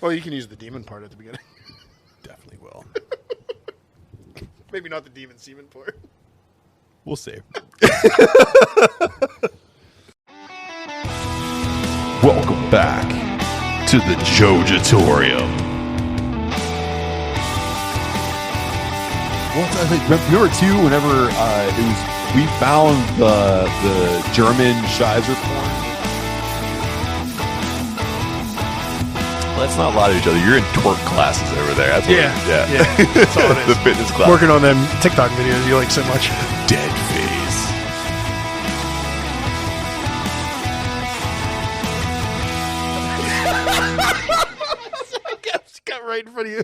Well, you can use the demon part at the beginning. Definitely will. Maybe not the demon semen part. We'll see. Welcome back to the Jojitorium. Well, I think remember too. Whenever we found the German Scheiser porn. Let's not lie to each other. You're in twerk classes over there. That's what yeah. That's all it is. The fitness class. Working on them TikTok videos you like so much. Dead face. Got right in front of you.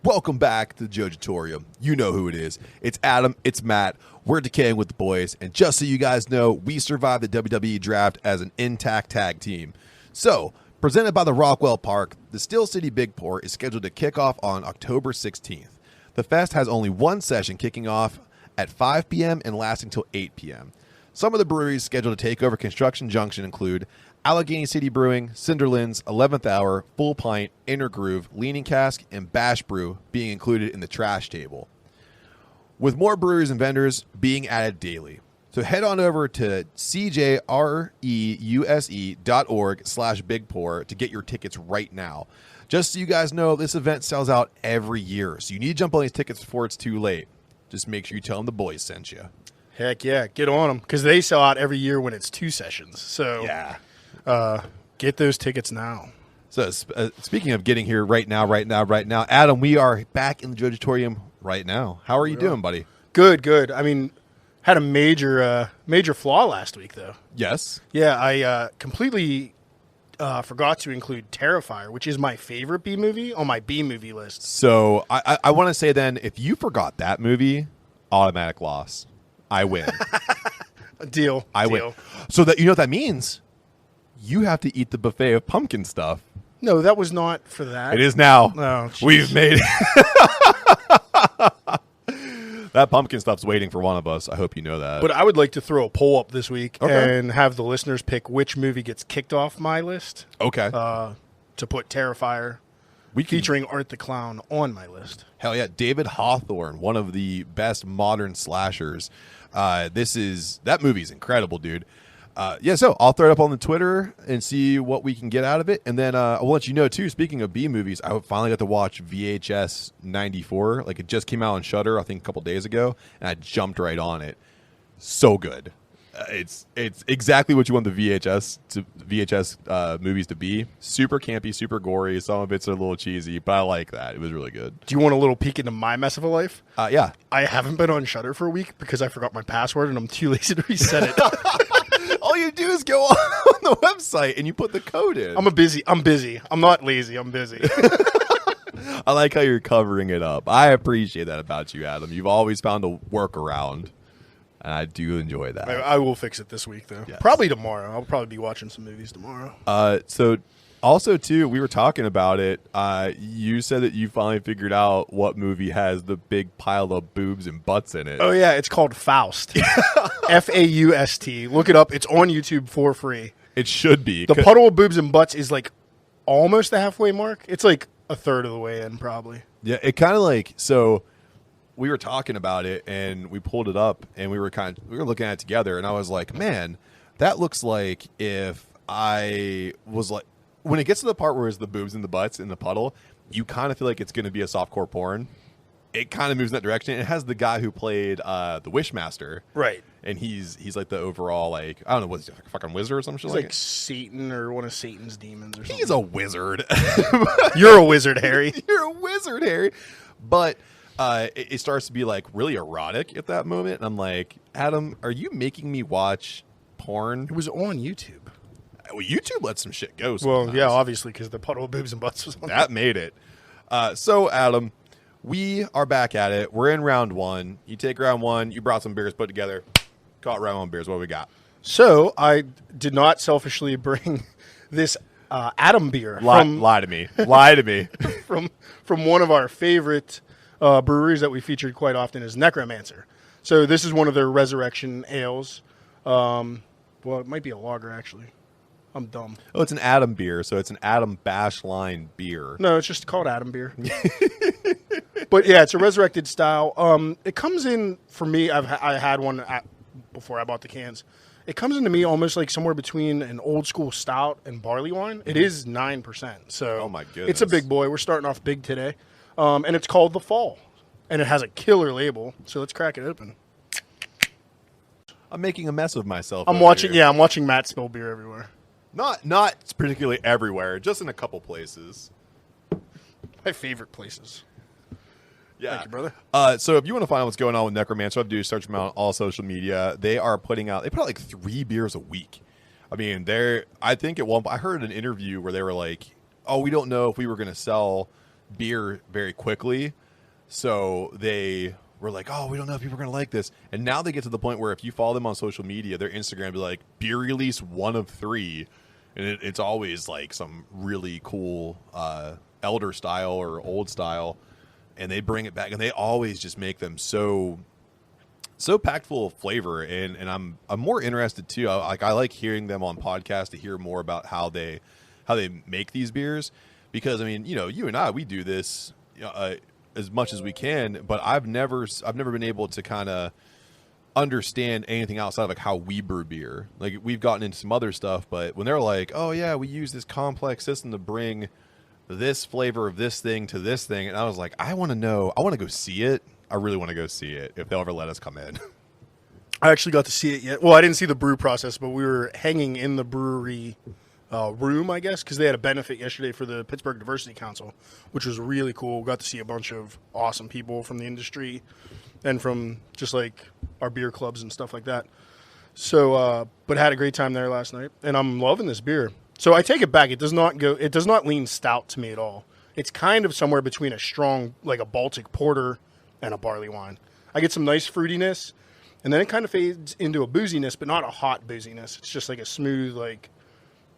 Welcome back to the Jojitorium. You know who it is. It's Adam. It's Matt. We're decaying with the boys. And just so you guys know, we survived the WWE Draft as an intact tag team. So, presented by the Rockwell Park, the Steel City Big Pour is scheduled to kick off on October 16th. The fest has only one session kicking off at 5 p.m. and lasting till 8 p.m. Some of the breweries scheduled to take over Construction Junction include Allegheny City Brewing, Cinderlands, 11th Hour, Full Pint, Inner Groove, Leaning Cask, and Bash Brew being included in the trash table, with more breweries and vendors being added daily. So head on over to cjreuse.org/bigpour to get your tickets right now. Just so you guys know, this event sells out every year, so you need to jump on these tickets before it's too late. Just make sure you tell them the boys sent you. Heck yeah, get on them, because they sell out every year when it's 2 sessions. So yeah. Get those tickets now. So speaking of getting here right now, Adam, we are back in the Jojitorium right now. How are you doing, buddy? Good. I mean, had a major flaw last week, though. Yes. Yeah, I completely forgot to include Terrifier, which is my favorite B movie on my B movie list. So I want to say then, if you forgot that movie, automatic loss. I win. Deal. I win. So that you know what that means? You have to eat the buffet of pumpkin stuff. No, that was not for that. It is now. Oh, we've made it. That pumpkin stuff's waiting for one of us. I hope you know that. But I would like to throw a poll up this week and have the listeners pick which movie gets kicked off my list. Okay. To put Terrifier featuring Art the Clown on my list. Hell yeah. David Hawthorne, one of the best modern slashers. That movie's incredible, dude. So I'll throw it up on the Twitter and see what we can get out of it. And then I'll let you know, too, speaking of B movies, I finally got to watch VHS 94. Like, it just came out on Shudder, I think, a couple days ago, and I jumped right on it. So good. It's exactly what you want the VHS movies to be. Super campy, super gory. Some of it's a little cheesy, but I like that. It was really good. Do you want a little peek into my mess of a life? Yeah. I haven't been on Shudder for a week because I forgot my password and I'm too lazy to reset it. All you do is go on the website and you put the code in. I'm busy. I'm not lazy. I'm busy. I like how you're covering it up. I appreciate that about you, Adam. You've always found a workaround, and I do enjoy that. I will fix it this week, though. Yes. Probably tomorrow. I'll probably be watching some movies tomorrow. So also, too, we were talking about it. You said that you finally figured out what movie has the big pile of boobs and butts in it. Oh, yeah. It's called Faust. Faust. Look it up. It's on YouTube for free. It should be. The puddle of boobs and butts is like almost the halfway mark. It's like a third of the way in, probably. Yeah, it kind of like, so we were talking about it and we pulled it up and we were looking at it together, and I was like, man, that looks like if I was like, when it gets to the part where it's the boobs and the butts in the puddle, you kind of feel like it's going to be a softcore porn. It kind of moves in that direction. It has the guy who played the Wishmaster. Right. And he's like the overall, like, I don't know, what's he, like a fucking wizard or some shit? He's like Satan or one of Satan's demons or something. He's a wizard. You're a wizard, Harry. You're a wizard, Harry. But it starts to be like really erotic at that moment. And I'm like, Adam, are you making me watch porn? It was on YouTube. Well, YouTube lets some shit go sometimes. Well, yeah, obviously, because the puddle of boobs and butts was on that. Made it. So, Adam, we are back at it. We're in round one. You take round one. You brought some beers put together. Caught round one beers. What we got? So, I did not selfishly bring this Adam beer. Lie to me. Lie to me. From one of our favorite breweries that we featured quite often is Necromancer. So, this is one of their resurrection ales. Well, it might be a lager, actually. I'm dumb. Oh, it's an Adam beer, so it's an Adam Bash Line beer. No, it's just called Adam beer. But yeah, it's a resurrected style. It comes in for me. I had one before I bought the cans. It comes into me almost like somewhere between an old school stout and barley wine. It is 9%, so oh my goodness, it's a big boy. We're starting off big today, and it's called the Fall, and it has a killer label. So let's crack it open. I'm making a mess of myself. I'm watching. Yeah, I'm watching Matt spill beer everywhere. Not particularly everywhere, just in a couple places. My favorite places. Yeah. Thank you, brother. So if you want to find out what's going on with Necromancer, all you have to do is search them out on all social media. They put out like 3 beers a week. I mean, I think at one point, I heard an interview where they were like, oh, we don't know if we were going to sell beer very quickly. So they were like, oh, we don't know if people are going to like this. And now they get to the point where if you follow them on social media, their Instagram will be like, beer release 1 of 3. And it's always like some really cool elder style or old style. And they bring it back, and they always just make them so packed full of flavor. And I'm more interested too. I like hearing them on podcasts to hear more about how they make these beers, because I mean, you and I, we do this as much as we can, but I've never been able to kind of understand anything outside of like how we brew beer. Like, we've gotten into some other stuff, but when they're like, oh yeah, we use this complex system to bring this flavor of this thing to this thing, and I was like, I want to know, I want to go see it. I really want to go see it if they'll ever let us come in. I actually got to see it yet. Well, I didn't see the brew process, but we were hanging in the brewery room, I guess, because they had a benefit yesterday for the Pittsburgh Diversity Council, which was really cool. We got to see a bunch of awesome people from the industry and from just like our beer clubs and stuff like that. So, but had a great time there last night, and I'm loving this beer. So I take it back. It does not lean stout to me at all. It's kind of somewhere between a strong, like a Baltic porter and a barley wine. I get some nice fruitiness, and then it kind of fades into a booziness, but not a hot booziness. It's just like a smooth, like,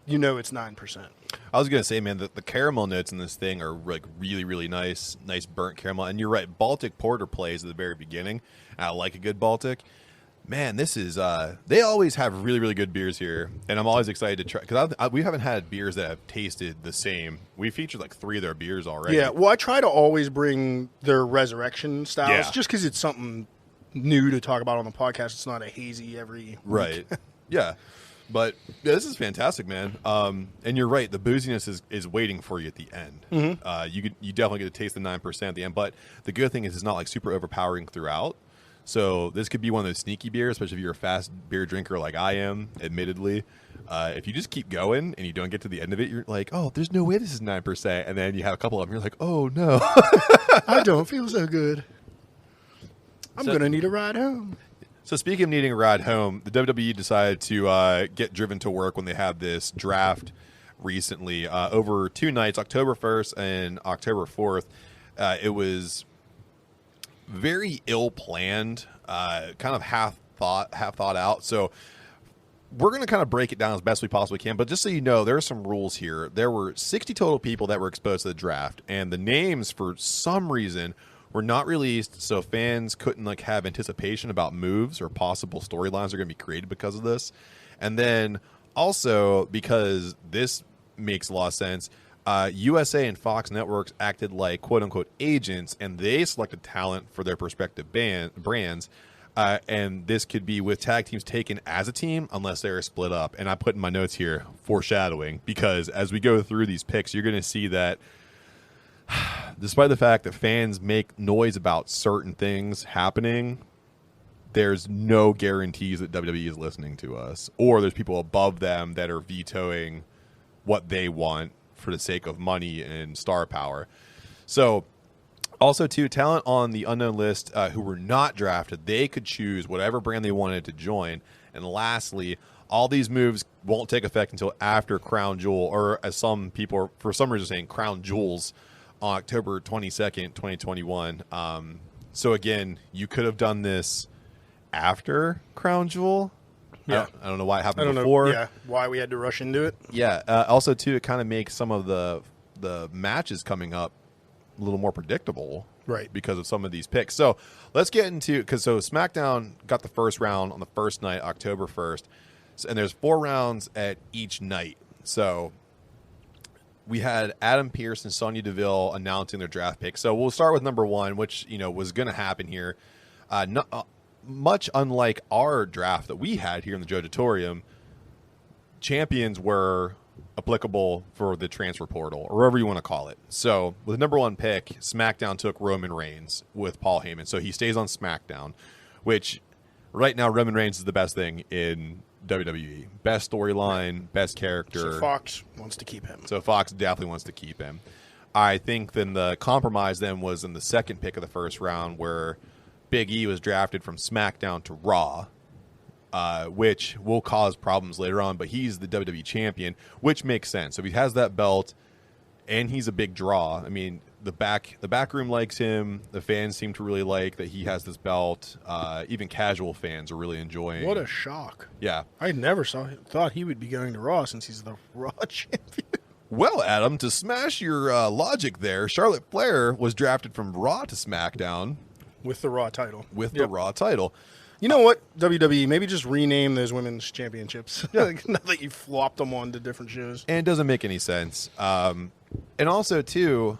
it's 9%. I was going to say, man, the caramel notes in this thing are like really, really nice burnt caramel. And you're right, Baltic porter plays at the very beginning. I like a good Baltic. Man, this is, they always have really, really good beers here, and I'm always excited to try, because we haven't had beers that have tasted the same. We featured like 3 of their beers already. Yeah, well, I try to always bring their resurrection styles, just because it's something new to talk about on the podcast. It's not a hazy every week. Right. Yeah. But yeah, this is fantastic, man. And you're right, the booziness is waiting for you at the end. Mm-hmm. You definitely get to taste the 9% at the end, but the good thing is it's not like super overpowering throughout. So this could be one of those sneaky beers, especially if you're a fast beer drinker like I am, admittedly. If you just keep going and you don't get to the end of it, you're like, oh, there's no way this is 9%. And then you have a couple of them, you're like, oh, no. I don't feel so good. I'm going to need a ride home. So speaking of needing a ride home, the WWE decided to get driven to work when they had this draft recently. Over 2 nights, October 1st and October 4th, it was very ill-planned, kind of half thought out. So we're going to kind of break it down as best we possibly can. But just so you know, there are some rules here. There were 60 total people that were exposed to the draft, and the names, for some reason, were not released, so fans couldn't like have anticipation about moves or possible storylines are going to be created because of this. And then also, because this makes a lot of sense, USA and Fox Networks acted like quote-unquote agents, and they selected talent for their respective brands. And this could be with tag teams taken as a team unless they're split up. And I put in my notes here, foreshadowing, because as we go through these picks, you're going to see that despite the fact that fans make noise about certain things happening, there's no guarantees that WWE is listening to us, or there's people above them that are vetoing what they want for the sake of money and star power. So also, too, talent on the unknown list who were not drafted, they could choose whatever brand they wanted to join. And lastly, all these moves won't take effect until after Crown Jewel, or as some people are, for some reason, saying Crown Jewels on October 22nd, 2021. So again, you could have done this after Crown Jewel. Yeah. I don't know why it happened before. Yeah, why we had to rush into it. Yeah. Also, too, it kind of makes some of the matches coming up a little more predictable, right? Because of some of these picks. So let's get into, because SmackDown got the first round on the first night, October 1st, and there's 4 rounds at each night. So we had Adam Pearce and Sonya Deville announcing their draft pick. So we'll start with number 1, which was going to happen here. Much unlike our draft that we had here in the Jojitorium, champions were applicable for the transfer portal, or whatever you want to call it. So with the number 1 pick, SmackDown took Roman Reigns with Paul Heyman. So he stays on SmackDown, which right now Roman Reigns is the best thing in WWE. Best storyline, best character. So Fox wants to keep him. So Fox definitely wants to keep him. I think then the compromise then was in the second pick of the first round where Big E was drafted from SmackDown to Raw, which will cause problems later on, but he's the WWE champion, which makes sense. So if he has that belt and he's a big draw, I mean, the back room likes him. The fans seem to really like that he has this belt. Even casual fans are really enjoying. What a shock. Yeah. I never thought he would be going to Raw since he's the Raw champion. Well, Adam, to smash your logic there, Charlotte Flair was drafted from Raw to SmackDown. With the Raw title. With the Raw title. You know what, WWE, maybe just rename those women's championships. Now that you flopped them onto different shows. And it doesn't make any sense. And also, too,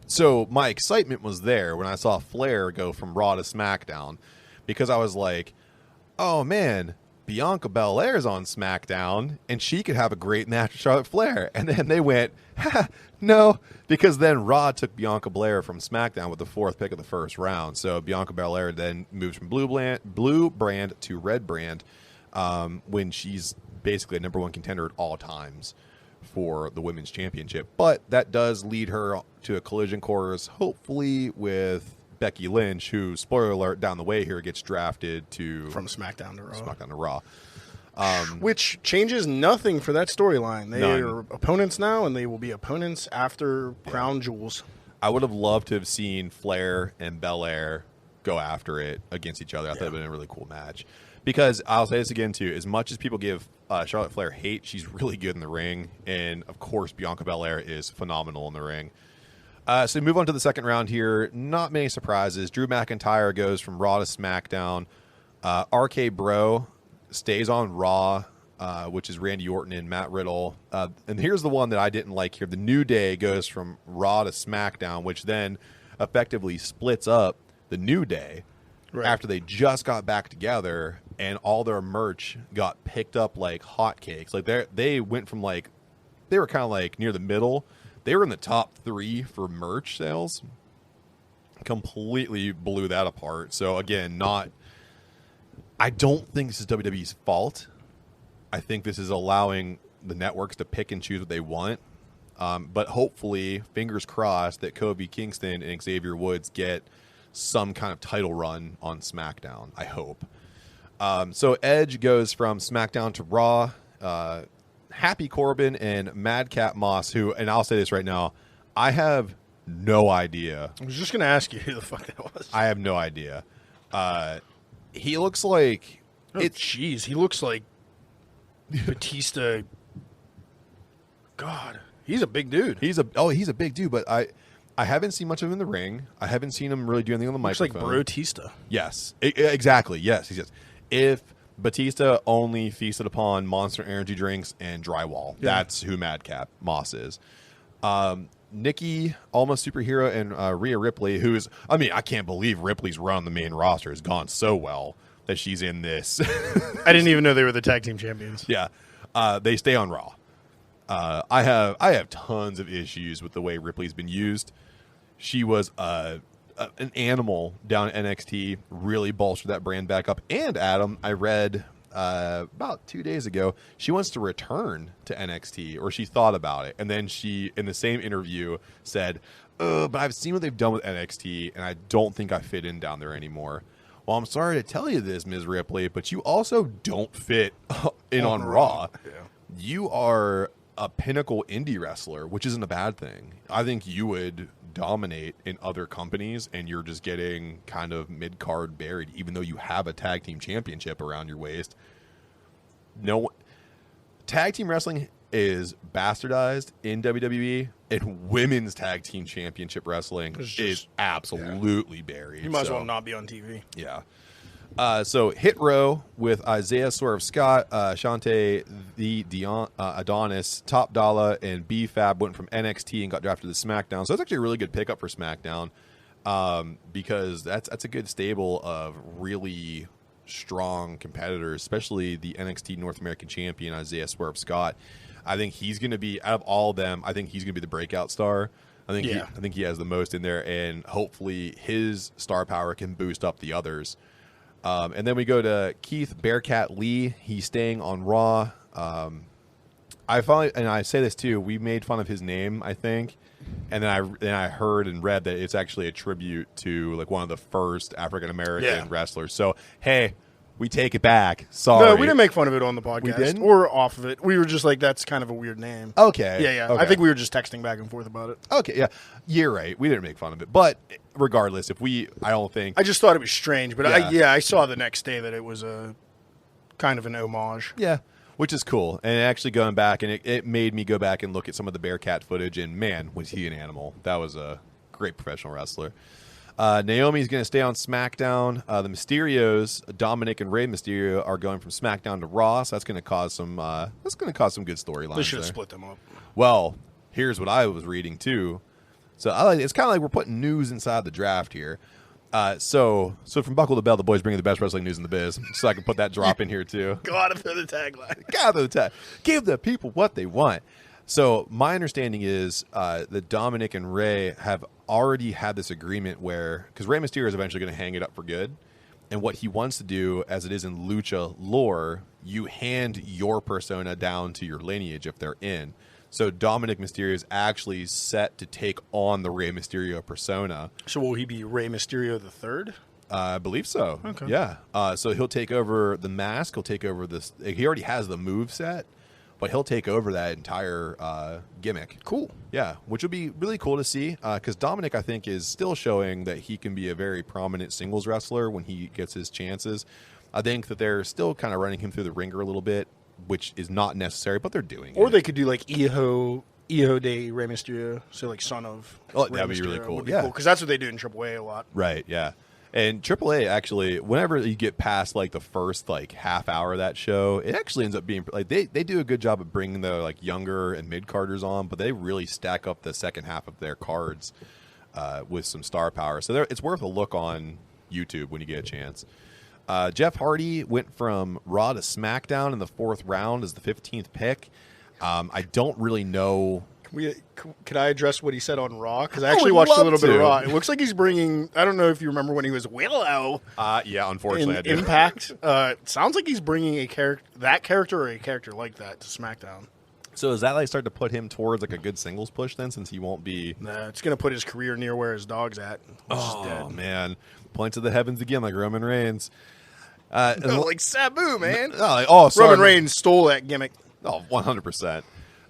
so my excitement was there when I saw Flair go from Raw to SmackDown, because I was like, oh, man, Bianca Belair's on SmackDown, and she could have a great match with Charlotte Flair. And then they went, no, because then Raw took Bianca Belair from SmackDown with the 4th pick of the first round. So Bianca Belair then moves from blue brand to red brand when she's basically a number 1 contender at all times for the women's championship. But that does lead her to a collision course, hopefully with Becky Lynch, who, spoiler alert, down the way here gets drafted from SmackDown to Raw. SmackDown to Raw. Which changes nothing for that storyline. They None. are opponents now, and they will be opponents after Crown Jewels. I would have loved to have seen Flair and Belair go after it against each other. I thought it would have been a really cool match. Because I'll say this again, too, as much as people give Charlotte Flair hate, she's really good in the ring. And, of course, Bianca Belair is phenomenal in the ring. So we move on to the second round here. Not many surprises. Drew McIntyre goes from Raw to SmackDown. RK Bro stays on Raw, which is Randy Orton and Matt Riddle. And here's the one that I didn't like here. The New Day goes from Raw to SmackDown, which then effectively splits up the New Day after they just got back together and all their merch got picked up like hotcakes. Like they went from they were kind of like near the middle. They were in the top 3 for merch sales. Completely blew that apart. So again, I don't think this is WWE's fault. I think this is allowing the networks to pick and choose what they want. But hopefully, fingers crossed, that Kofi Kingston and Xavier Woods get some kind of title run on SmackDown. I hope. So Edge goes from SmackDown to Raw. Happy Corbin and Madcap Moss, who, and I'll say this right now, I have no idea. I was just going to ask you who the fuck that was. I have no idea. He looks like... Jeez, he looks like Batista. God, he's a big dude. He's a big dude, but I haven't seen much of him in the ring. I haven't seen him really do anything on the microphone. Looks like Brotista. Yes, exactly. Yes, he says. If Batista only feasted upon Monster Energy drinks and drywall, that's who Madcap Moss is. Nikki, Almost Superhero, and Rhea Ripley, who is, I mean, I can't believe Ripley's run on the main roster has gone so well that she's in this. I didn't even know they were the tag team champions. Yeah. They stay on Raw. I have tons of issues with the way Ripley's been used. She was an animal down at NXT, really bolstered that brand back up. And Adam, I read about 2 days ago, she wants to return to NXT, or she thought about it. And then she, in the same interview, said, but I've seen what they've done with NXT, and I don't think I fit in down there anymore. Well, I'm sorry to tell you this, Ms. Ripley, but you also don't fit in on Raw. Yeah. You are a pinnacle indie wrestler, which isn't a bad thing. I think you would dominate in other companies, and you're just getting kind of mid-card buried, even though you have a tag team championship around your waist. No, tag team wrestling is bastardized in WWE, and women's tag team championship wrestling is absolutely buried. You might as well not be on TV. Yeah. So Hit Row with Isaiah Swerve Scott, Shante Adonis, Top Dollar, and B-Fab went from NXT and got drafted to SmackDown. So that's actually a really good pickup for SmackDown because that's a good stable of really strong competitors, especially the NXT North American champion Isaiah Swerve Scott. I think he's going to be, out of all of them, I think he's going to be the breakout star. I think he has the most in there, and hopefully his star power can boost up the others. And then we go to Keith Bearcat Lee. He's staying on Raw. I finally, and I say this too, we made fun of his name, I think, and then I heard and read that it's actually a tribute to like one of the first African American wrestlers. So hey, we take it back. Sorry, no, we didn't make fun of it on the podcast. We didn't? Or off of it. We were just like, that's kind of a weird name. Okay, yeah. Okay. I think we were just texting back and forth about it. Okay, yeah, you're right. We didn't make fun of it, but regardless, I don't think I just thought it was strange, but I saw the next day that it was a kind of an homage. Yeah, which is cool. And actually going back, and it made me go back and look at some of the Bearcat footage, and man, was he an animal. That was a great professional wrestler. Naomi's going to stay on SmackDown. The Mysterios, Dominic and Rey Mysterio, are going from SmackDown to Raw, so that's going to cause some good storylines. They should have split them up. Well, here's what I was reading too. So it's kind of like we're putting news inside the draft here. So from Buckle the Bell, the boys bringing the best wrestling news in the biz. So I can put that drop in here too. Gotta throw the tagline. Gotta throw the tag. Give the people what they want. So my understanding is that Dominic and Rey have already had this agreement where, because Rey Mysterio is eventually going to hang it up for good, and what he wants to do, as it is in lucha lore, you hand your persona down to your lineage if they're in. So Dominic Mysterio is actually set to take on the Rey Mysterio persona. So will he be Rey Mysterio the Third? I believe so. Okay. Yeah. So he'll take over the mask. He'll take over this. He already has the move set, but he'll take over that entire gimmick. Cool. Yeah, which would be really cool to see because Dominic, I think, is still showing that he can be a very prominent singles wrestler when he gets his chances. I think that they're still kind of running him through the ringer a little bit, which is not necessary, but they're doing it. Or they could do like Iho de Rey Mysterio, so like son of Rey that'd be Mysterio really cool. would be Yeah. cool, because that's what they do in AAA a lot. Right, yeah. And AAA, actually, whenever you get past like the first like half hour of that show, it actually ends up being like they do a good job of bringing the like younger and mid-carders on, but they really stack up the second half of their cards with some star power. So it's worth a look on YouTube when you get a chance. Jeff Hardy went from Raw to SmackDown in the 4th round as the 15th pick. I don't really know. Could I address what he said on Raw? Because I actually watched a little bit of Raw. It looks like he's bringing, I don't know if you remember when he was Willow. Yeah, unfortunately I do. Impact. Sounds like he's bringing that character or a character like that to SmackDown. So is that like start to put him towards like a good singles push then, since he won't be? Nah, it's going to put his career near where his dog's at. Oh, dead. Man. Point to the heavens again like Roman Reigns. Like Sabu, man. Sorry. Roman Reigns stole that gimmick. Oh, 100%.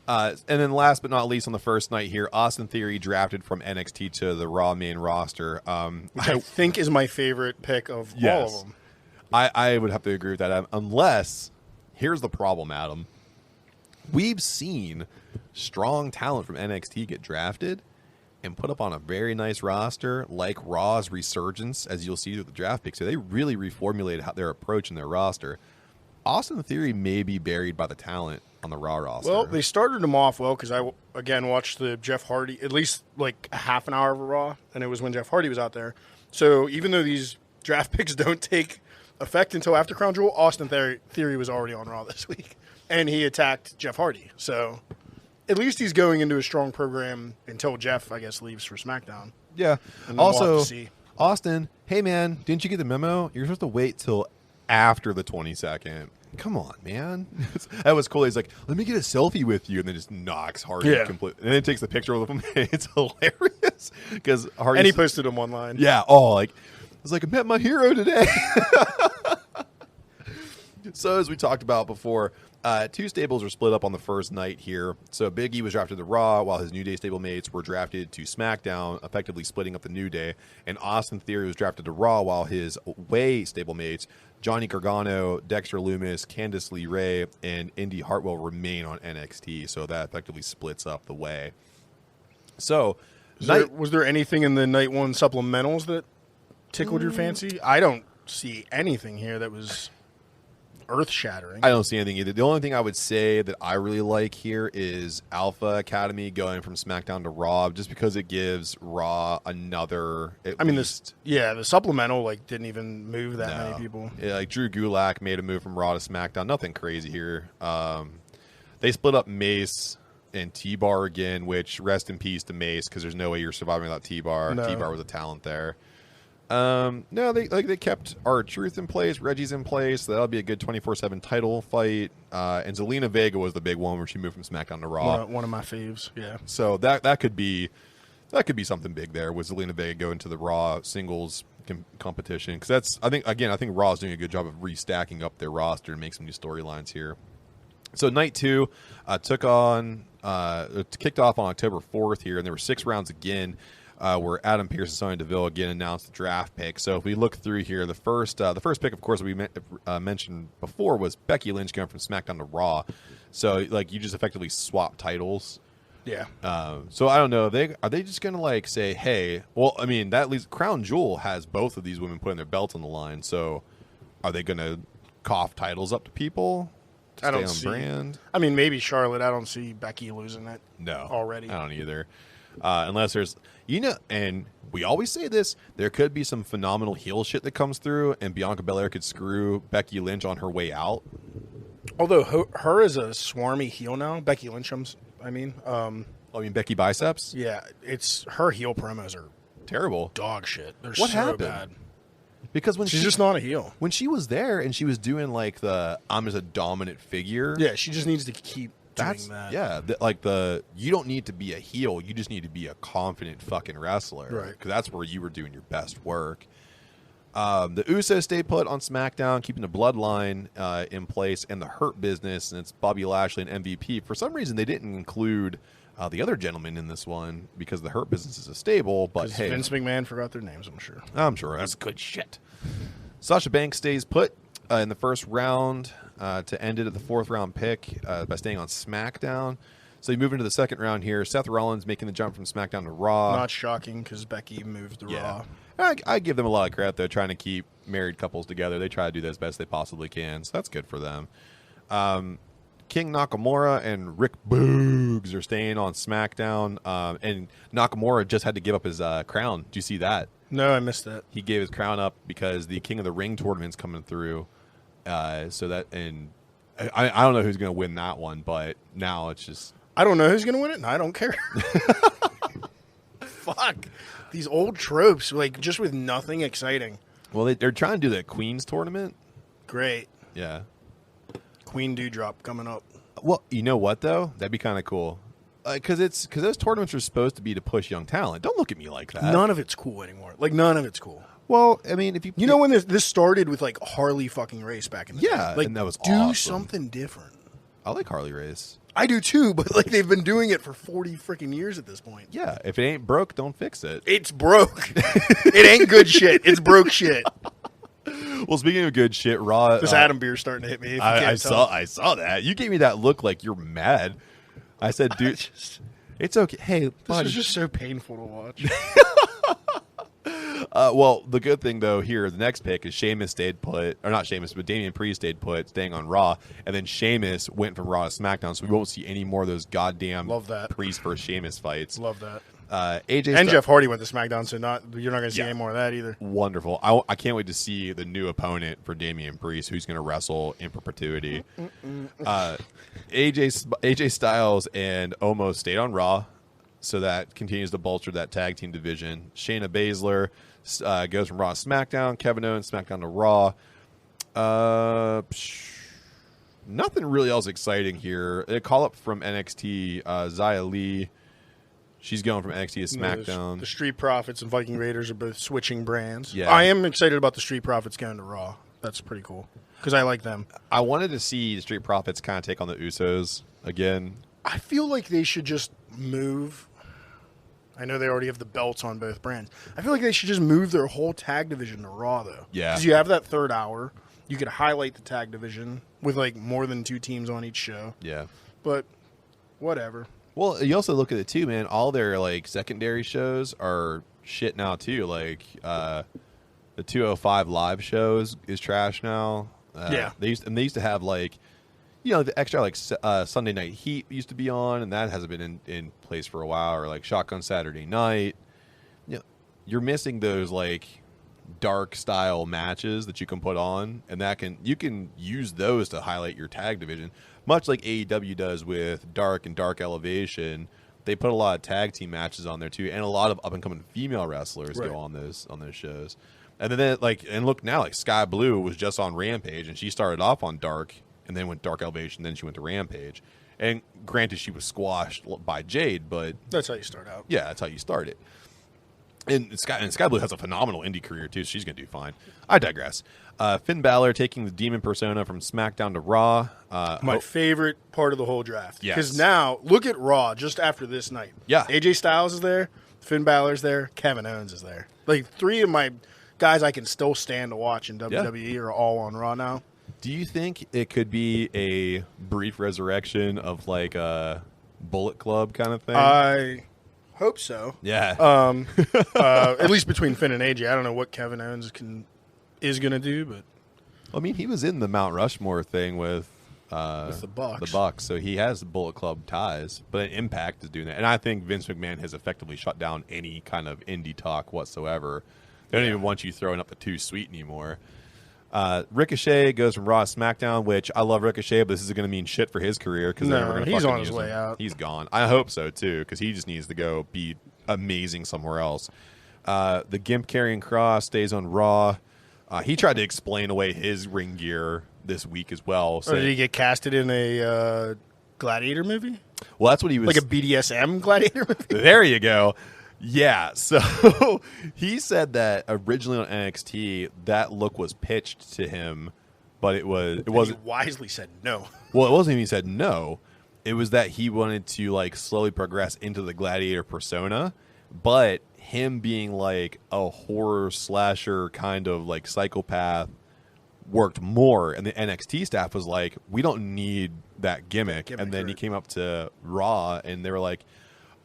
And then last but not least on the first night here, Austin Theory drafted from NXT to the Raw main roster. Which I think is my favorite pick of all of them. I would have to agree with that. Unless, here's the problem, Adam. We've seen strong talent from NXT get drafted and put up on a very nice roster, like Raw's resurgence, as you'll see with the draft picks. So they really reformulated their approach in their roster. Austin Theory may be buried by the talent on the Raw roster. Well, they started him off well because I, again, watched the Jeff Hardy, at least like a half an hour of a Raw, and it was when Jeff Hardy was out there. So even though these draft picks don't take effect until after Crown Jewel, Austin Theory was already on Raw this week, and he attacked Jeff Hardy. So at least he's going into a strong program until Jeff, I guess, leaves for SmackDown. Yeah. And then we'll have Also, to see. Austin, hey, man, didn't you get the memo? You're supposed to wait till after the 22nd. Come on, man. That was cool. He's like, let me get a selfie with you, and then just knocks Hardy completely. And then takes the picture with him. It's hilarious because Hardy. And he posted him online. Yeah. Oh, like I was like, I met my hero today. So as we talked about before, 2 stables were split up on the first night here. So Big E was drafted to Raw, while his New Day stablemates were drafted to SmackDown, effectively splitting up the New Day. And Austin Theory was drafted to Raw, while his Way stablemates, Johnny Gargano, Dexter Lumis, Candice LeRae, and Indy Hartwell remain on NXT. So that effectively splits up the Way. So was there anything in the Night 1 supplementals that tickled your fancy? I don't see anything here that was earth-shattering. I don't see anything either. The only thing I would say that I really like here is Alpha Academy going from SmackDown to Raw, just because it gives Raw another. The supplemental didn't even move that many people. Yeah, like Drew Gulak made a move from Raw to SmackDown. Nothing crazy here. They split up Mace and T-Bar again, which rest in peace to Mace, because there's no way you're surviving without T-Bar. No. T-Bar was a talent there. No, they kept R-Truth in place, Reggie's in place, so that'll be a good 24/7 title fight. And Zelina Vega was the big one where she moved from SmackDown to Raw. One of my faves, yeah. So that could be something big there with Zelina Vega going to the Raw singles competition, because that's I think Raw is doing a good job of restacking up their roster and make some new storylines here. So night 2 kicked off on October 4th here, and there were 6 rounds again. Where Adam Pearce and Sonya Deville again announced the draft pick. So if we look through here, the first pick, of course, we mentioned before was Becky Lynch going from SmackDown to Raw. So you just effectively swap titles. Yeah. So I don't know. Are they just gonna say, hey? Well, I mean, that leaves Crown Jewel has both of these women putting their belts on the line. So are they gonna cough titles up to people? I don't see. Brand? I mean, maybe Charlotte. I don't see Becky losing it. No, already. I don't either. Unless there's, and we always say this, there could be some phenomenal heel shit that comes through, and Bianca Belair could screw Becky Lynch on her way out. Although her is a swarmy heel now, Becky Lynch. I mean Becky Biceps. Yeah, it's her heel promos are terrible, dog shit. They're what so happened? Bad. Because when she's just not a heel. When she was there and she was doing I'm just a dominant figure. Yeah, she just needs to keep. Yeah, you don't need to be a heel. You just need to be a confident fucking wrestler. Right. Because that's where you were doing your best work. The Usos stayed put on SmackDown, keeping the Bloodline in place, and the Hurt Business, and it's Bobby Lashley and MVP. For some reason, they didn't include the other gentleman in this one because the Hurt Business is a stable. But hey, Vince McMahon forgot their names, I'm sure. That's good shit. Sasha Banks stays put in the first round. To end it at the 4th round pick by staying on SmackDown. So you move into the second round here. Seth Rollins making the jump from SmackDown to Raw. Not shocking because Becky moved to Raw. I give them a lot of credit, though, trying to keep married couples together. They try to do that as best they possibly can, so that's good for them. King Nakamura and Rick Boogs are staying on SmackDown, and Nakamura just had to give up his crown. Do you see that? No, I missed that. He gave his crown up because the King of the Ring tournament's coming through. I don't know who's going to win that one, but now it's just... I don't know who's going to win it, and I don't care. Fuck. These old tropes, just with nothing exciting. Well, they're trying to do the Queen's tournament. Great. Yeah. Queen Dewdrop coming up. Well, you know what, though? That'd be kind of cool. Because those tournaments are supposed to be to push young talent. Don't look at me like that. None of it's cool anymore. None of it's cool. Well, I mean, if you know when this started with Harley fucking Race back in the day, and that was do awesome. Something different. I like Harley Race. I do too, but they've been doing it for 40 freaking years at this point. Yeah, if it ain't broke, don't fix it. It's broke. It ain't good shit. It's broke shit. Well, speaking of good shit, Raw. This Adam beer's starting to hit me. I saw that. You gave me that look like you're mad. I said, dude, it's okay. Hey, this is just so painful to watch. Well, the good thing, though, here, the next pick is Sheamus stayed put, or not Sheamus, but Damian Priest stayed put, staying on Raw, and then Sheamus went from Raw to SmackDown, so we won't see any more of those goddamn Priest versus Sheamus fights. Love that. AJ and Jeff Hardy went to SmackDown, so you're not going to see any more of that either. Wonderful. I can't wait to see the new opponent for Damian Priest, who's going to wrestle in perpetuity. AJ Styles and Omos stayed on Raw, so that continues to bolster that tag team division. Shayna Baszler goes from Raw to SmackDown. Kevin Owens SmackDown to Raw. Nothing really else exciting here. A call up from NXT. Xia Li. She's going from NXT to SmackDown. The Street Profits and Viking Raiders are both switching brands. Yeah. I am excited about the Street Profits going to Raw. That's pretty cool because I like them. I wanted to see the Street Profits kind of take on the Usos again. I feel like they should just move. I know they already have the belts on both brands. I feel like they should just move their whole tag division to Raw, though. Yeah. Because you have that third hour. You could highlight the tag division with, more than 2 teams on each show. Yeah. But whatever. Well, you also look at it, too, man. All their, secondary shows are shit now, too. The 205 live shows is trash now. Yeah. They used to have like, the extra like Sunday Night Heat used to be on, and that hasn't been in place for a while. Or like Shotgun Saturday Night. You're missing those like dark style matches that you can put on, and you can use those to highlight your tag division, much like AEW does with Dark and Dark Elevation. They put a lot of tag team matches on there too, and a lot of up and coming female wrestlers go on those shows. And then look now, like Sky Blue was just on Rampage, and she started off on Dark, and then went Dark Elevation, then she went to Rampage. And granted, she was squashed by Jade, but that's how you start out. Yeah, that's how you start it. And Sky Blue has a phenomenal indie career, too, so she's going to do fine. I digress. Finn Balor taking the Demon persona from SmackDown to Raw. My favorite part of the whole draft. Yes. Because now, look at Raw just after this night. Yeah. AJ Styles is there. Finn Balor's there. Kevin Owens is there. Like, 3 of my guys I can still stand to watch in WWE are all on Raw now. Do you think it could be a brief resurrection of, like, a Bullet Club kind of thing? I hope so. Yeah. At least between Finn and AJ. I don't know what Kevin Owens is going to do, but I mean, he was in the Mount Rushmore thing with the Bucks. The Bucks, so he has Bullet Club ties. But Impact is doing that, and I think Vince McMahon has effectively shut down any kind of indie talk whatsoever. They don't even want you throwing up the too sweet anymore. Ricochet goes from Raw to SmackDown, which I love Ricochet, but this isn't going to mean shit for his career because he's on his way out. He's gone. I hope so too, because he just needs to go be amazing somewhere else. The Gimp carrying Cross stays on Raw. He tried to explain away his ring gear this week as well. Or did he get casted in a Gladiator movie? Well, that's what he was. Like a BDSM Gladiator movie? There you go. Yeah, so he said that originally on NXT that look was pitched to him, but it wasn't. He wisely said no. Well, it wasn't even he said no. It was that he wanted to like slowly progress into the Gladiator persona, but him being like a horror slasher kind of like psychopath worked more, and the NXT staff was like, we don't need that gimmick. And then he came up to Raw, and they were like,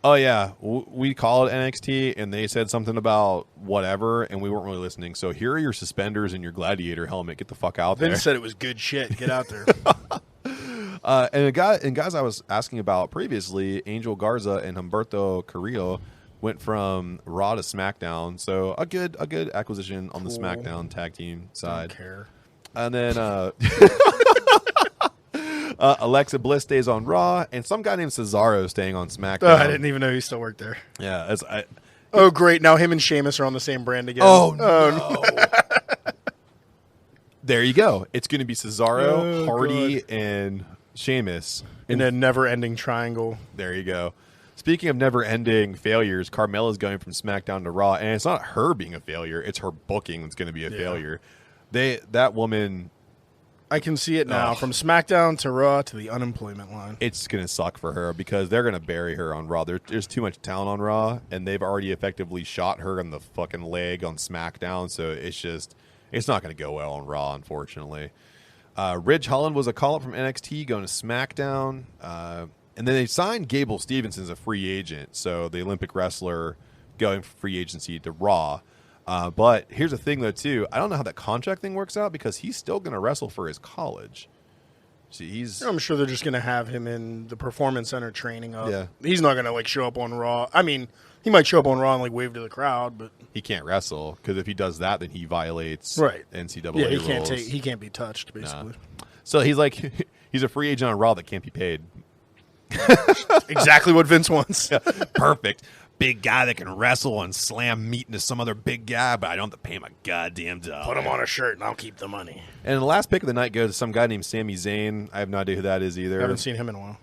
oh, yeah, we called NXT, and they said something about whatever, and we weren't really listening. So here are your suspenders and your Gladiator helmet. Get the fuck out there. Vince said it was good shit. Get out there. And guys I was asking about previously, Angel Garza and Humberto Carrillo went from Raw to SmackDown. So a good acquisition on the SmackDown tag team side. Don't care. And then Alexa Bliss stays on Raw, and some guy named Cesaro staying on SmackDown. Oh, I didn't even know he still worked there. Yeah. Oh, great. Now him and Sheamus are on the same brand again. Oh, no. There you go. It's going to be Cesaro, Hardy, God. and Sheamus. In a never-ending triangle. There you go. Speaking of never-ending failures, Carmella's going from SmackDown to Raw, and it's not her being a failure. It's her booking that's going to be a failure. That woman... I can see it now. From SmackDown to Raw to the unemployment line. It's going to suck for her because they're going to bury her on Raw. There's too much talent on Raw, and they've already effectively shot her in the fucking leg on SmackDown, so it's not going to go well on Raw, unfortunately. Ridge Holland was a call-up from NXT going to SmackDown, and then they signed Gable Stevenson as a free agent, so the Olympic wrestler going from free agency to Raw. But here's the thing, though, too. I don't know how that contract thing works out because he's still going to wrestle for his college. See, I'm sure they're just going to have him in the Performance Center training up. Yeah. He's not going to show up on Raw. I mean, he might show up on Raw and wave to the crowd, but he can't wrestle because if he does that, then he violates NCAA rules. rules. He can't be touched, basically. Nah. So he's a free agent on Raw that can't be paid. Exactly what Vince wants. Perfect. Big guy that can wrestle and slam meat into some other big guy, but I don't have to pay him a goddamn dollar. Put him on a shirt and I'll keep the money. And the last pick of the night goes to some guy named Sami Zayn. I have no idea who that is either. I haven't seen him in a while.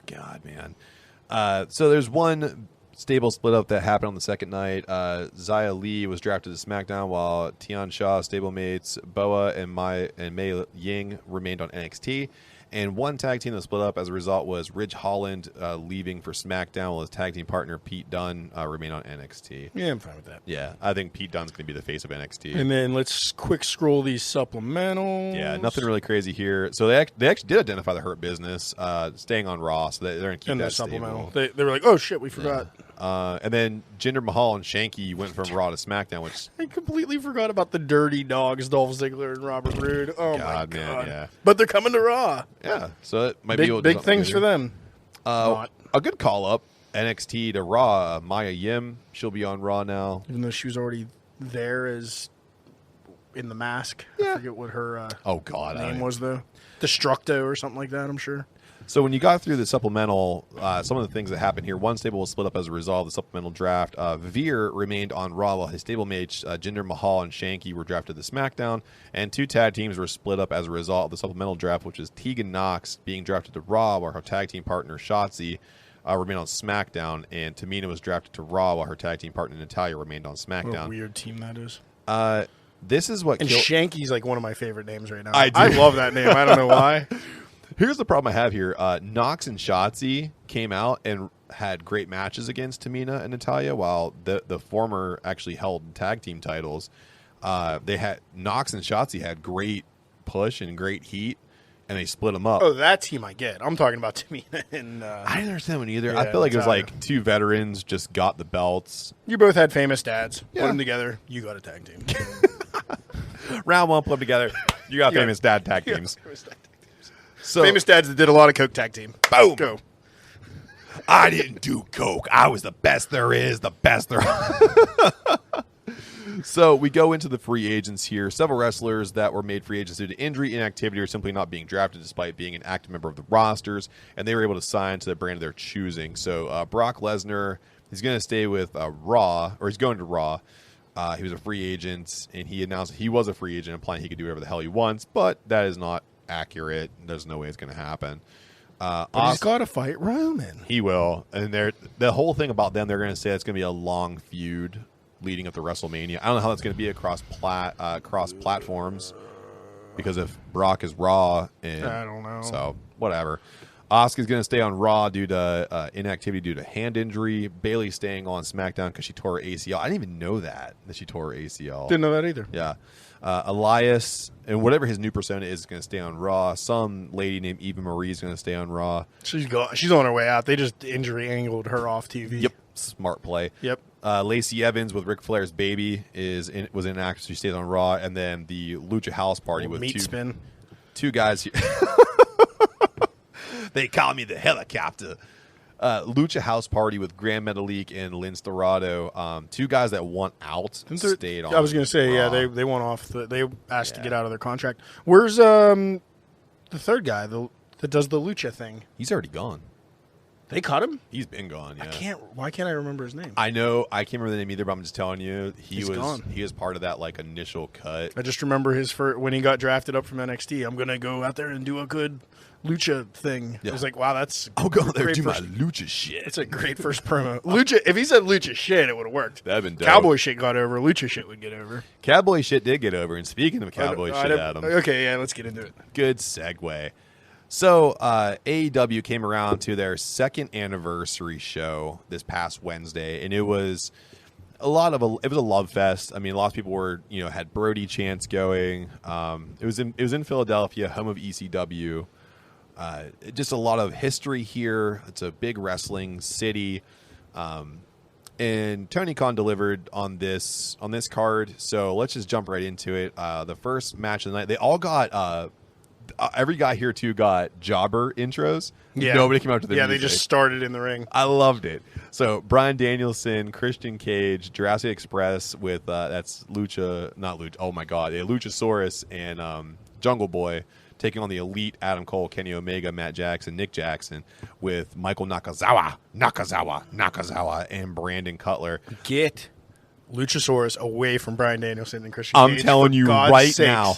God, man. So there's one stable split up that happened on the second night. Xia Li was drafted to SmackDown while Tian Shaw stablemates Boa and Mei Ying remained on NXT. And one tag team that split up as a result was Ridge Holland leaving for SmackDown while his tag team partner Pete Dunne remained on NXT. Yeah, I'm fine with that. Yeah, I think Pete Dunne's going to be the face of NXT. And then let's quick scroll these supplementals. Yeah, nothing really crazy here. So they actually did identify the Hurt Business staying on Raw, so they're going to keep that supplemental. stable. They were like, oh, shit, we forgot. And then Jinder Mahal and Shanky went from Raw to SmackDown, which I completely forgot about the Dirty Dogs, Dolph Ziggler and Robert Roode. Oh my God, man, yeah. But they're coming to Raw. Yeah, so it might be big things for them. A good call up. NXT to Raw. Maya Yim, she'll be on Raw now. Even though she was already there as in the mask. Yeah. I forget what her name was, though. Destructo or something like that, I'm sure. So when you got through the supplemental, some of the things that happened here, one stable was split up as a result of the supplemental draft. Veer remained on Raw while his stablemates Jinder Mahal and Shanky were drafted to SmackDown, and 2 tag teams were split up as a result of the supplemental draft, which is Tegan Knox being drafted to Raw while her tag team partner Shotzi remained on SmackDown, and Tamina was drafted to Raw while her tag team partner Natalya remained on SmackDown. What a weird team that is. This is what Shanky's like one of my favorite names right now. I love that name. I don't know why. Here's the problem I have here. Knox and Shotzi came out and had great matches against Tamina and Natalya, while the former actually held tag team titles. They had Knox and Shotzi had great push and great heat, and they split them up. Oh, that team I get. I'm talking about Tamina and... I didn't understand one either. Yeah, I feel like it was like 2 veterans just got the belts. You both had famous dads. Yeah. Put them together. You got a tag team. Round 1, put them together. You got famous dad tag teams. So, famous dads that did a lot of coke tag team. Boom. Go. I didn't do coke. I was the best there is, the best there. So we go into the free agents here. Several wrestlers that were made free agents due to injury, inactivity, or simply not being drafted despite being an active member of the rosters, and they were able to sign to the brand of their choosing. So Brock Lesnar, he's going to stay with Raw, or he's going to Raw. He was a free agent, and he announced he was a free agent, implying he could do whatever the hell he wants, but that is not accurate. There's no way it's going to happen. But he's got to fight Roman. He will. And the whole thing about them, they're going to say it's going to be a long feud leading up to WrestleMania. I don't know how that's going to be across platforms, because if Brock is Raw, and I don't know. So whatever. Asuka's going to stay on Raw due to inactivity due to hand injury. Bayley staying on SmackDown because she tore her ACL. I didn't even know that she tore her ACL. Didn't know that either. Yeah. Elias, and whatever his new persona is going to stay on Raw. Some lady named Eva Marie is going to stay on Raw. She's on her way out. They just injury angled her off TV. Yep. Smart play. Yep. Lacey Evans with Ric Flair's baby was inactive. She stays on Raw, and then the Lucha House Party with two guys here. They call me the helicopter. Lucha House Party with Grand Metalik and Lince Dorado. 2 guys that want out stayed on. I was going to say, Raw. Yeah, they went off. They asked to get out of their contract. Where's the third guy that does the Lucha thing? He's already gone. They cut him? He's been gone, yeah. Why can't I remember his name? I know. I can't remember the name either, but I'm just telling you. He's gone. He was part of that initial cut. I just remember his first, when he got drafted up from NXT. I'm going to go out there and do a good Lucha thing. Yeah. I was like, wow, that's... I'll go there and do my Lucha shit. It's a great first promo. Lucha. If he said Lucha shit, it would have worked. That'd been dope. Cowboy shit got over. Lucha shit would get over. Cowboy shit did get over. And speaking of cowboy shit, Adam. Okay, yeah, let's get into it. Good segue. So AEW came around to their 2nd anniversary show this past Wednesday, and it was a love fest. I mean, a lot of people were had Brody chants going. It was in Philadelphia, home of ECW. Just a lot of history here. It's a big wrestling city, and Tony Khan delivered on this card. So let's just jump right into it. The first match of the night, they all got. Every guy here, too, got jobber intros. Yeah. Nobody came up to the music. They just started in the ring. I loved it. So, Bryan Danielson, Christian Cage, Jurassic Express with, that's Luchasaurus and Jungle Boy taking on the Elite, Adam Cole, Kenny Omega, Matt Jackson, Nick Jackson with Michael Nakazawa, and Brandon Cutler. Get Luchasaurus away from Bryan Danielson and Christian Cage. I'm telling you right now.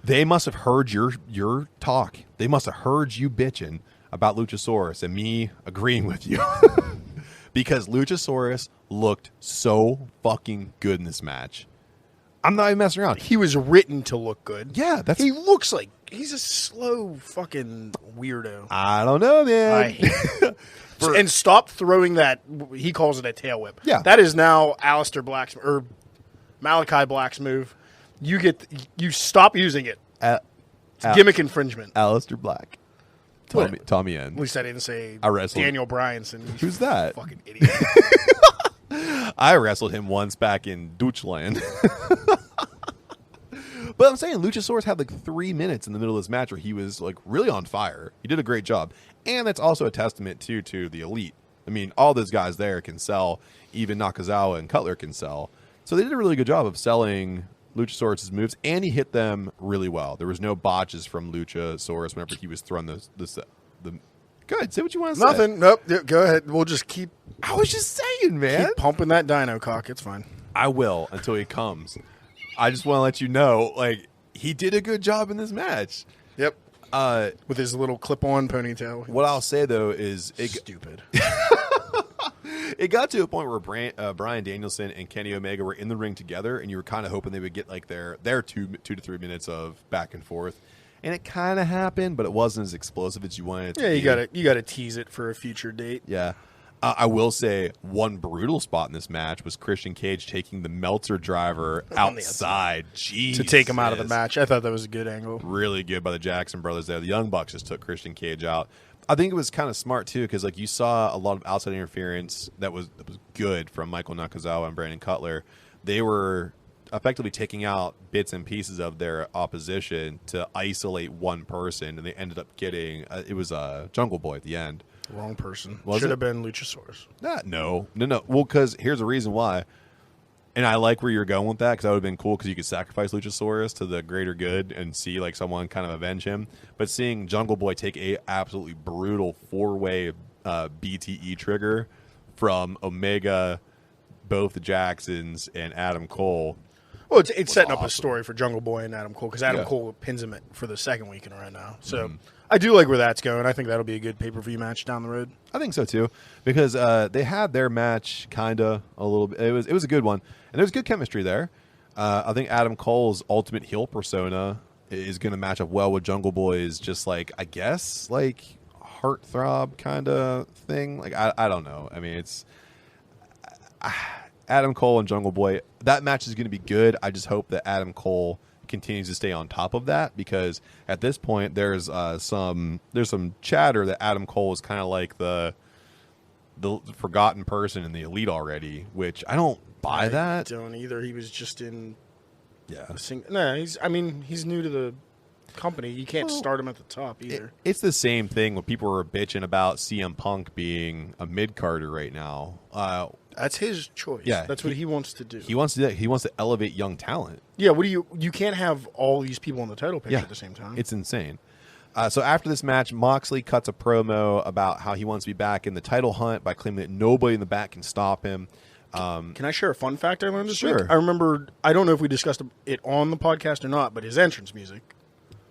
They must have heard your talk. They must have heard you bitching about Luchasaurus and me agreeing with you. Because Luchasaurus looked so fucking good in this match. I'm not even messing around. He was written to look good. Yeah, he looks like he's a slow fucking weirdo. I don't know, man. I hate it. And stop throwing that. He calls it a tail whip. Yeah, that is now Aleister Black's or Malachi Black's move. You stop using it. It's gimmick infringement. Aleister Black. Tommy At End. least I didn't say I wrestled Daniel Bryanson. Who's that? Fucking idiot. I wrestled him once back in Deutschland. But I'm saying Luchasaurus had like 3 minutes in the middle of this match where he was like really on fire. He did a great job. And that's also a testament to the elite. I mean, all those guys there can sell. Even Nakazawa and Cutler can sell. So they did a really good job of selling Luchasaurus' moves, and he hit them really well. There was no botches from Luchasaurus whenever he was throwing the Go ahead, say what you want to say. Nothing. Nope. Yeah, go ahead. We'll just keep. I was just saying, man. Keep pumping that dino cock. It's fine. I will until he comes. I just want to let you know, like, he did a good job in this match. Yep. With his little clip-on ponytail. What I'll say though is stupid. It got to a point where Bryan Danielson and Kenny Omega were in the ring together, and you were kind of hoping they would get like their 2 to 3 minutes of back and forth. And it kind of happened, but it wasn't as explosive as you wanted it to be. Yeah, you got to tease it for a future date. Yeah. I will say one brutal spot in this match was Christian Cage taking the Meltzer driver outside. Jeez. To take him out of the match. I thought that was a good angle. Really good by the Jackson brothers there. The Young Bucks just took Christian Cage out. I think it was kind of smart, too, because like you saw a lot of outside interference that was good from Michael Nakazawa and Brandon Cutler. They were effectively taking out bits and pieces of their opposition to isolate one person, and they ended up getting it was Jungle Boy at the end. Wrong person. Was Should it? have been Luchasaurus. No. Well, because here's the reason why. And I like where you're going with that, because that would have been cool because you could sacrifice Luchasaurus to the greater good and see like someone kind of avenge him. But seeing Jungle Boy take a absolutely brutal 4-way BTE trigger from Omega, both the Jacksons, and Adam Cole. Well, it's setting awesome. up a story for Jungle Boy and Adam Cole, because Adam Yeah. Cole pins him for the second week in a row now. So I do like where that's going. I think that'll be a good pay-per-view match down the road. I think so too, because they had their match kind of a little bit. It was a good one, and there was good chemistry there. I think Adam Cole's ultimate heel persona is going to match up well with Jungle Boy's, just like I guess like heartthrob kind of thing. Like I don't know. I mean, it's Adam Cole and Jungle Boy. That match is going to be good. I just hope that Adam Cole continues to stay on top of that, because at this point there's some chatter that Adam Cole is kind of like the forgotten person in the elite already, which I don't buy that. I don't either. He was just in. Yeah. He's new to the company. You can't start him at the top either. It's the same thing when people were bitching about CM Punk being a mid-carder right now. That's his choice. Yeah, That's what he wants to do. He wants to do that. He wants to elevate young talent. Yeah, you can't have all these people on the title picture at the same time. It's insane. So after this match, Moxley cuts a promo about how he wants to be back in the title hunt by claiming that nobody in the back can stop him. Can I share a fun fact I learned this Sure. week? I remember, I don't know if we discussed it on the podcast or not, but his entrance music.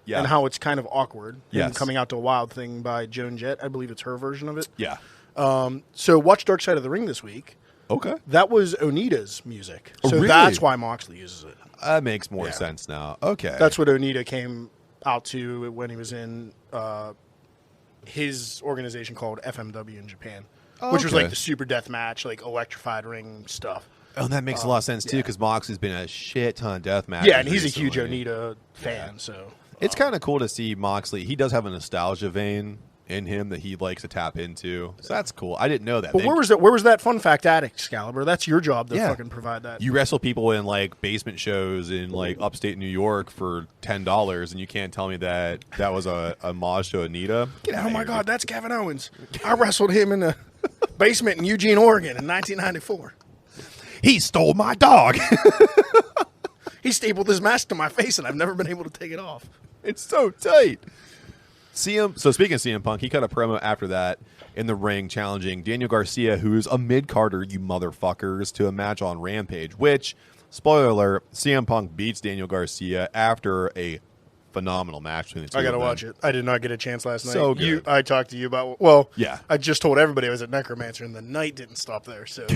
Yeah. And how it's kind of awkward. Yes. Him coming out to a Wild Thing by Joan Jett. I believe it's her version of it. Yeah. So watch Dark Side of the Ring this week. Okay. That was Onita's music. Oh, So really? that's why Moxley uses it. That makes more sense now. Okay. That's what Onita came out to when he was in his organization called FMW in Japan, which was Okay. like the super death match, like electrified ring stuff. Oh, that makes a lot of sense too, because Moxley's been a shit ton of death matches. Yeah, and he's a huge recently. Onita fan, so It's kind of cool to see Moxley. He does have a nostalgia vein in him that he likes to tap into. So that's cool. I didn't know that. But where was that fun fact at, Excalibur? That's your job to fucking provide that. You wrestle people in like basement shows in like upstate New York for $10, and you can't tell me that was a homage to Onita. Oh my God, that's Kevin Owens. I wrestled him in the basement in Eugene, Oregon in 1994. He stole my dog. He stapled his mask to my face, and I've never been able to take it off. It's so tight. So speaking of CM Punk, he cut a promo after that in the ring challenging Daniel Garcia, who's a mid-carder, you motherfuckers, to a match on Rampage, which, spoiler alert, CM Punk beats Daniel Garcia after a phenomenal match between the two I gotta of them. watch it. I did not get a chance last night. So good. I talked to you about. Well, Yeah. I just told everybody I was at Necromancer, and the night didn't stop there. So,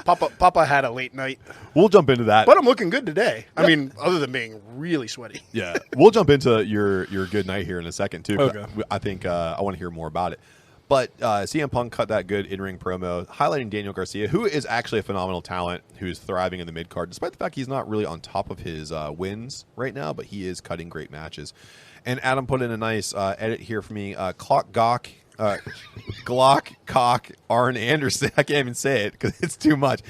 Papa had a late night, We'll jump into that. but I'm looking good today. I mean, other than being really sweaty. Yeah, we'll jump into your good night here in a second too. 'Cause Okay. I think I want to hear more about it. But CM Punk cut that good in-ring promo highlighting Daniel Garcia, who is actually a phenomenal talent who's thriving in the mid-card, despite the fact he's not really on top of his wins right now, but he is cutting great matches. And Adam put in a nice edit here for me. Glock, Cock, Arn Anderson. I can't even say it because it's too much.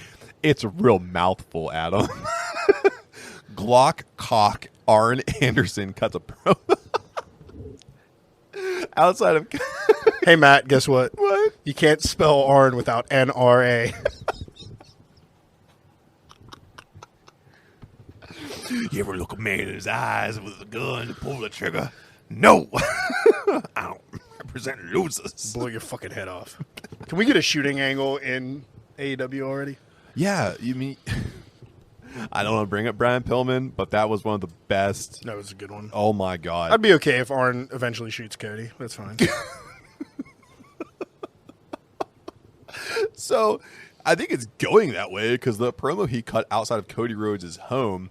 It's a real mouthful, Adam. Glock, Cock, Arn Anderson cuts a promo. Outside of... Hey, Matt, guess what? What? You can't spell Arn without N-R-A. You ever look a man in his eyes with a gun to pull the trigger? No. I don't represent losers. Blow your fucking head off. Can we get a shooting angle in AEW already? Yeah, you mean... I don't want to bring up Brian Pillman, but that was one of the best. That was a good one. Oh, my God. I'd be okay if Arn eventually shoots Cody. That's fine. So, I think it's going that way because the promo he cut outside of Cody Rhodes' home,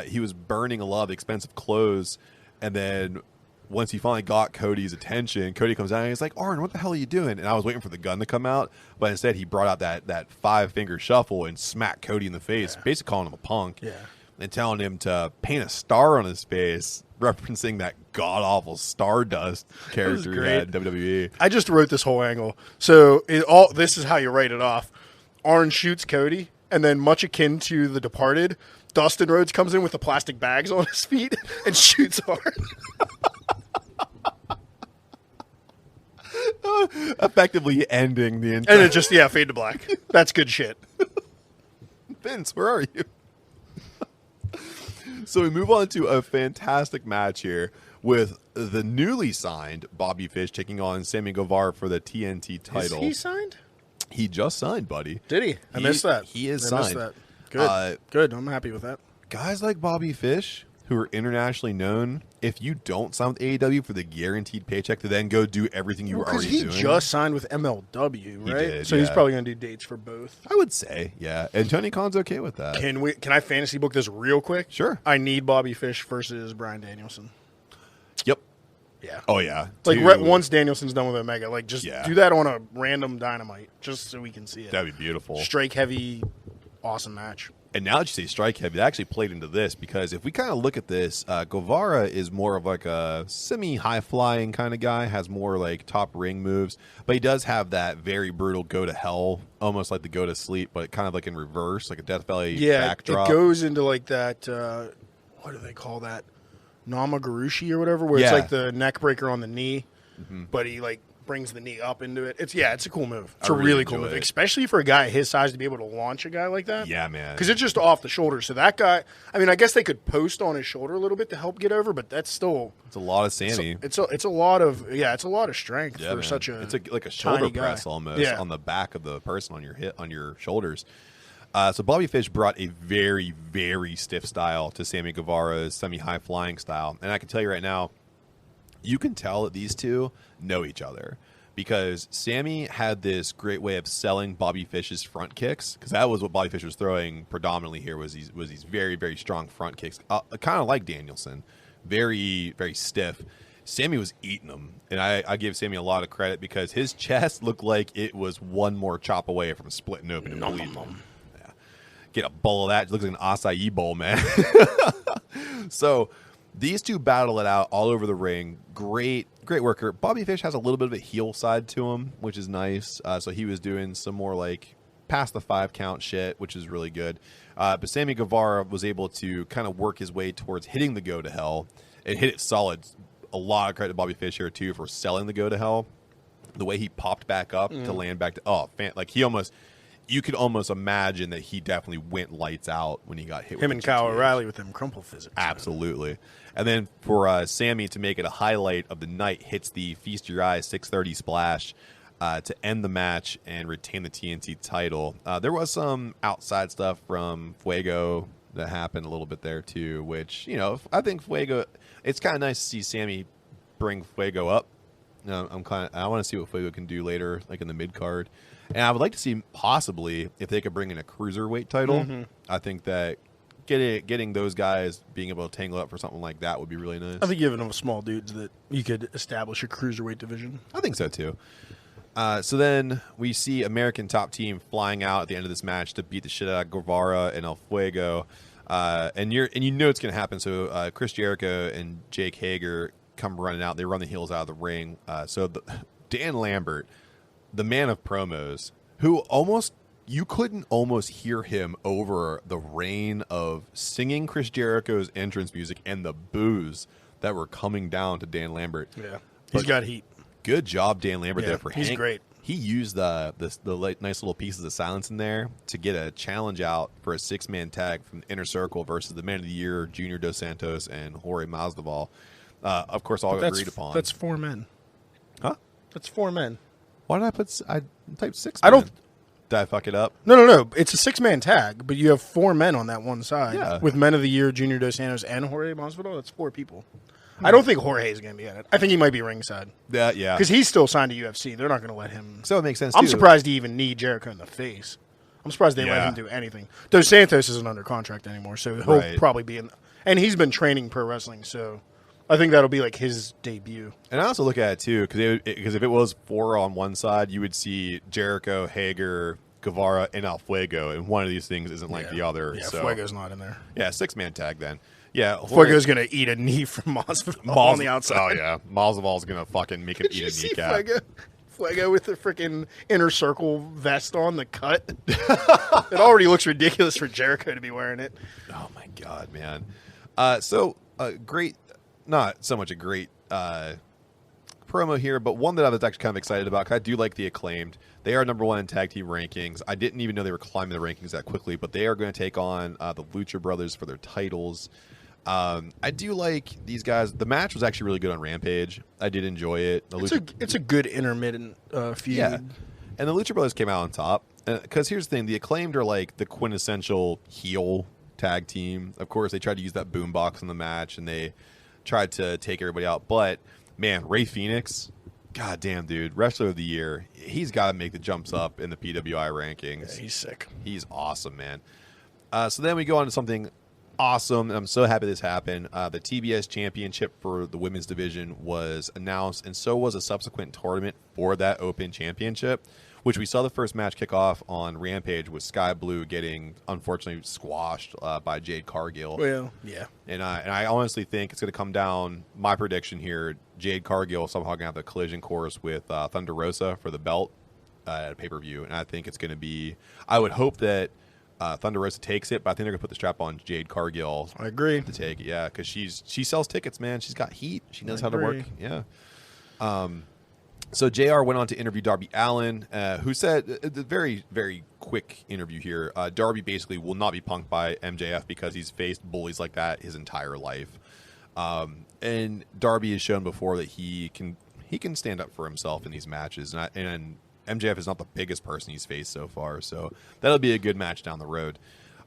he was burning a lot of expensive clothes, and then once he finally got Cody's attention, Cody comes out and he's like, Arn, what the hell are you doing? And I was waiting for the gun to come out, but instead he brought out that 5-finger shuffle and smacked Cody in the face, basically calling him a punk, and telling him to paint a star on his face, referencing that god-awful Stardust character he had in WWE. I just wrote this whole angle. So this is how you write it off. Arn shoots Cody, and then much akin to The Departed, Dustin Rhodes comes in with the plastic bags on his feet and shoots Arn. Effectively ending the entire... And it just, fade to black. That's good shit. Vince, where are you? So we move on to a fantastic match here with the newly signed Bobby Fish taking on Sammy Guevara for the TNT title. Is he signed? He just signed, buddy. Did he? I missed that. He is I signed. missed that. Good. Good. I'm happy with that. Guys like Bobby Fish, who are internationally known, if you don't sign with AEW for the guaranteed paycheck to then go do everything you were already doing. Because he just signed with MLW, right? He did, so he's probably going to do dates for both. I would say, yeah. And Tony Khan's okay with that. Can I fantasy book this real quick? Sure. I need Bobby Fish versus Bryan Danielson. Yep. Yeah. Oh, yeah. Like, once Danielson's done with Omega, like, just do that on a random Dynamite, just so we can see it. That'd be beautiful. Strike heavy, awesome match. And now that you say strike heavy, that actually played into this because if we kind of look at this, Guevara is more of like a semi-high flying kind of guy, has more like top ring moves, but he does have that very brutal go to hell, almost like the go to sleep, but kind of like in reverse, like a Death Valley backdrop. It goes into like that, what do they call that? Namagurushi or whatever, where it's like the neck breaker on the knee, but he like brings the knee up into it. It's a cool move. It's a really cool move, especially for a guy his size to be able to launch a guy like that. Yeah, man. Because it's just off the shoulder. So that guy, I mean, I guess they could post on his shoulder a little bit to help get over, but that's still it's a lot of sanity. It's a lot of strength for such a like a shoulder press guy. almost on the back of the person on your shoulders. So Bobby Fish brought a very, very stiff style to Sammy Guevara's semi-high flying style, and I can tell you right now, you can tell that these two know each other because Sammy had this great way of selling Bobby Fish's front kicks because that was what Bobby Fish was throwing predominantly here was these very, very strong front kicks, kind of like Danielson, very, very stiff. Sammy was eating them, and I give Sammy a lot of credit because his chest looked like it was one more chop away from splitting open and bleeding. Yeah. Get a bowl of that. It looks like an acai bowl, man. So these two battle it out all over the ring. Great worker. Bobby Fish has a little bit of a heel side to him, which is nice. So he was doing some more like past the 5 count shit, which is really good. But Sammy Guevara was able to kind of work his way towards hitting the go to hell and hit it solid. A lot of credit to Bobby Fish here too for selling the go to hell. The way he popped back up to land back to you could almost imagine that he definitely went lights out when he got hit. Him and Kyle O'Reilly with them crumple physics. Absolutely. And then for Sammy to make it a highlight of the night, hits the Feast Your Eyes 630 splash to end the match and retain the TNT title. There was some outside stuff from Fuego that happened a little bit there too, which, I think Fuego, it's kind of nice to see Sammy bring Fuego up. I want to see what Fuego can do later, like in the mid card. And I would like to see possibly if they could bring in a cruiserweight title. I think that getting those guys being able to tangle up for something like that would be really nice. I think giving them small dudes that you could establish a cruiserweight division. I think so too. So then we see American Top Team flying out at the end of this match to beat the shit out of Guevara and El Fuego. And you know it's going to happen. So Chris Jericho and Jake Hager come running out. They run the heels out of the ring. Dan Lambert, the man of promos, who you couldn't almost hear him over the rain of singing Chris Jericho's entrance music and the boos that were coming down to Dan Lambert. Yeah, he's got heat. Good job, Dan Lambert. There for he's Hank. Great. He used the nice little pieces of silence in there to get a challenge out for a 6-man tag from the Inner Circle versus the Man of the Year, Junior Dos Santos, and Jorge Masvidal. Of course, all agreed upon. That's 4 men. Huh? That's 4 men. Why did I type 6? I don't. Did I fuck it up? No. It's a 6-man tag, but you have 4 men on that one side. Yeah. With Men of the Year, Junior Dos Santos, and Jorge Masvidal. That's 4 people. I don't think Jorge is going to be in it. I think he might be ringside. Yeah. Because he's still signed to UFC. They're not going to let him. So it makes sense, I'm too. surprised he even need Jericho in the face. I'm surprised they let him do anything. Dos Santos isn't under contract anymore, so he'll probably be in. And he's been training pro wrestling, so I think that'll be like his debut. And I also look at it, too, because if it was 4 on one side, you would see Jericho, Hager, Guevara, and El Fuego, and one of these things isn't like the other. Yeah, so. Fuego's not in there. Yeah, 6-man tag then. Yeah, Fuego's going to eat a knee from Masvidal on the outside. Oh, yeah. Masvidal's going to fucking make him eat a kneecap. Fuego with the freaking Inner Circle vest on, the cut. It already looks ridiculous for Jericho to be wearing it. Oh, my God, man. Great, not so much a great promo here, but one that I was actually kind of excited about, 'cause I do like the Acclaimed. They are number 1 in tag team rankings. I didn't even know they were climbing the rankings that quickly, but they are going to take on the Lucha Brothers for their titles. I do like these guys. The match was actually really good on Rampage. I did enjoy it. It's a good intermittent feud. Yeah. And the Lucha Brothers came out on top. Because here's the thing. The Acclaimed are like the quintessential heel tag team. Of course, they tried to use that boombox in the match, and they tried to take everybody out. But, man, Rey Fenix, goddamn, dude, Wrestler of the Year. He's got to make the jumps up in the PWI rankings. Yeah, he's sick. He's awesome, man. So then we go on to something awesome, and I'm so happy this happened. The TBS Championship for the women's division was announced, and so was a subsequent tournament for that Open Championship, which we saw the first match kick off on Rampage with Sky Blue getting, unfortunately, squashed by Jade Cargill. Well, yeah. And I honestly think it's going to come down, my prediction here, Jade Cargill somehow going to have a collision course with Thunder Rosa for the belt at a pay-per-view, and I think it's going to be, I would hope that Thunder Rosa takes it, but I think they're going to put the strap on Jade Cargill. I agree. To take it, yeah, because she sells tickets, man. She's got heat. She knows how to work. Yeah. So JR went on to interview Darby Allin, who said, the very, very quick interview here, Darby basically will not be punked by MJF because he's faced bullies like that his entire life. And Darby has shown before that he can stand up for himself in these matches, and MJF is not the biggest person he's faced so far, so that'll be a good match down the road.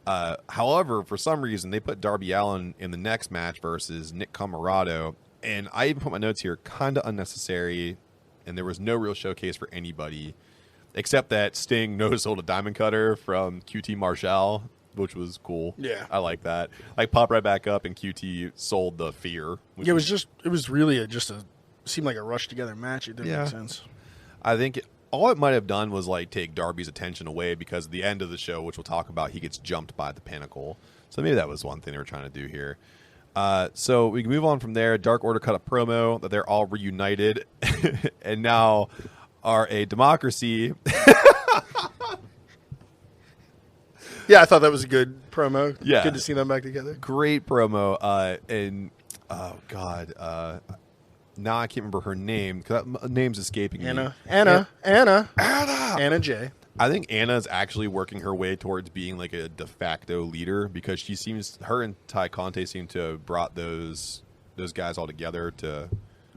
However, for some reason, they put Darby Allin in the next match versus Nick Comoroto, and I even put my notes here, kind of unnecessary, and there was no real showcase for anybody, except that Sting no-sold a Diamond Cutter from QT Marshall, which was cool. Yeah. I like that. Like, pop right back up, and QT sold the Fear. Yeah, it was really seemed like a rushed together match. It didn't make sense. I think all it might have done was like take Darby's attention away, because at the end of the show, which we'll talk about, he gets jumped by the Pinnacle. So maybe that was one thing they were trying to do here. So we can move on from there. Dark Order cut a promo that they're all reunited and now are a democracy. Yeah, I thought that was a good promo. Yeah. Good to see them back together. Great promo. And, oh, God. Now I can't remember her name, because that name's escaping me. Anna J. I think Anna's actually working her way towards being like a de facto leader, because her and Ty Conte seem to have brought those guys all together to.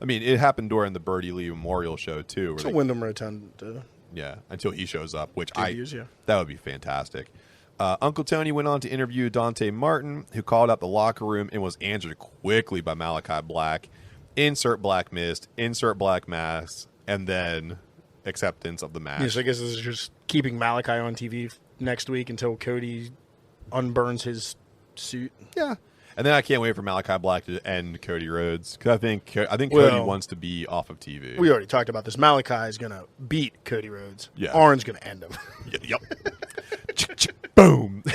I mean, it happened during the Birdie Lee Memorial show too. It's a Wyndham Rotund. Yeah, until he shows up, which that would be fantastic. Uncle Tony went on to interview Dante Martin, who called out the locker room and was answered quickly by Malachi Black. Insert Black Mist, insert Black Mass, and then acceptance of the match. Yes, I guess this is just keeping Malachi on TV next week until Cody unburns his suit. Yeah. And then I can't wait for Malachi Black to end Cody Rhodes, because I think Cody wants to be off of TV. We already talked about this. Malachi is going to beat Cody Rhodes. Yeah. Arn's going to end him. Yep. Boom.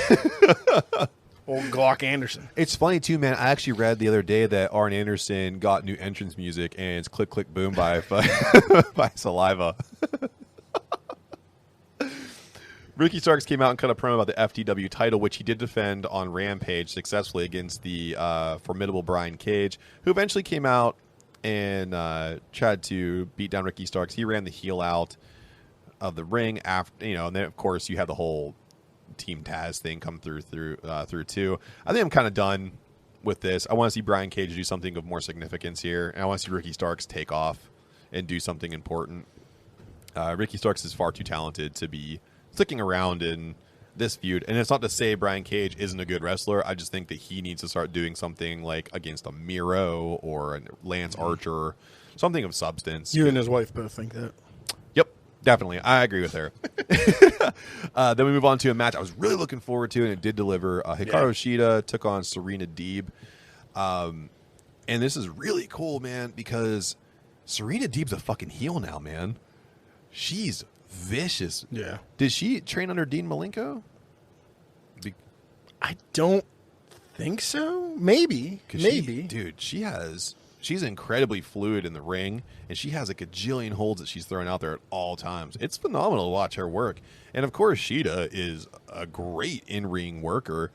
Old Brock Anderson. It's funny too, man. I actually read the other day that Arn Anderson got new entrance music, and it's "Click Click Boom" by by Saliva. Ricky Starks came out and cut a promo about the FTW title, which he did defend on Rampage successfully against the formidable Brian Cage, who eventually came out and tried to beat down Ricky Starks. He ran the heel out of the ring after, and then of course you have the whole Team Taz thing come through too. I think I'm kind of done with this. I want to see Brian Cage do something of more significance here, and I want to see Ricky Starks take off and do something important. Ricky Starks is far too talented to be sticking around in this feud, and it's not to say Brian Cage isn't a good wrestler. I just think that he needs to start doing something like against a Miro or a Lance Archer, something of substance. You and his wife both think that. Yep, definitely. I agree with her. Then we move on to a match I was really looking forward to, and it did deliver. Hikaru Shida took on Serena Deeb. And this is really cool, man, because Serena Deeb's a fucking heel now, man. She's vicious. Yeah. Did she train under Dean Malenko? I don't think so. Maybe. She's incredibly fluid in the ring, and she has a gajillion holds that she's throwing out there at all times. It's phenomenal to watch her work. And of course, Shida is a great in-ring worker,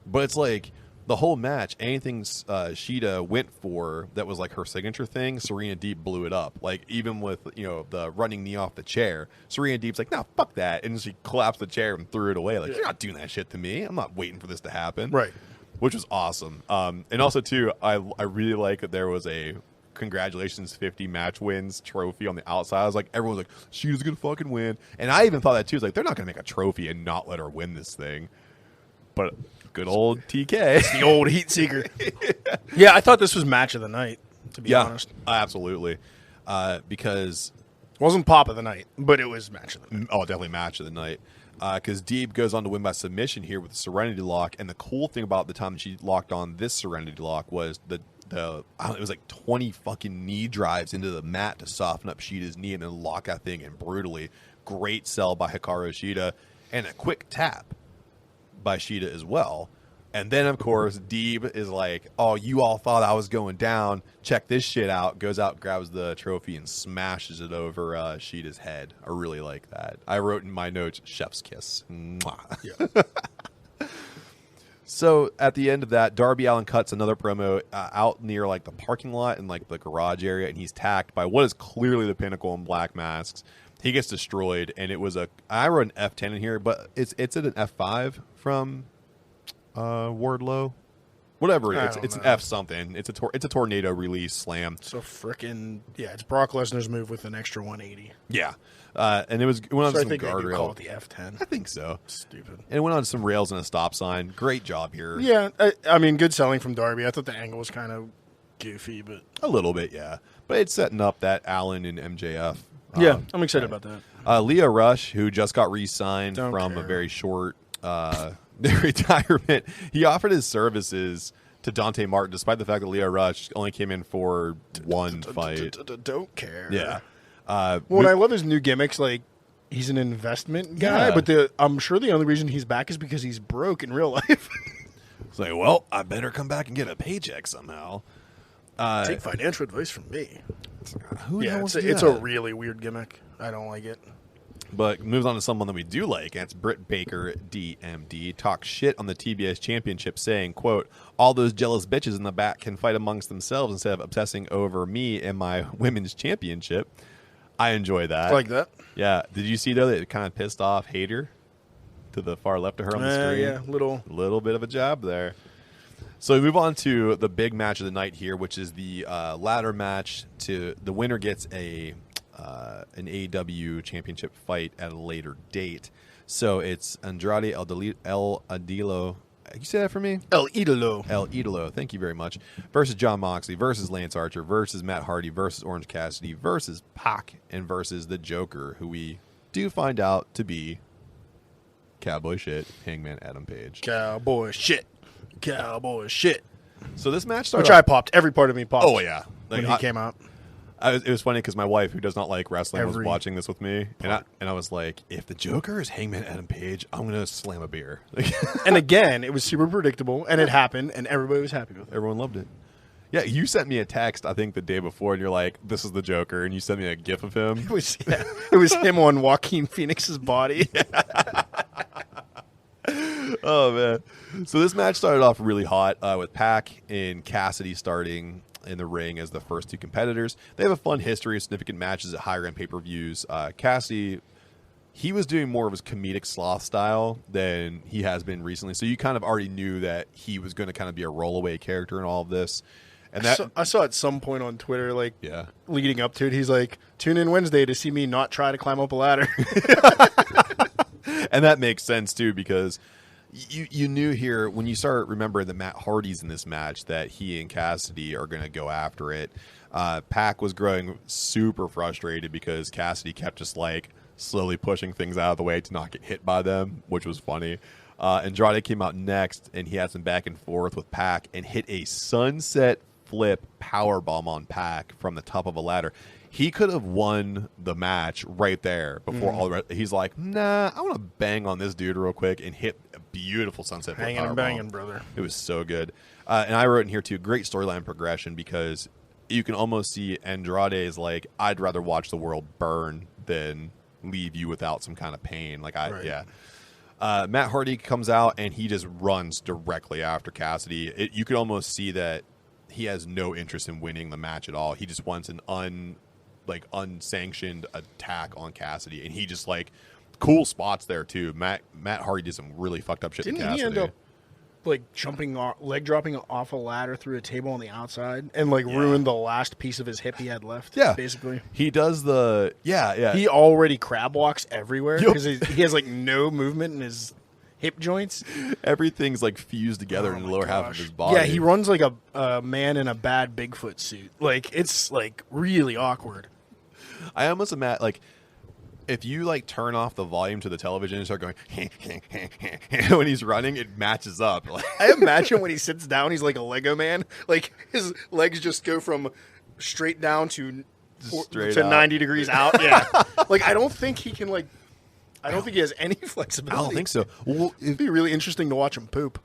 but it's like the whole match, anything Shida went for that was like her signature thing, Serena Deeb blew it up. Like even with the running knee off the chair, Serena Deeb's like, "No, fuck that," and she collapsed the chair and threw it away. Like, you're not doing that shit to me. I'm not waiting for this to happen. Right. Which was awesome. And also too, I really like that there was a congratulations 50 match wins trophy on the outside. I was like, everyone's like, Shida's gonna fucking win, and I even thought that too. It's like they're not gonna make a trophy and not let her win this thing, but. Good old TK. It's the old heat seeker. Yeah, I thought this was match of the night, to be honest. Absolutely. Because... It wasn't pop of the night, but it was match of the night. Oh, definitely match of the night. Because Deeb goes on to win by submission here with the Serenity Lock, and the cool thing about the time she locked on this Serenity Lock was it was like 20 fucking knee drives into the mat to soften up Shida's knee and then lock that thing in brutally. Great sell by Hikaru Shida, and a quick tap by Shida as well. And then of course Deeb is like, "Oh, you all thought I was going down, check this shit out." Goes out, grabs the trophy and smashes it over Shida's head. I really like that. I wrote in my notes, chef's kiss. Yeah. So at the end of that, Darby Allin cuts another promo out near like the parking lot and like the garage area, and he's tacked by what is clearly the Pinnacle in black masks. He gets destroyed, and it was I wrote an F10 in here, but it's at an F5 from Wardlow, whatever. It's an F something. It's a tornado release slam. So it's Brock Lesnar's move with an extra 180. Yeah, and it went on some guardrail. Call it the F10. I think so. Stupid. And it went on some rails and a stop sign. Great job here. Yeah, I mean, good selling from Darby. I thought the angle was kind of goofy, but a little bit, yeah. But it's setting up that Allen and MJF. Yeah, I'm excited about that. Leo Rush, who just got re-signed from a very short retirement, he offered his services to Dante Martin, despite the fact that Leo Rush only came in for one fight. Don't care. Yeah. Well, I love his new gimmicks. Like, he's an investment guy, but I'm sure the only reason he's back is because he's broke in real life. It's like, well, I better come back and get a paycheck somehow. Take financial advice from me. It's a really weird gimmick. I don't like it. But moves on to someone that we do like. And it's Britt Baker, DMD, talks shit on the TBS Championship, saying, quote, "All those jealous bitches in the back can fight amongst themselves instead of obsessing over me and my women's championship." I enjoy that. I like that. Yeah. Did you see, though, that it kind of pissed off Hater to the far left of her on the screen? Yeah, little bit of a job there. So we move on to the big match of the night here, which is the ladder match. The winner gets an AEW championship fight at a later date. So it's Andrade El Idolo. You say that for me? El Idolo. El Idolo. Thank you very much. Versus Jon Moxley, versus Lance Archer, versus Matt Hardy, versus Orange Cassidy, versus Pac, and versus the Joker, who we do find out to be cowboy shit, Hangman Adam Page. Cowboy shit. So this match started I popped. Every part of me popped. Oh, yeah. When he came out. It was funny because my wife, who does not like wrestling, was watching this with me, and I was like, if the Joker is Hangman Adam Page, I'm gonna slam a beer. And again, it was super predictable, and it happened, and everybody was happy with it. Everyone loved it. Yeah, you sent me a text, I think, the day before, and you're like, this is the Joker, and you sent me a GIF of him. It was him on Joaquin Phoenix's body. Oh, man. So this match started off really hot with Pac and Cassidy starting in the ring as the first two competitors. They have a fun history of significant matches at higher-end pay-per-views. Cassidy, he was doing more of his comedic sloth style than he has been recently, so you kind of already knew that he was going to kind of be a rollaway character in all of this. And that, I saw at some point on Twitter, leading up to it, he's like, tune in Wednesday to see me not try to climb up a ladder. And that makes sense, too, because you knew here, when you start remembering that Matt Hardy's in this match, that he and Cassidy are going to go after it. Pac was growing super frustrated because Cassidy kept just, slowly pushing things out of the way to not get hit by them, which was funny. Andrade came out next, and he had some back and forth with Pac and hit a sunset flip powerbomb on Pac from the top of a ladder. He could have won the match right there before all the rest. He's like, nah, I want to bang on this dude real quick and hit a beautiful sunset flip Hanging and banging, brother. It was so good. And I wrote in here, too, great storyline progression, because you can almost see Andrade is like, I'd rather watch the world burn than leave you without some kind of pain. Matt Hardy comes out, and he just runs directly after Cassidy. You could almost see that he has no interest in winning the match at all. He just wants an unsanctioned attack on Cassidy, and he just cool spots there too. Matt Hardy did some really fucked up shit to Cassidy. Didn't he end up jumping leg dropping off a ladder through a table on the outside and ruined the last piece of his hip he had left? Yeah, basically. He does the He already crab walks everywhere because he has no movement in his hip joints. Everything's fused together in the lower half of his body. Yeah, he runs like a man in a bad Bigfoot suit. It's really awkward. I almost imagine if you turn off the volume to the television and start going when he's running, it matches up. I imagine when he sits down, he's like a Lego man. His legs just go from straight down to 90 degrees out. Yeah, I don't think he can I don't think he has any flexibility. I don't think so. Well, it'd be really interesting to watch him poop.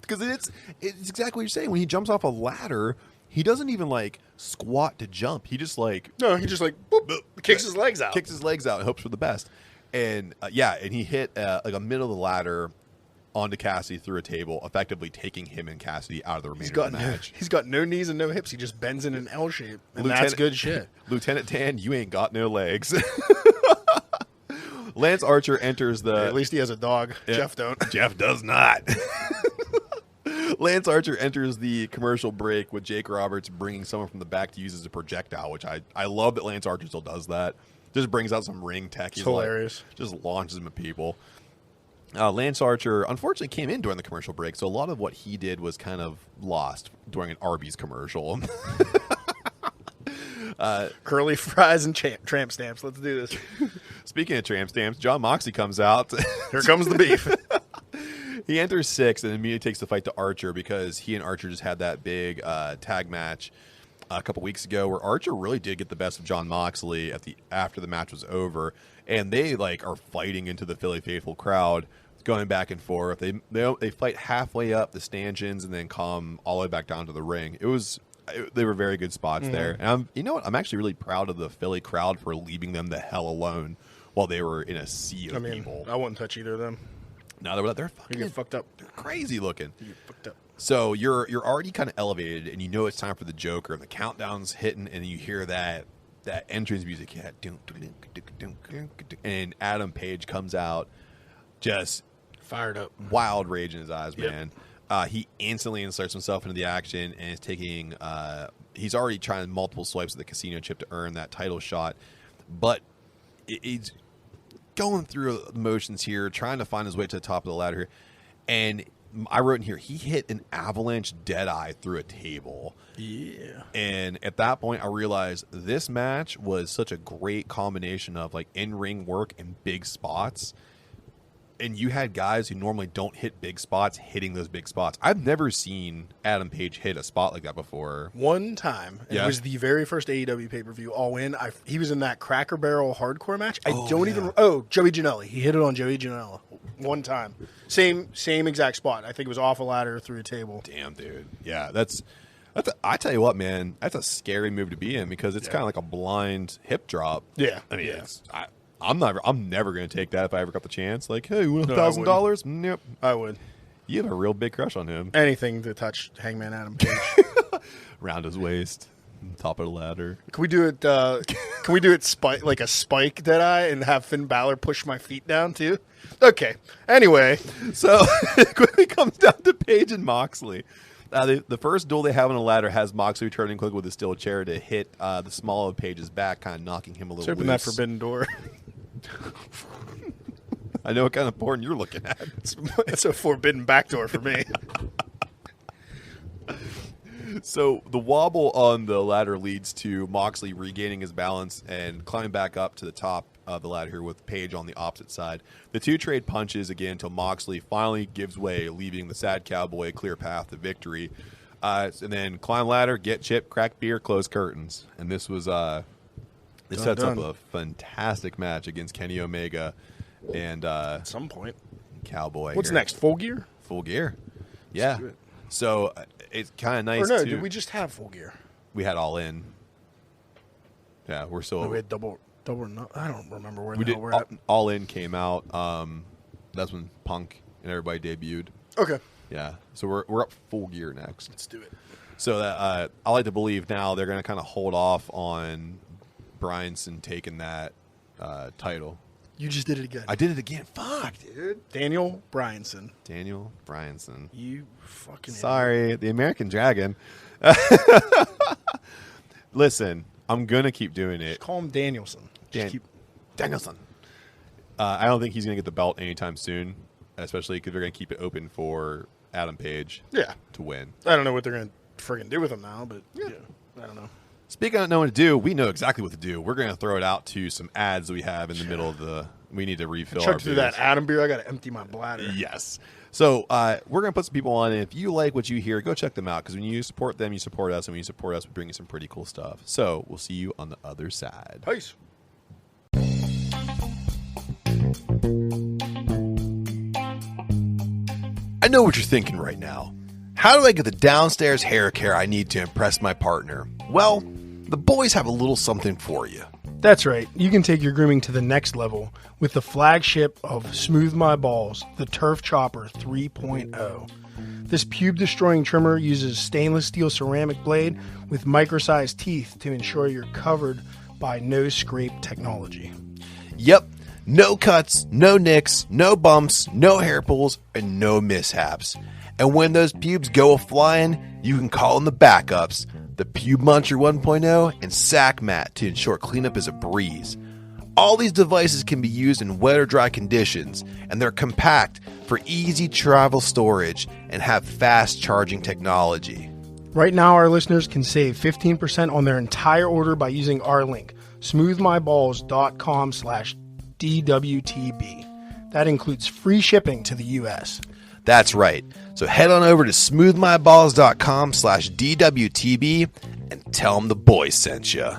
Because it's exactly what you're saying. When he jumps off a ladder, he doesn't even squat to jump. He just boop, boop, kicks his legs out. Kicks his legs out and hopes for the best. And and he hit a middle of the ladder onto Cassidy through a table, effectively taking him and Cassidy out of the remainder of the match. He's got no knees and no hips. He just bends in an L shape, and that's good shit. Lieutenant Dan, you ain't got no legs. Lance Archer enters the... At least he has a dog. Yeah. Jeff don't. Jeff does not. Lance Archer enters the commercial break with Jake Roberts bringing someone from the back to use as a projectile, which I love that Lance Archer still does that. Just brings out some ring tech. He's hilarious. Just launches them at people. Lance Archer, unfortunately, came in during the commercial break, so a lot of what he did was kind of lost during an Arby's commercial. Curly fries and tramp stamps. Let's do this. Speaking of tramp stamps, John Moxley comes out. Here comes the beef. He enters 6 and immediately takes the fight to Archer because he and Archer just had that big tag match a couple weeks ago where Archer really did get the best of John Moxley after the match was over, and they are fighting into the Philly faithful crowd, going back and forth. They fight halfway up the stanchions and then come all the way back down to the ring. They were very good spots there. And I'm actually really proud of the Philly crowd for leaving them the hell alone while they were in a sea of people. I wouldn't touch either of them. No, they're fucking get fucked up. They're crazy looking. You get fucked up. So you're already kind of elevated, and it's time for the Joker, and the countdown's hitting, and you hear that entrance music, and Adam Page comes out, just fired up, wild rage in his eyes, man. He instantly inserts himself into the action and is taking. He's already trying multiple swipes at the casino chip to earn that title shot, but he's going through the motions here, trying to find his way to the top of the ladder here, and I wrote in here, he hit an avalanche deadeye through a table. Yeah. And at that point, I realized this match was such a great combination of in-ring work and big spots. and you had guys who normally don't hit big spots hitting those big spots. I've never seen Adam Page hit a spot like that before. One time. It was the very first AEW pay-per-view, All In. He was in that Cracker Barrel hardcore match. Joey Janela. He hit it on Joey Janela one time. Same exact spot. I think it was off a ladder through a table. Damn, dude. Yeah, I tell you what, man, that's a scary move to be in because it's kind of like a blind hip drop. Yeah. I mean, I'm never going to take that if I ever got the chance. Like, hey, you want No, $1,000? Nope. I would. You have a real big crush on him. Anything to touch Hangman Adam Page. Round his waist, top of the ladder. Can we do it? Like a spike Deadeye and have Finn Balor push my feet down too? Okay. Anyway, So it quickly comes down to Page and Moxley. The first duel they have on a ladder has Moxley returning quick with a steel chair to hit the small of Page's back, kind of knocking him a little let's open loose. that forbidden door. I know what kind of porn you're looking at. It's a forbidden backdoor for me. So the wobble on the ladder leads to Moxley regaining his balance and climbing back up to the top of the ladder here with Page on the opposite side. The two trade punches again until Moxley finally gives way, leaving the sad cowboy a clear path to victory. And then climb ladder, get chipped, crack beer, close curtains. And this was this sets up a fantastic match against Kenny Omega and At some point. Cowboy. What's here. next? Full Gear? Full Gear. Yeah. do it. So it's kind of nice. Or no, too. did we just have Full Gear? We had All In. Yeah, we're still. We had double. No, I don't remember where We the did. hell we're at. All In came out. That's when Punk and everybody debuted. Okay. Yeah. So we're up Full Gear next. Let's do it. So that I like to believe now they're going to kind of hold off on Bryanson taking that title. You just did it again. I did it again. Fuck, dude. Daniel Bryanson. Daniel Bryanson. You fucking Sorry, the American Dragon. Listen, I'm going to keep doing it. Just call him Danielson. Danielson. I don't think he's going to get the belt anytime soon, especially because they're going to keep it open for Adam Page to win. I don't know what they're going to friggin' do with him now, but yeah, I don't know. Speaking of knowing what to do, we know exactly what to do. We're going to throw it out to some ads that we have in the middle of the... We need to refill our Chugged through that Adam beer. I got to empty my bladder. Yes. So we're going to put some people on, and if you like what you hear, go check them out, because when you support them, you support us, and when you support us, we bring you some pretty cool stuff. So we'll see you on the other side. Peace. I know what you're thinking right now. How do I get the downstairs hair care I need to impress my partner? Well, the boys have a little something for you. That's right. You can take your grooming to the next level with the flagship of Smooth My Balls, the Turf Chopper 3.0. This pube-destroying trimmer uses stainless steel ceramic blade with micro-sized teeth to ensure you're covered by no-scrape technology. Yep. No cuts, no nicks, no bumps, no hair pulls, and no mishaps. And when those pubes go a-flying, you can call in the backups, the Pube Muncher 1.0 and Sack Mat to ensure cleanup is a breeze. All these devices can be used in wet or dry conditions, and they're compact for easy travel storage and have fast charging technology. Right now, our listeners can save 15% on their entire order by using our link, smoothmyballs.com/DWTB. That includes free shipping to the U.S. That's right. So head on over to smoothmyballs.com/DWTB and tell them the boys sent you.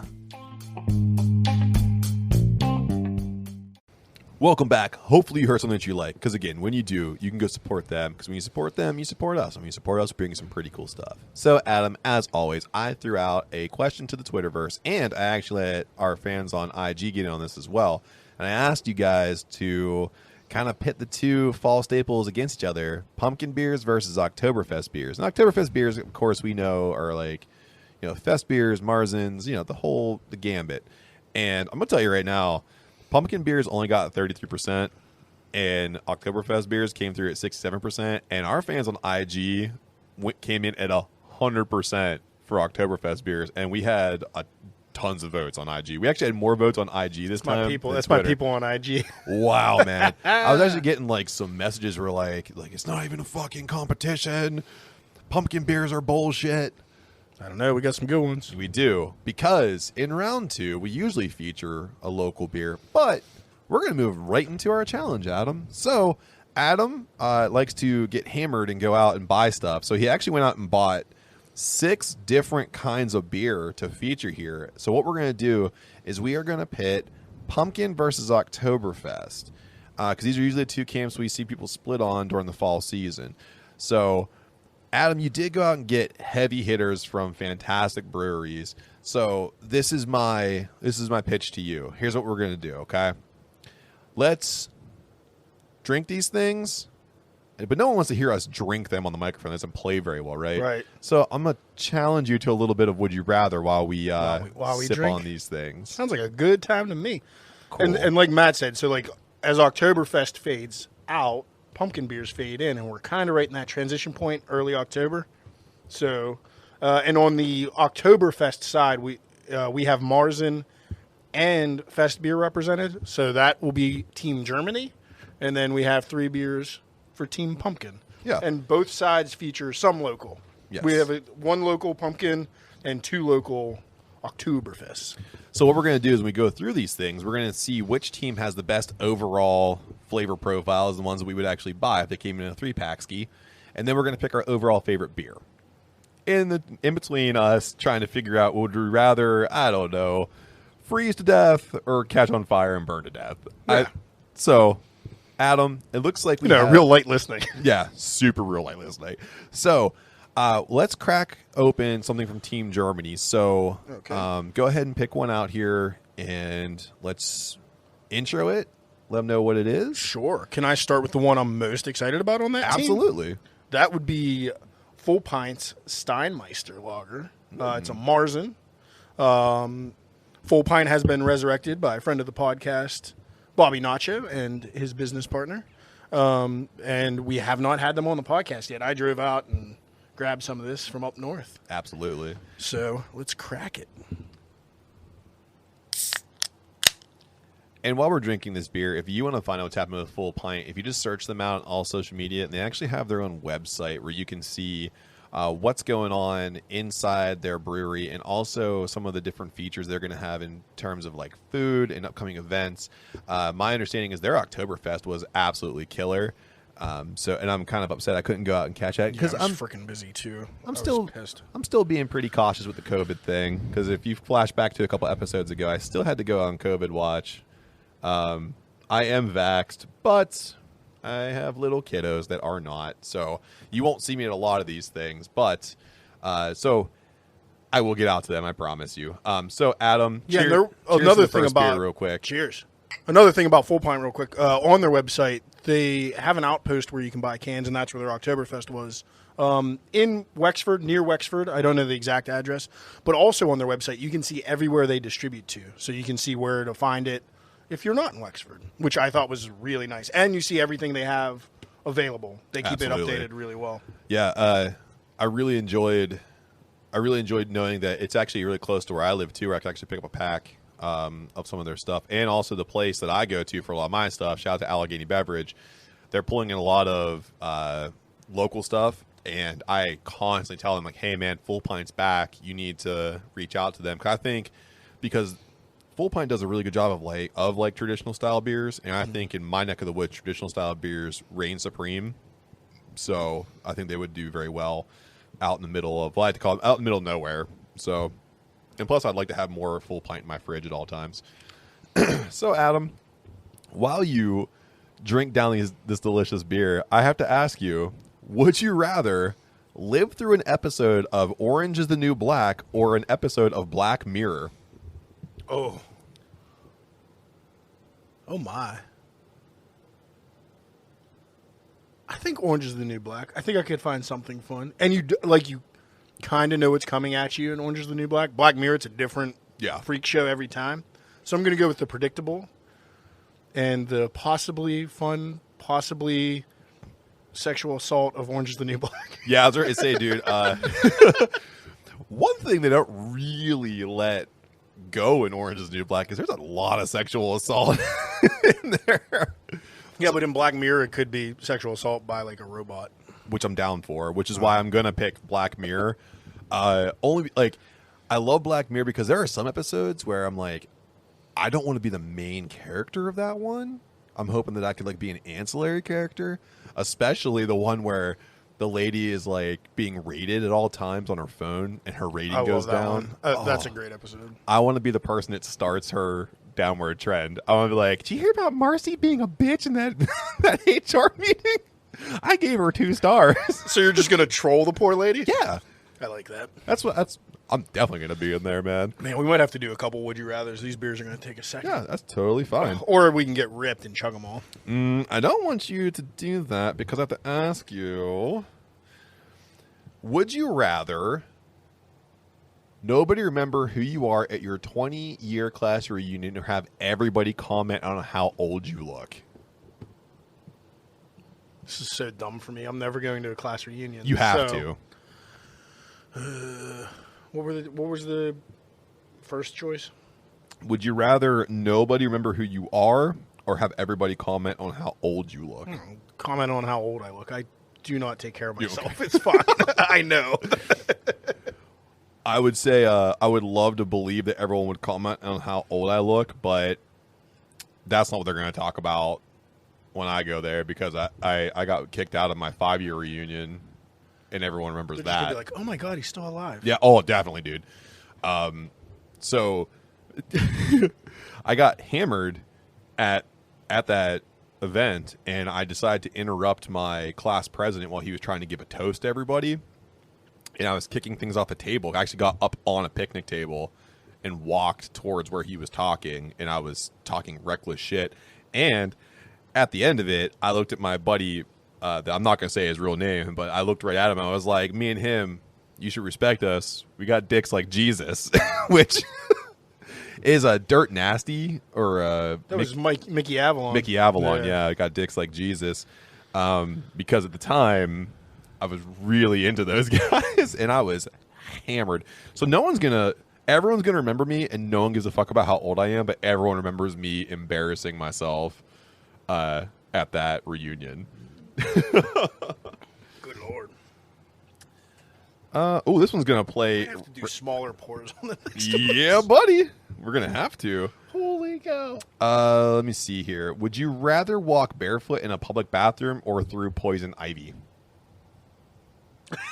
Welcome back. Hopefully you heard something that you like. Because again, when you do, you can go support them. Because when you support them, you support us. And when you support us, we bring you some pretty cool stuff. So Adam, as always, I threw out a question to the Twitterverse. And I actually let our fans on IG get in on this as well. And I asked you guys to kind of pit the two fall staples against each other. Pumpkin beers versus Oktoberfest beers. And Oktoberfest beers, of course, we know are like, you know, Fest beers, Marzens, you know, the gambit. And I'm going to tell you right now, pumpkin beers only got 33%, and Oktoberfest beers came through at 67%, and our fans on IG came in at 100% for Oktoberfest beers, and we had tons of votes on IG. We actually had more votes on IG this time. That's my people on IG. Wow, man. I was actually getting like some messages were like it's not even a fucking competition. Pumpkin beers are bullshit. I don't know. We got some good ones. We do, because in round 2, we usually feature a local beer, but we're going to move right into our challenge, Adam. So Adam likes to get hammered and go out and buy stuff. So he actually went out and bought 6 different kinds of beer to feature here. So what we're going to do is we are going to pit Pumpkin versus Oktoberfest. Because these are usually the 2 camps we see people split on during the fall season. So, Adam, you did go out and get heavy hitters from fantastic breweries. So this is my pitch to you. Here's what we're going to do, okay? Let's drink these things, but no one wants to hear us drink them on the microphone. That doesn't play very well, right? Right. So I'm going to challenge you to a little bit of would you rather while we sip drink on these things. Sounds like a good time to me. Cool. And like Matt said, so like as Oktoberfest fades out, pumpkin beers fade in, and we're kind of right in that transition point, early October. So, and on the Oktoberfest side, we have Marzen and Fest beer represented. So that will be Team Germany, and then we have 3 beers for Team Pumpkin. Yeah. And both sides feature some local. Yes. We have 1 local pumpkin and 2 local Oktoberfest. So what we're going to do is when we go through these things, we're going to see which team has the best overall flavor profiles, the ones that we would actually buy if they came in a 3-pack ski. And then we're going to pick our overall favorite beer. In between us trying to figure out, would we rather, I don't know, freeze to death or catch on fire and burn to death? Yeah. So, Adam, it looks like we have real light listening. Yeah, super real light listening. So, let's crack open something from Team Germany. So, Okay. Go ahead and pick one out here, and let's intro it. Let them know what it is. Sure. Can I start with the one I'm most excited about on that team? Absolutely. That would be Full Pint's Steinmeister Lager. It's a Marzen. Full Pint has been resurrected by a friend of the podcast, Bobby Nacho, and his business partner. And we have not had them on the podcast yet. I drove out and grabbed some of this from up north. Absolutely. So let's crack it. And while we're drinking this beer, if you want to find out what's happening with Full Pint, if you just search them out on all social media, and they actually have their own website where you can see what's going on inside their brewery and also some of the different features they're going to have in terms of like food and upcoming events. My understanding is their Oktoberfest was absolutely killer. And I'm kind of upset I couldn't go out and catch that because I'm freaking busy too. I'm pissed. I'm still being pretty cautious with the COVID thing because if you flash back to a couple episodes ago, I still had to go on COVID watch. I am vaxxed, but I have little kiddos that are not, so you won't see me at a lot of these things. But so I will get out to them, I promise you. So Adam, cheers another to the thing first about beer real quick. Cheers. Another thing about Full Pint, real quick. On their website, they have an outpost where you can buy cans, and that's where their Oktoberfest was. In Wexford, near Wexford, I don't know the exact address, but also on their website, you can see everywhere they distribute to, so you can see where to find it if you're not in Wexford, which I thought was really nice. And you see everything they have available. They keep Absolutely. it updated really well. Yeah, I really enjoyed knowing that it's actually really close to where I live too, where I can actually pick up a pack of some of their stuff, and also the place that I go to for a lot of my stuff. Shout out to Allegheny Beverage. They're pulling in a lot of local stuff, and I constantly tell them like, "Hey, man, Full Pint's back. You need to reach out to them." Because Full Pint does a really good job of like traditional style beers, and I think in my neck of the woods, traditional style beers reign supreme. So I think they would do very well out in the middle of, well, I like to call them out in the middle of nowhere. So, and plus, I'd like to have more Full Pint in my fridge at all times. So, Adam, while you drink down this delicious beer, I have to ask you: would you rather live through an episode of Orange is the New Black or an episode of Black Mirror? Oh my. I think Orange is the New Black. I think I could find something fun. And you kind of know what's coming at you in Orange is the New Black. Black Mirror, it's a different freak show every time. So I'm going to go with the predictable and the possibly fun, possibly sexual assault of Orange is the New Black. Yeah, I was going to say, dude, one thing they don't really let go in Orange is the New Black is there's a lot of sexual assault in there. Yeah, but in Black Mirror, it could be sexual assault by like a robot, which I'm down for, which is why I'm gonna pick Black Mirror. I love Black Mirror because there are some episodes where I'm like, I don't want to be the main character of that one. I'm hoping that I could like be an ancillary character, especially the one where the lady is like being rated at all times on her phone and her rating goes down. That's a great episode. I want to be the person that starts her downward trend. I want to be like, did you hear about Marcy being a bitch in that that HR meeting? I gave her 2 stars. So you're just gonna troll the poor lady? Yeah, I like that. I'm definitely gonna be in there, man. Man, we might have to do a couple would you rather's. These beers are gonna take a second. Yeah, that's totally fine. Or we can get ripped and chug them all. I don't want you to do that because I have to ask you, would you rather nobody remember who you are at your 20-year class reunion or have everybody comment on how old you look? This is so dumb for me. I'm never going to a class reunion. You have to. What was the first choice? Would you rather nobody remember who you are or have everybody comment on how old you look? Comment on how old I look. I do not take care of myself. Okay. It's fine. I know. I would say I would love to believe that everyone would comment on how old I look, but that's not what they're going to talk about when I go there because I got kicked out of my 5-year reunion, and everyone remembers They're that. just gonna be like, oh my god, he's still alive. Yeah. Oh, definitely, dude. So I got hammered at that event, and I decided to interrupt my class president while he was trying to give a toast to everybody. And I was kicking things off the table. I actually got up on a picnic table and walked towards where he was talking, and I was talking reckless shit. And at the end of it, I looked at my buddy, that I'm not going to say his real name, but I looked right at him. And I was like, me and him, you should respect us. We got dicks like Jesus, which is a dirt nasty or that was Mickey Avalon. Mickey Avalon, yeah. I got dicks like Jesus because at the time I was really into those guys and I was hammered. So everyone's going to remember me and no one gives a fuck about how old I am, but everyone remembers me embarrassing myself at that reunion. Good lord. This one's gonna play. I have to do smaller pours on the next Yeah, buddy. We're gonna have to. Holy cow. Let me see here. Would you rather walk barefoot in a public bathroom or through poison ivy?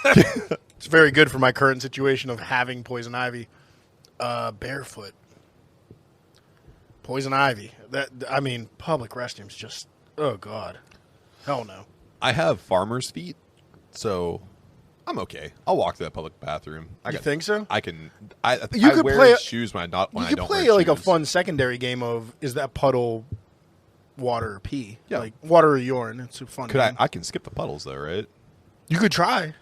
It's very good for my current situation of having poison ivy. Barefoot. Poison ivy. Public restrooms just, oh god. Hell no. I have farmer's feet, so I'm okay. I'll walk to that public bathroom. You think so? I can. I could wear play shoes when I don't. You could play like a fun secondary game of is that puddle water or pee? Yeah. Like water or urine. It's a fun game. I can skip the puddles though, right? You could try.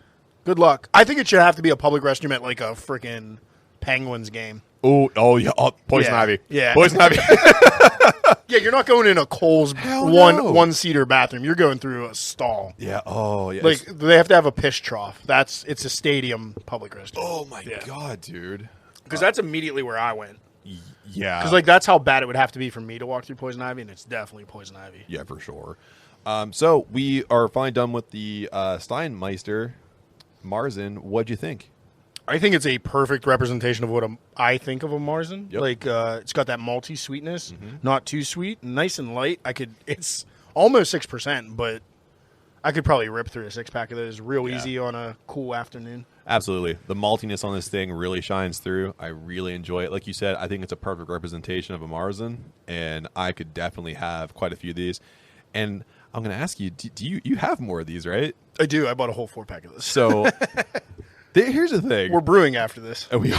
Good luck. I think it should have to be a public restroom at like a freaking Penguins game. Oh yeah. Poison ivy. Yeah. Poison ivy. Yeah, you're not going in a Kohl's one-seater bathroom. You're going through a stall. Yeah. Oh yeah. Like they have to have a piss trough. It's a stadium public restroom. Oh my god, dude. Because that's immediately where I went. Yeah. Because that's how bad it would have to be for me to walk through poison ivy, and it's definitely poison ivy. Yeah, for sure. So we are finally done with the Steinmeister. Marzen, what'd you think? I think it's a perfect representation of what I think of a Marzen. Yep. Like it's got that malty sweetness, not too sweet, nice and light. It's almost 6%, but I could probably rip through a 6-pack of those real easy on a cool afternoon. Absolutely. The maltiness on this thing really shines through. I really enjoy it. Like you said, I think it's a perfect representation of a Marzen, and I could definitely have quite a few of these. And I'm going to ask you, do you have more of these, right? I do. I bought a whole 4-pack of this. So here's the thing. We're brewing after this. And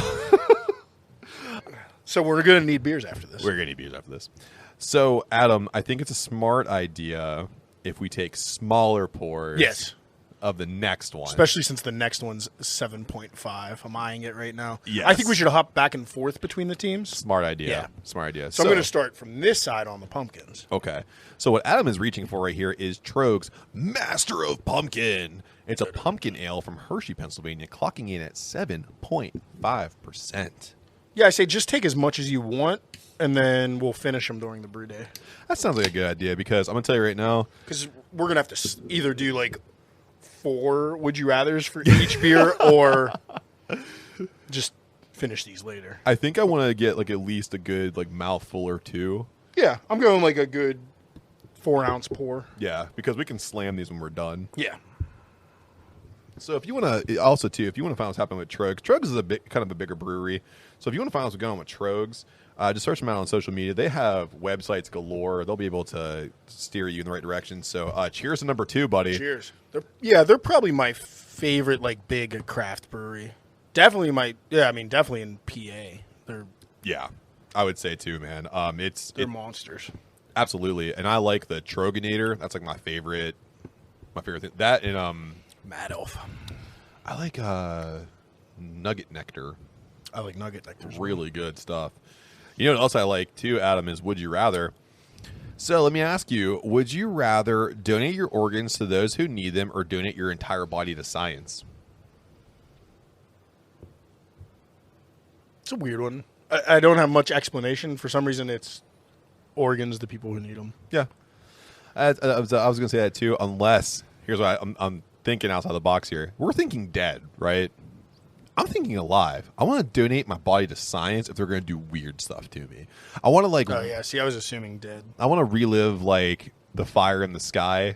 So we're going to need beers after this. We're going to need beers after this. So, Adam, I think it's a smart idea if we take smaller pours of the next one. Especially since the next one's 7.5. I'm eyeing it right now. Yes. I think we should hop back and forth between the teams. Smart idea. Yeah. Smart idea. So I'm going to start from this side on the pumpkins. Okay. So what Adam is reaching for right here is Troegs Master of Pumpkin. It's a pumpkin ale from Hershey, Pennsylvania, clocking in at 7.5%. Yeah, I say just take as much as you want, and then we'll finish them during the brew day. That sounds like a good idea because I'm going to tell you right now. Because we're going to have to either do like 4 would you rathers for each beer or just finish these later. I think I want to get like at least a good like mouthful or two. Yeah, I'm going like a good 4-ounce pour. Yeah, because we can slam these when we're done. Yeah. So if you want to, also too, if you want to find out what's happening with Troegs, Troegs is kind of a bigger brewery. So if you want to find out what's going on with Troegs, just search them out on social media. They have websites galore. They'll be able to steer you in the right direction. So cheers to number 2, buddy. Cheers. They're probably my favorite like big craft brewery. Definitely definitely in PA. Yeah, I would say too, man. They're monsters. Absolutely, and I like the Troeganator. That's like my favorite thing. That and Mad Elf. I like Nugget Nectar. I like Nugget Nectar. Really good stuff. You know what else I like too, Adam, is Would You Rather. So let me ask you, would you rather donate your organs to those who need them or donate your entire body to science? It's a weird one. I don't have much explanation. For some reason, it's organs to people who need them. Yeah. I was going to say that too, unless, here's what I'm thinking outside the box here. We're thinking dead, right? I'm thinking alive. I want to donate my body to science if they're going to do weird stuff to me. I want to like... Oh, yeah. See, I was assuming dead. I want to relive like the fire in the sky.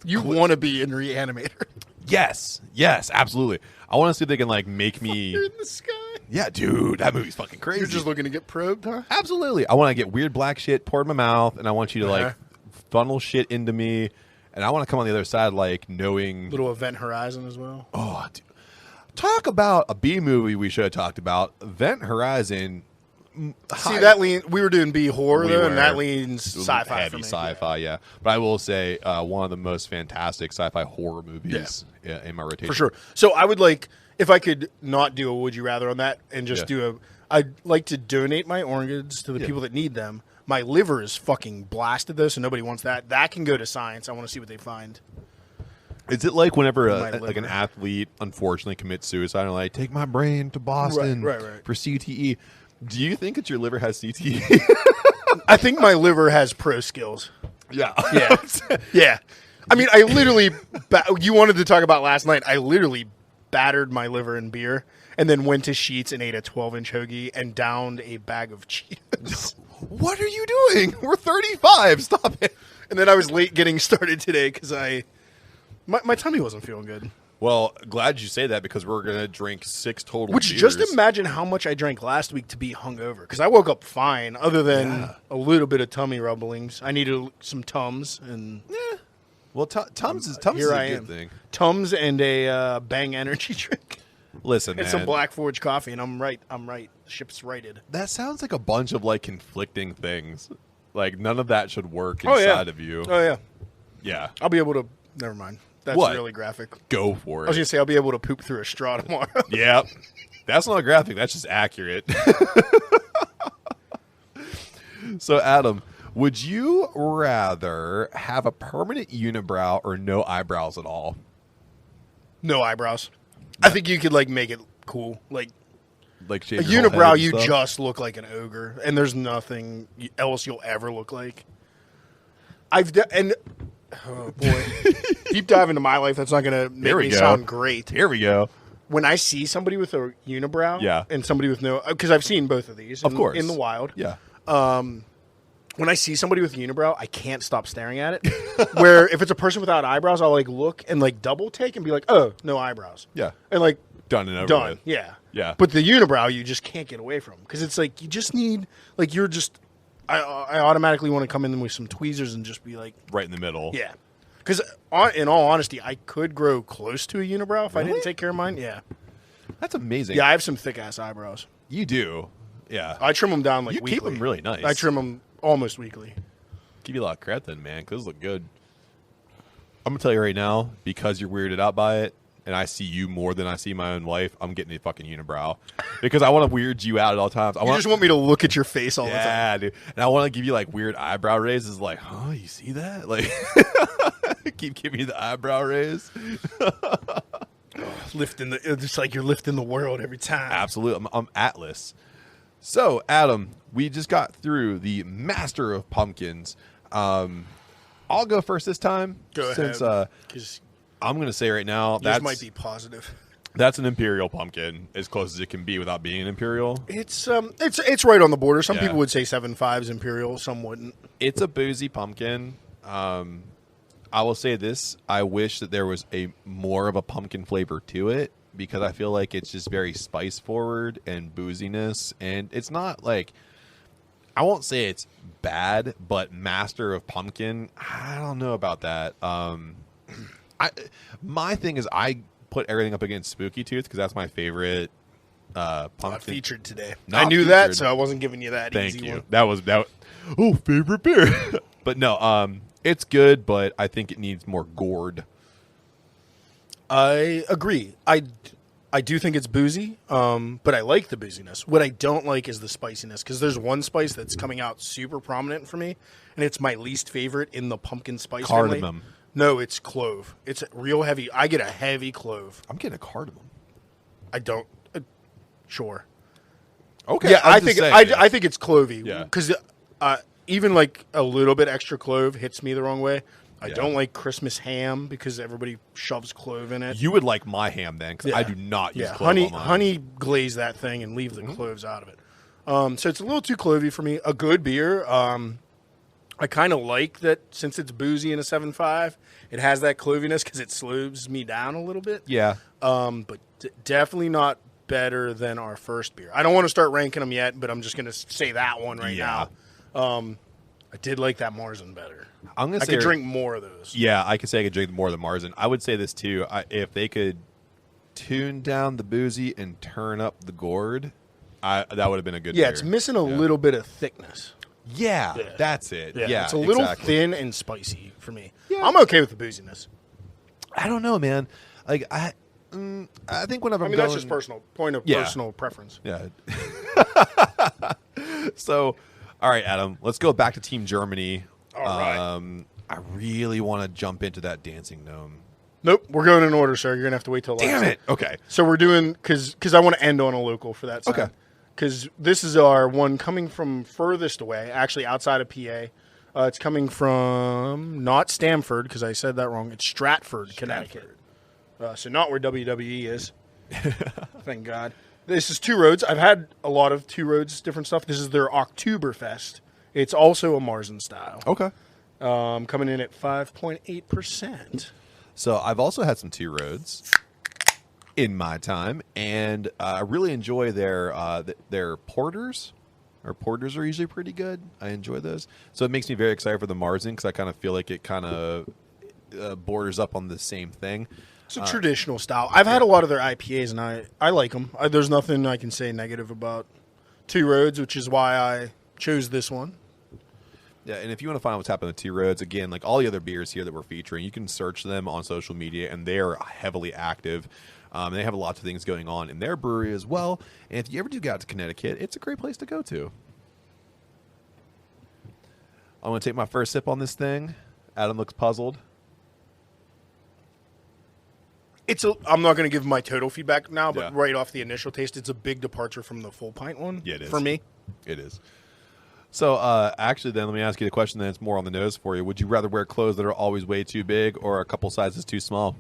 You want to be in Reanimator. Yes, absolutely. I want to see if they can like make me Fire in the sky. Yeah, dude, that movie's fucking crazy. You're just looking to get probed, huh? Absolutely. I want to get weird black shit poured in my mouth, and I want you to like funnel shit into me, and I want to come on the other side like knowing Little Event Horizon as well. Oh, dude. Talk about a B movie we should have talked about. Event Horizon. See, that lean. We were doing B horror though, and that leans sci-fi. Heavy sci-fi, yeah. But I will say one of the most fantastic sci-fi horror movies in my rotation for sure. So I would like if I could not do a Would You Rather on that and just do a. I'd like to donate my organs to the people that need them. My liver is fucking blasted though, so nobody wants that. That can go to science. I want to see what they find. Is it like whenever like an athlete unfortunately commits suicide and like take my brain to Boston for CTE? Do you think that your liver has CTE? I think my liver has pro skills. Yeah. Yeah. I mean, I literally, you wanted to talk about last night. I literally battered my liver in beer and then went to Sheetz and ate a 12-inch hoagie and downed a bag of Cheetos. What are you doing? We're 35. Stop it. And then I was late getting started today because my tummy wasn't feeling good. Well, glad you say that because we're going to drink 6 total Which, beers. just imagine how much I drank last week to be hungover. Because I woke up fine, other than a little bit of tummy rumblings. I needed some Tums. And well, Tums is a good thing. Tums and a Bang energy drink. Listen, and man. some Black Forge coffee, and I'm right. The ship's righted. That sounds like a bunch of, like, conflicting things. Like, none of that should work inside of you. Oh, yeah. Yeah. I'll be able to... Never mind. That's really graphic. Go for it. I was going to say, I'll be able to poop through a straw tomorrow. Yeah. That's not graphic. That's just accurate. So, Adam, would you rather have a permanent unibrow or no eyebrows at all? No eyebrows. I think you could, like, make it cool. Like shave a your whole unibrow, head you and stuff? just look like an ogre, and there's nothing else you'll ever look like. Oh, boy. Deep dive into my life, that's not going to make me sound great. Here we go. When I see somebody with a unibrow and somebody with no... Because I've seen both of these in the wild. Yeah. When I see somebody with a unibrow, I can't stop staring at it. Where if it's a person without eyebrows, I'll like look and like double take and be like, oh, no eyebrows. Yeah. And like... Done and over with. Yeah. Yeah. But the unibrow, you just can't get away from. Because it's like, you just need... Like, you're just... I automatically want to come in with some tweezers and just be like... Right in the middle. Yeah. Because in all honesty, I could grow close to a unibrow if I didn't take care of mine. Yeah. That's amazing. Yeah, I have some thick-ass eyebrows. You do. Yeah. I trim them down like weekly. You keep them really nice. I trim them almost weekly. Give you a lot of credit then, man, because those look good. I'm going to tell you right now, because you're weirded out by it, and I see you more than I see my own wife, I'm getting a fucking unibrow. Because I want to weird you out at all times. You just want me to look at your face all the time. Yeah, dude. And I want to give you, like, weird eyebrow raises. Like, oh, you see that? Like, keep giving you the eyebrow raise. It's like you're lifting the world every time. Absolutely. I'm Atlas. So, Adam, we just got through the Master of Pumpkins. I'll go first this time. Go since, ahead. I'm going to say right now that might be positive. That's an imperial pumpkin, as close as it can be without being an imperial. It's right on the border. Some Yeah. people would say 7.5 is imperial. Some wouldn't. It's a boozy pumpkin. I will say this: I wish that there was a more of a pumpkin flavor to it, because I feel like it's just very spice forward and booziness, and it's not like, I won't say it's bad, but Master of Pumpkin, I don't know about that. My thing is, I put everything up against Spooky Tooth because that's my favorite pumpkin. Not featured today. Not I knew that, featured. so I wasn't giving you that Thank easy you. one. That was oh, favorite beer. But no, it's good, but I think it needs more gourd. I agree. I do think it's boozy, but I like the booziness. What I don't like is the spiciness, because there's one spice that's coming out super prominent for me, and it's my least favorite in the pumpkin spice family. Cardamom. No, it's clove. It's real heavy. I get a heavy clove. I'm getting a cardamom. I don't. Sure. Okay. Yeah, I'm I just think saying, I think it's clovey. Yeah. Because even like a little bit extra clove hits me the wrong way. I Yeah. don't like Christmas ham because everybody shoves clove in it. You would like my ham then, because I do not use clove on mine. honey glaze that thing and leave the cloves out of it. So it's a little too clovey for me. A good beer. I kind of like that since it's boozy in a 7.5, it has that cloviness because it slows me down a little bit. Yeah. But definitely not better than our first beer. I don't want to start ranking them yet, but I'm just going to say that one right now. I did like that Marzen better. I'm gonna I say could drink more of those. Yeah, I could say I could drink more than Marzen. I would say this too: if they could tune down the boozy and turn up the gourd, that would have been a good. Yeah, beer. it's missing a little bit of thickness. Yeah, that's it. Yeah, it's a little exactly. thin and spicy for me. Yeah. I'm okay with the booziness. I don't know, man. Like I think whenever I mean, that's just personal personal preference. Yeah. So, all right, Adam, let's go back to Team Germany. All right. I really want to jump into that dancing gnome. Nope, we're going in order, sir. You're gonna have to wait till last. Damn it. Okay. So we're doing because I want to end on a local for that side. Okay. Because this is our one coming from furthest away, actually outside of PA. It's coming from not Stamford, because I said that wrong. It's Stratford, Connecticut. So not where WWE is. Thank God. This is Two Roads. I've had a lot of Two Roads different stuff. This is their Oktoberfest. It's also a Marzen style. Okay. Coming in at 5.8%. So I've also had some Two Roads in my time, and I really enjoy their porters. Our porters are usually pretty good. I enjoy those. So it makes me very excited for the Marzen, because I kind of feel like it kind of borders up on the same thing. It's a traditional style. I've had a lot of their IPAs, and I like them. There's nothing I can say negative about Two Roads, which is why I chose this one. Yeah, and if you want to find out what's happening with Two Roads, again, like all the other beers here that we're featuring, you can search them on social media, and they are heavily active. They have lots of things going on in their brewery as well. And if you ever do get out to Connecticut, it's a great place to go to. I'm going to take my first sip on this thing. Adam looks puzzled. I'm not going to give my total feedback now, but Yeah. right off the initial taste, it's a big departure from the full pint one. Yeah, it is. For me. It is. So, actually, then, let me ask you the question that's more on the nose for you. Would you rather wear clothes that are always way too big or a couple sizes too small?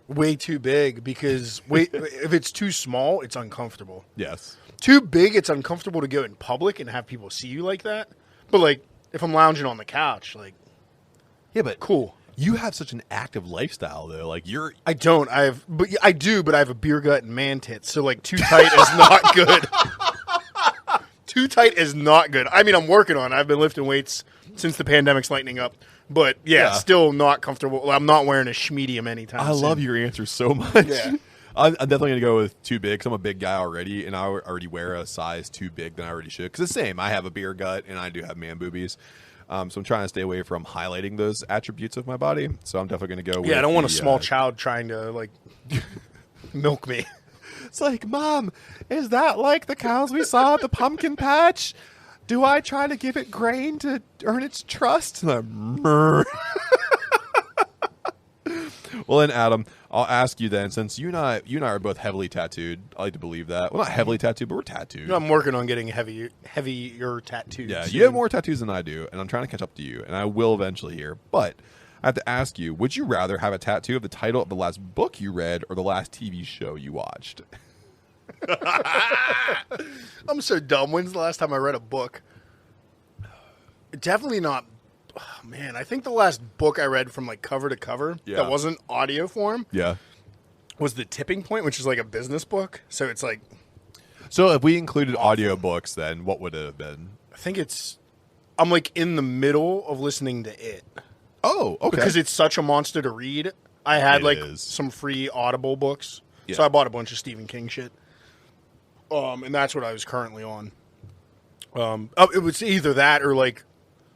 Way too big, because if it's too small, it's uncomfortable. Yes. Too big, it's uncomfortable to go in public and have people see you like that. But, like, if I'm lounging on the couch, like, Yeah, but cool. you have such an active lifestyle, though. Like, I don't. I do, but I have a beer gut and man tits. So, like, too tight is not good. Too tight is not good. I mean, I'm working on it. I've been lifting weights since the pandemic's lightening up. But, yeah, still not comfortable. I'm not wearing a schmedium anytime I soon. love your answer so much. Yeah. I'm definitely going to go with too big, because I'm a big guy already, and I already wear a size too big than I already should. Because it's the same. I have a beer gut, and I do have man boobies. So I'm trying to stay away from highlighting those attributes of my body. So I'm definitely going to go with Yeah, I don't want a the, small child trying to, like, milk me. It's like, Mom, is that like the cows we saw at the pumpkin patch? Do I try to give it grain to earn its trust? And I'm, Well, then, Adam, I'll ask you then, since you and I are both heavily tattooed. I like to believe that. Well, not heavily tattooed, but we're tattooed. I'm working on getting heavier tattoos. Yeah, you have more tattoos than I do, and I'm trying to catch up to you, and I will eventually here. But I have to ask you, would you rather have a tattoo of the title of the last book you read or the last TV show you watched? I'm so dumb. When's the last time I read a book? Definitely not. Oh, man, I think the last book I read from like cover to cover that wasn't audio form was The Tipping Point, which is like a business book. So it's like. So if we included audiobooks, then what would it have been? I think I'm like in the middle of listening to it. Oh, okay. Because it's such a monster to read. I had some free Audible books. Yeah. So I bought a bunch of Stephen King shit. And that's what I was currently on. It was either that or like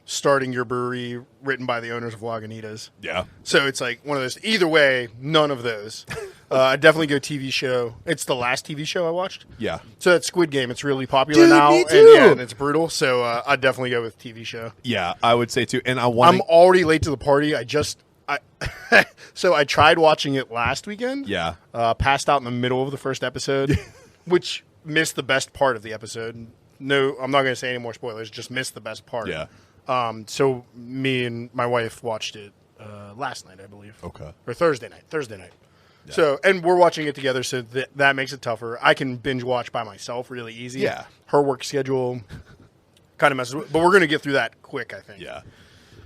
Starting Your Brewery, written by the owners of Lagunitas. Yeah. So it's like one of those. Either way, none of those. I'd definitely go TV show. It's the last TV show I watched. Yeah. So that's Squid Game. It's really popular now. Me too. And it's brutal. So I'd definitely go with TV show. Yeah, I would say too. And I'm already late to the party. So I tried watching it last weekend. Yeah. Passed out in the middle of the first episode, which missed the best part of the episode. No, I'm not going to say any more spoilers. Just missed the best part. Yeah. So me and my wife watched it last night, I believe. Okay. Or Thursday night. Yeah. So, and we're watching it together, so that makes it tougher. I can binge watch by myself really easy. Yeah. Her work schedule kind of messes with, but we're going to get through that quick, I think. Yeah.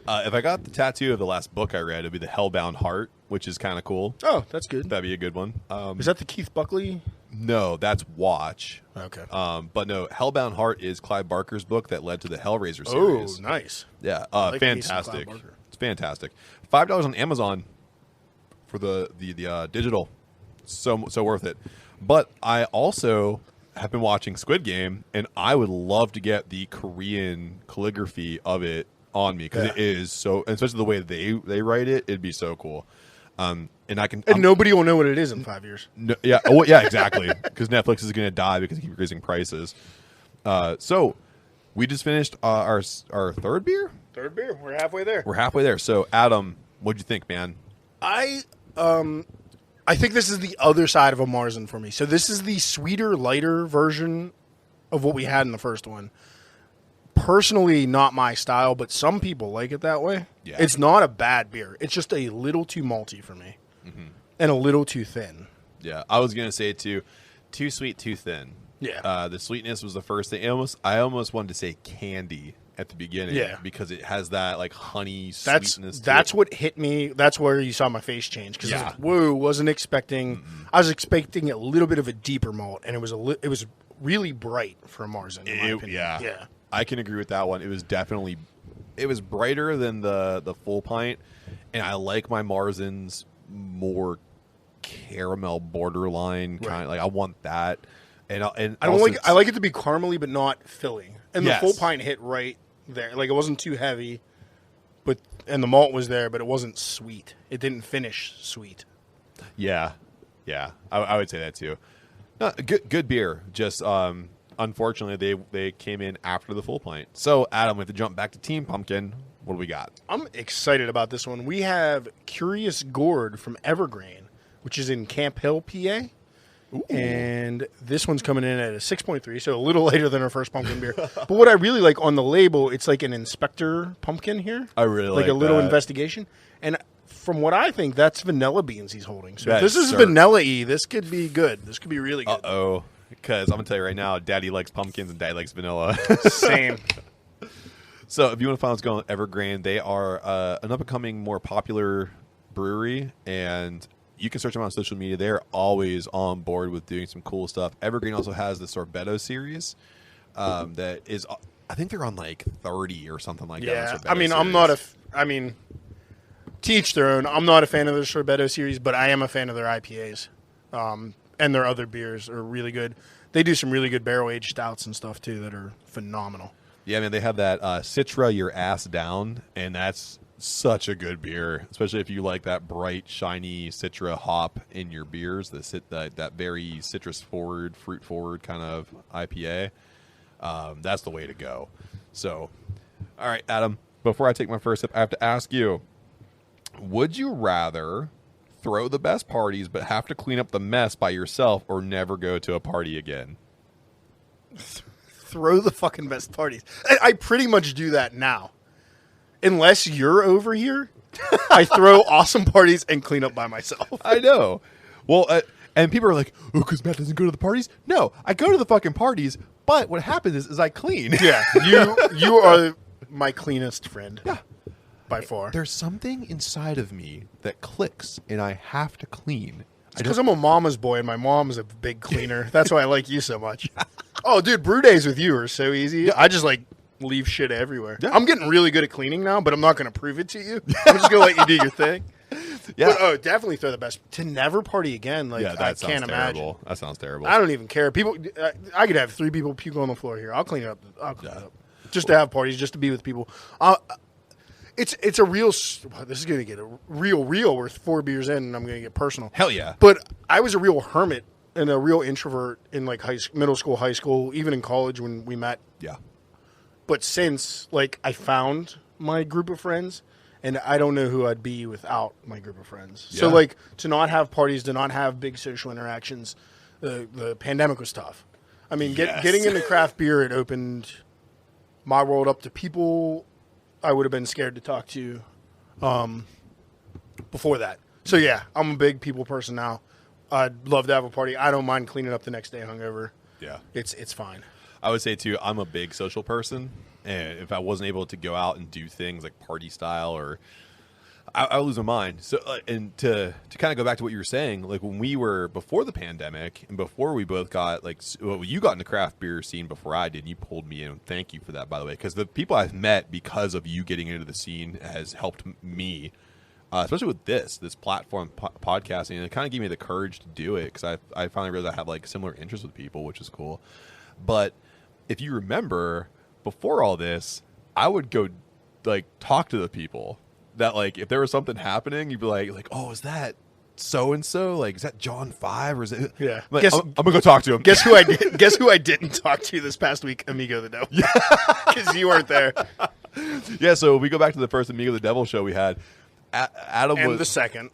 If I got the tattoo of the last book I read, it'd be the Hellbound Heart, which is kind of cool. Oh, that's good. That'd be a good one. Is that the Keith Buckley? No, that's Watch. Okay. But no, Hellbound Heart is Clive Barker's book that led to the Hellraiser series. Oh, nice. Yeah, like fantastic. It's fantastic. $5 on Amazon for the digital. So worth it. But I also have been watching Squid Game, and I would love to get the Korean calligraphy of it on me because it is so, especially the way they write it, it'd be so cool. And nobody will know what it is in 5 years. No, yeah, well, yeah, exactly. Because Netflix is going to die because they keep raising prices. So we just finished our third beer. Third beer. We're halfway there. We're halfway there. So Adam, what'd you think, man? I think this is the other side of a Marzen for me. So this is the sweeter, lighter version of what we had in the first one. Personally, not my style, but some people like it that way. Yeah. It's not a bad beer. It's just a little too malty for me, and a little too thin. Yeah, I was gonna say too sweet, too thin. Yeah, the sweetness was the first thing. I almost wanted to say candy at the beginning. Yeah, because it has that like honey sweetness. That's what hit me. That's where you saw my face change because I was like, whoa, wasn't expecting. I was expecting a little bit of a deeper malt, and it was really bright for a Marzen. In my opinion. Yeah. I can agree with that one. It was brighter than the full pint, and I like my Marzens more caramel borderline kind. Like I want that, and I like it to be caramely but not filling. And the full pint hit right there. Like it wasn't too heavy, and the malt was there, but it wasn't sweet. It didn't finish sweet. Yeah. I would say that too. No, good beer. Just unfortunately, they came in after the full pint. So, Adam, we have to jump back to Team Pumpkin. What do we got? I'm excited about this one. We have Curious Gourd from Evergrain, which is in Camp Hill, PA. Ooh. And this one's coming in at a 6.3, so a little later than our first pumpkin beer. But what I really like on the label, it's like an inspector pumpkin here. I really like a little that. Investigation. And from what I think, that's vanilla beans he's holding. So if this is vanilla-y, this could be good. This could be really good. Uh-oh. Because I'm going to tell you right now, Daddy likes pumpkins and Daddy likes vanilla. Same. So if you want to find out what's going on with Evergrain, they are an up-and-coming, more popular brewery, and you can search them on social media. They're always on board with doing some cool stuff. Evergrain also has the Sorbetto series that is, I think they're on like 30 or something like that. Yeah, I mean, series. Teach their own. I'm not a fan of the Sorbetto series, but I am a fan of their IPAs. And their other beers are really good. They do some really good barrel-aged stouts and stuff, too, that are phenomenal. Yeah, I mean, they have that Citra Your Ass Down, and that's such a good beer, especially if you like that bright, shiny Citra hop in your beers, that very citrus-forward, fruit-forward kind of IPA. That's the way to go. So, all right, Adam, before I take my first sip, I have to ask you, would you rather throw the best parties but have to clean up the mess by yourself or never go to a party again? Throw the fucking best parties. I pretty much do that now. unless you're over here, I throw awesome parties and clean up by myself. I know. Well, and people are like, oh, because Matt doesn't go to the parties? No, I go to the fucking parties, but what happens is I clean. Yeah, you are my cleanest friend. Yeah. By far. There's something inside of me that clicks, and I have to clean. It's because I'm a mama's boy, and my mom's a big cleaner. That's why I like you so much. Oh, dude, brew days with you are so easy. Yeah. I just, like, leave shit everywhere. Yeah. I'm getting really good at cleaning now, but I'm not going to prove it to you. I'm just going to let you do your thing. Yeah. But, definitely throw the best. To never party again, like, yeah, I can't imagine. That sounds terrible. I don't even care. People, I could have 3 people puke on the floor here. I'll clean it up. It up. Just to have parties, just to be with people. It's a real. This is going to get a real. We're 4 beers in, and I'm going to get personal. Hell yeah! But I was a real hermit and a real introvert in like middle school, high school, even in college when we met. Yeah. But since like I found my group of friends, and I don't know who I'd be without my group of friends. Yeah. So like to not have parties, to not have big social interactions, the pandemic was tough. I mean, getting into craft beer, it opened my world up to people I would have been scared to talk to before that. So, yeah, I'm a big people person now. I'd love to have a party. I don't mind cleaning up the next day hungover. Yeah. It's fine. I would say, too, I'm a big social person. And if I wasn't able to go out and do things like party style or I lose my mind. So, and to kind of go back to what you were saying, like when we were before the pandemic and before we both got you got in the craft beer scene before I did, and you pulled me in. Thank you for that, by the way, because the people I've met because of you getting into the scene has helped me, especially with this platform podcasting. And it kind of gave me the courage to do it because I finally realized I have like similar interests with people, which is cool. But if you remember, before all this, I would go like talk to the people. That like if there was something happening, you'd be like, oh, is that so and so? Like, is that John 5 or is it? Yeah, like, I'm gonna go talk to him. Guess who I didn't talk to this past week? Amigo the Devil. Yeah, because you weren't there. Yeah, so we go back to the first Amigo the Devil show we had. Adam and was the second.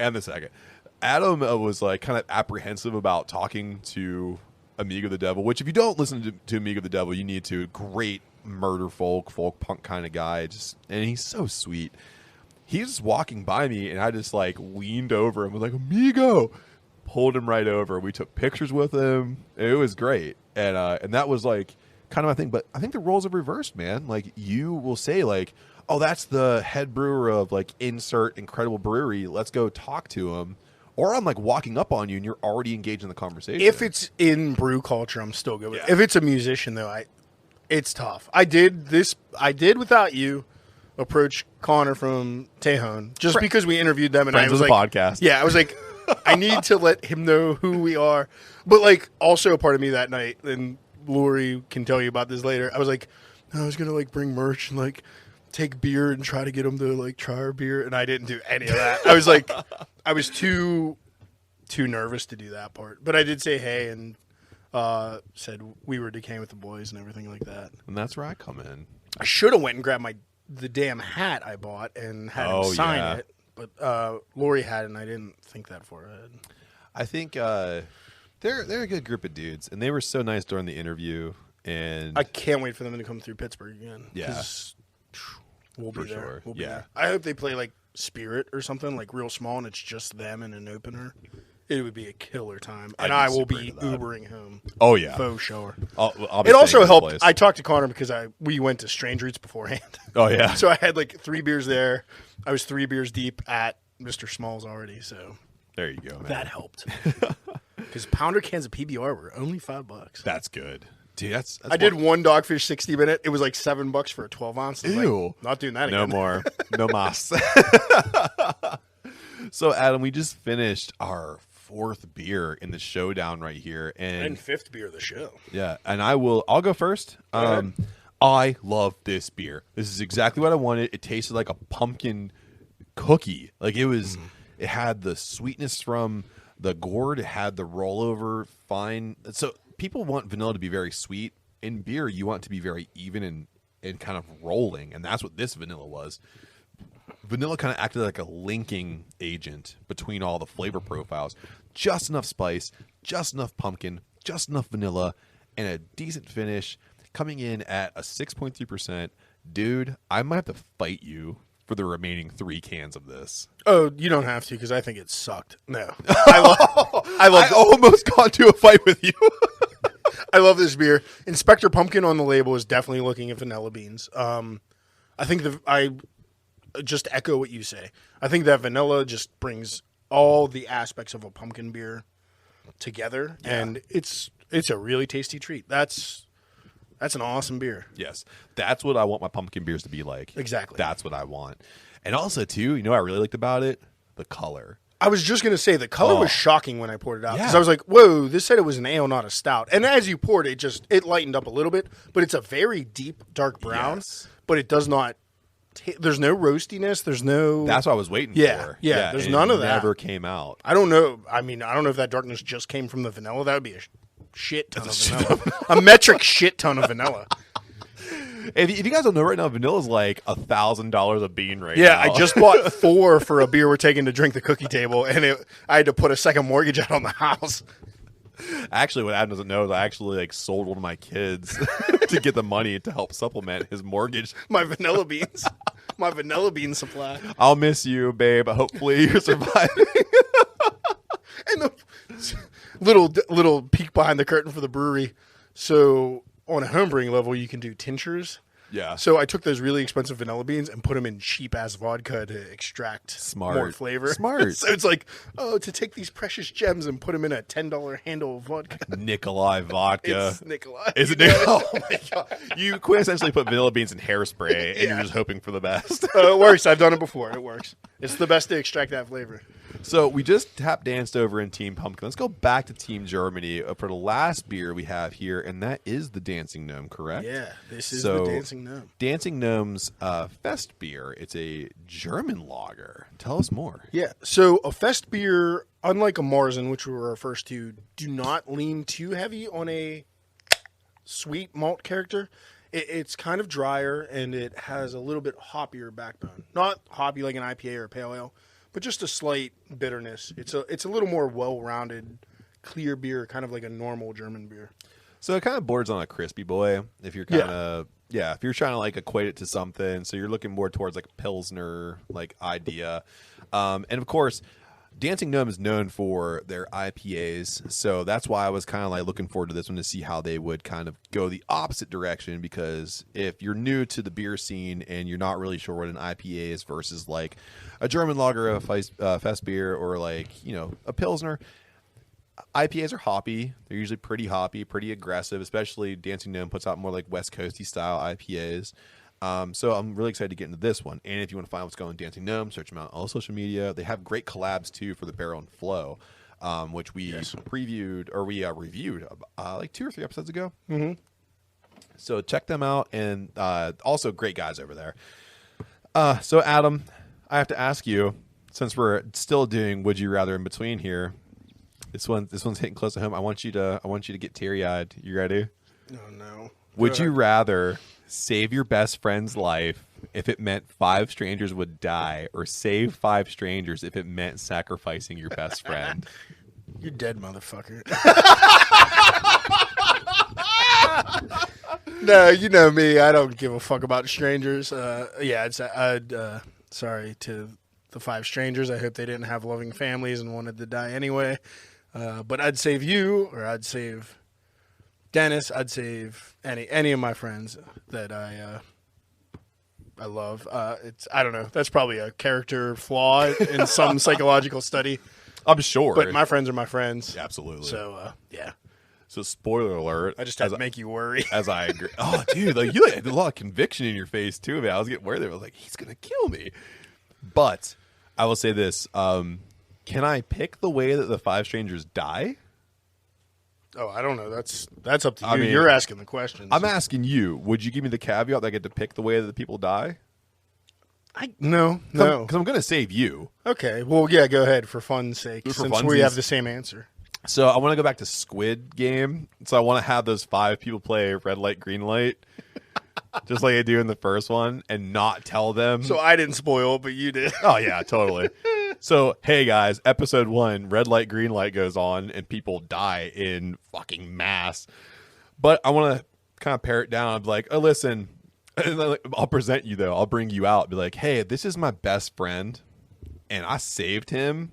Adam was like kind of apprehensive about talking to Amigo the Devil. Which if you don't listen to Amigo the Devil, you need to. Great murder folk punk kind of guy. And he's so sweet. He's just walking by me, and I just, like, leaned over and was like, Amigo! Pulled him right over. We took pictures with him. It was great. And that was, like, kind of my thing. But I think the roles have reversed, man. Like, you will say, like, oh, that's the head brewer of, like, insert incredible brewery. Let's go talk to him. Or I'm, like, walking up on you, and you're already engaged in the conversation. If it's in brew culture, I'm still good with it. If it's a musician, though, it's tough. I did without you. Approach Connor from Tejon just because we interviewed them and Friends I was of like, the podcast. Yeah, I was like, I need to let him know who we are. But like, also a part of me that night, and Lori can tell you about this later. I was like, I was gonna like bring merch and like take beer and try to get him to like try our beer, and I didn't do any of that. I was like, I was too nervous to do that part. But I did say hey and said we were decaying with the boys and everything like that. And that's where I come in. I should have went and grabbed the damn hat I bought and had him sign it, but Lori had it, and I didn't think that far ahead. I think they're a good group of dudes, and they were so nice during the interview. And I can't wait for them to come through Pittsburgh again. Yeah, we'll be there. Sure. We'll be there. I hope they play like Spirit or something like real small, and it's just them and an opener. It would be a killer time, and I will be Ubering home. Oh yeah, faux sure. It also helped. I talked to Connor because we went to Strange Roots beforehand. Oh yeah, so I had like 3 beers there. I was 3 beers deep at Mr. Smalls already. So there you go, man. That helped because pounder cans of PBR were only $5. That's good, dude. I did one Dogfish 60-minute. It was like $7 for a 12-ounce. Ew, like, not doing that again. No more, no mas. So Adam, we just finished our 4th beer in the showdown right here, and 5th beer of the show. Yeah, and I'll go first. I love this beer. This is exactly what I wanted. It tasted like a pumpkin cookie. Like it was. It had the sweetness from the gourd. It had the rollover fine. So people want vanilla to be very sweet. In beer, you want it to be very even and kind of rolling, and that's what this vanilla was. Vanilla kind of acted like a linking agent between all the flavor profiles. Just enough spice, just enough pumpkin, just enough vanilla, and a decent finish coming in at a 6.3%. Dude, I might have to fight you for the remaining 3 cans of this. Oh, you don't have to because I think it sucked. No, I almost got into a fight with you. I love this beer. Inspector Pumpkin on the label is definitely looking at vanilla beans. I think I just echo what you say. I think that vanilla just brings all the aspects of a pumpkin beer together, and it's a really tasty treat. That's an awesome beer. Yes, that's what I want my pumpkin beers to be like. Exactly. That's what I want. And also, too, you know what I really liked about it? The color. I was just going to say, the color was shocking when I poured it out. Because Yeah. I was like, whoa, this said it was an ale, not a stout. And as you poured it, it lightened up a little bit. But it's a very deep, dark brown. Yes. But it does not, there's no roastiness. There's no. That's what I was waiting Yeah, for. yeah, there's none of that. Never came out. I don't know. I mean, I don't know if that darkness just came from the vanilla. That would be a shit ton of vanilla. A metric shit ton of vanilla. If you guys don't know right now, vanilla's like $1,000 a bean right now. Yeah, I just bought 4 for a beer we're taking to drink the cookie table, and I had to put a second mortgage out on the house. Actually, what Adam doesn't know is I actually sold one of my kids to get the money to help supplement his mortgage. My vanilla beans. My vanilla bean supply. I'll miss you, babe. Hopefully you're surviving. And the little peek behind the curtain for the brewery. So on a homebrewing level, you can do tinctures. Yeah. So I took those really expensive vanilla beans and put them in cheap-ass vodka to extract more flavor. Smart. So it's like, to take these precious gems and put them in a $10 handle of vodka. Nikolai vodka. It's Nikolai. Is it Nikolai? Oh, my God. You quintessentially put vanilla beans in hairspray, and you're just hoping for the best. It works. I've done it before. It works. It's the best to extract that flavor. So we just tap danced over in Team Pumpkin. Let's go back to Team Germany for the last beer we have here, and that is the Dancing Gnome, correct? Yeah, this is the Dancing Gnome. Dancing Gnome's Fest beer. It's a German lager. Tell us more. Yeah, so a Fest beer, unlike a Marzen, which we were our first two, do not lean too heavy on a sweet malt character. It's kind of drier, and it has a little bit hoppier backbone. Not hoppy like an IPA or a pale ale, but just a slight bitterness. It's a little more well-rounded, clear beer, kind of like a normal German beer. So it kind of borders on a crispy boy if you're kind of if you're trying to equate it to something. So you're looking more towards a Pilsner idea. And of course, Dancing Gnome is known for their IPAs, so that's why I was kind of looking forward to this one to see how they would kind of go the opposite direction, because if you're new to the beer scene and you're not really sure what an IPA is versus a German lager, a Fest beer, or a Pilsner, IPAs are hoppy. They're usually pretty hoppy, pretty aggressive, especially Dancing Gnome puts out more West Coasty style IPAs. So I'm really excited to get into this one. And if you want to find what's going on Dancing Gnome, search them out on all social media. They have great collabs too for the Barrel and Flow, which we reviewed 2 or 3 episodes ago. Mm-hmm. So check them out, and also great guys over there. So Adam, I have to ask you, since we're still doing Would You Rather in between here, this one's hitting close to home. I want you to get teary-eyed. You ready? Oh no. Would you rather save your best friend's life if it meant 5 strangers would die, or save 5 strangers if it meant sacrificing your best friend? You're dead, motherfucker. No, you know me. I don't give a fuck about strangers. I'd sorry to the 5 strangers. I hope they didn't have loving families and wanted to die anyway. But I'd save you, or I'd save Dennis. I'd save any of my friends that I love. I don't know. That's probably a character flaw in some psychological study. I'm sure. But my friends are my friends. Absolutely. So, yeah. So, spoiler alert. I just had to make you worry. As I agree. Oh, dude, you had a lot of conviction in your face, too, man. I was getting worried. I was like, he's going to kill me. But I will say this. Can I pick the way that the 5 strangers die? Oh, I don't know. That's up to you. I mean, you're asking the questions. I'm asking you. Would you give me the caveat that I get to pick the way that the people die? No. Because I'm going to save you. Okay. Well, yeah, go ahead for fun's sake, since we have the same answer. So I want to go back to Squid Game. So I want to have those 5 people play red light, green light, just like I do in the first one, and not tell them. So I didn't spoil it, but you did. Oh, yeah, totally. So, hey, guys, episode 1, red light, green light goes on, and people die in fucking mass. But I want to kind of pare it down. I'm like, oh, listen, And then, like, I'll present you though. I'll bring you out. Be like, hey, this is my best friend, and I saved him.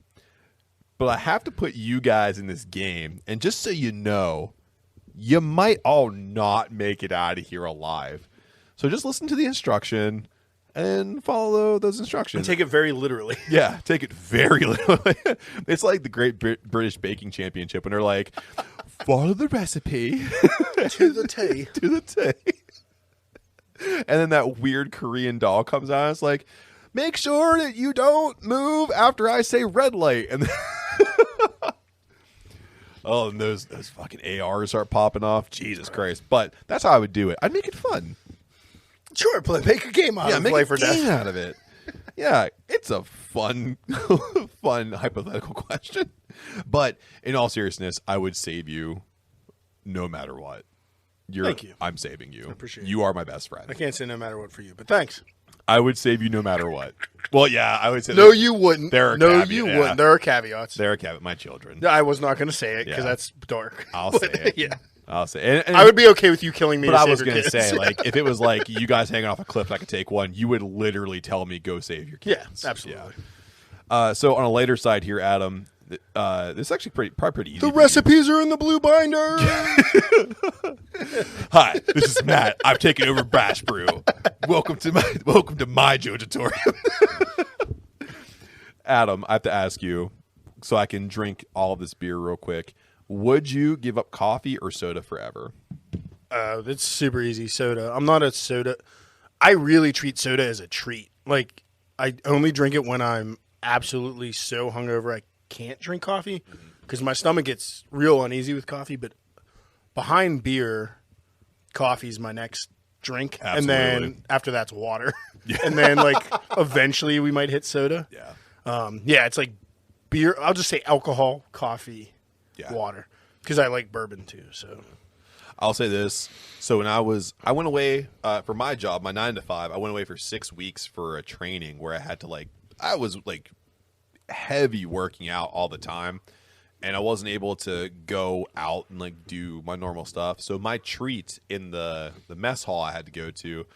But I have to put you guys in this game, and just so you know, you might all not make it out of here alive. So just listen to the instruction and follow those instructions. And take it very literally. Yeah, take it very literally. It's like the Great British Baking Championship when they're like, follow the recipe To the T. to the T. And then that weird Korean doll comes out and it's like, make sure that you don't move after I say red light. And oh, and those fucking ARs start popping off. Jesus Christ. But that's how I would do it. I'd make it fun. Sure, make a game out of make life a or death. game out of it. Yeah, it's a fun, fun hypothetical question. But in all seriousness, I would save you no matter what. Thank you. I'm saving you. I appreciate it. You are my best friend. I can't say no matter what for you, but thanks. I would save you no matter what. Well, yeah, I would say No, you wouldn't. There are no, caveats, you yeah. wouldn't. There are caveats. There are caveats. My children. I was not going to say it because Yeah. that's dark. I'll But, say it. Yeah. I'll say it. And I would be okay with you killing me. But to I save was your going to kids. say, like, if it was like you guys hanging off a cliff and I could take one, you would literally tell me, go save your kids. Yeah, absolutely. Yeah. So on a later side here, Adam, this is actually probably pretty easy. The for recipes are in the blue binder. you. Hi, this is Matt. I've taken over Bash Brew. Welcome to my Jojitorium. Adam, I have to ask you, so I can drink all of this beer real quick. Would you give up coffee or soda forever? It's super easy. Soda. I'm not a soda. I really treat soda as a treat. Like, I only drink it when I'm absolutely so hungover I can't drink coffee because my stomach gets real uneasy with coffee. But behind beer, coffee's my next drink. Absolutely. And then after that's water. And then, like, eventually we might hit soda. Yeah. It's like beer. I'll just say alcohol, coffee, Yeah. water because I like bourbon too. So I'll say this. So when I went away for my job, my 9 to 5, I went away for 6 weeks for a training where I was heavy working out all the time and I wasn't able to go out and like do my normal stuff. So my treat in the mess hall I had to go to,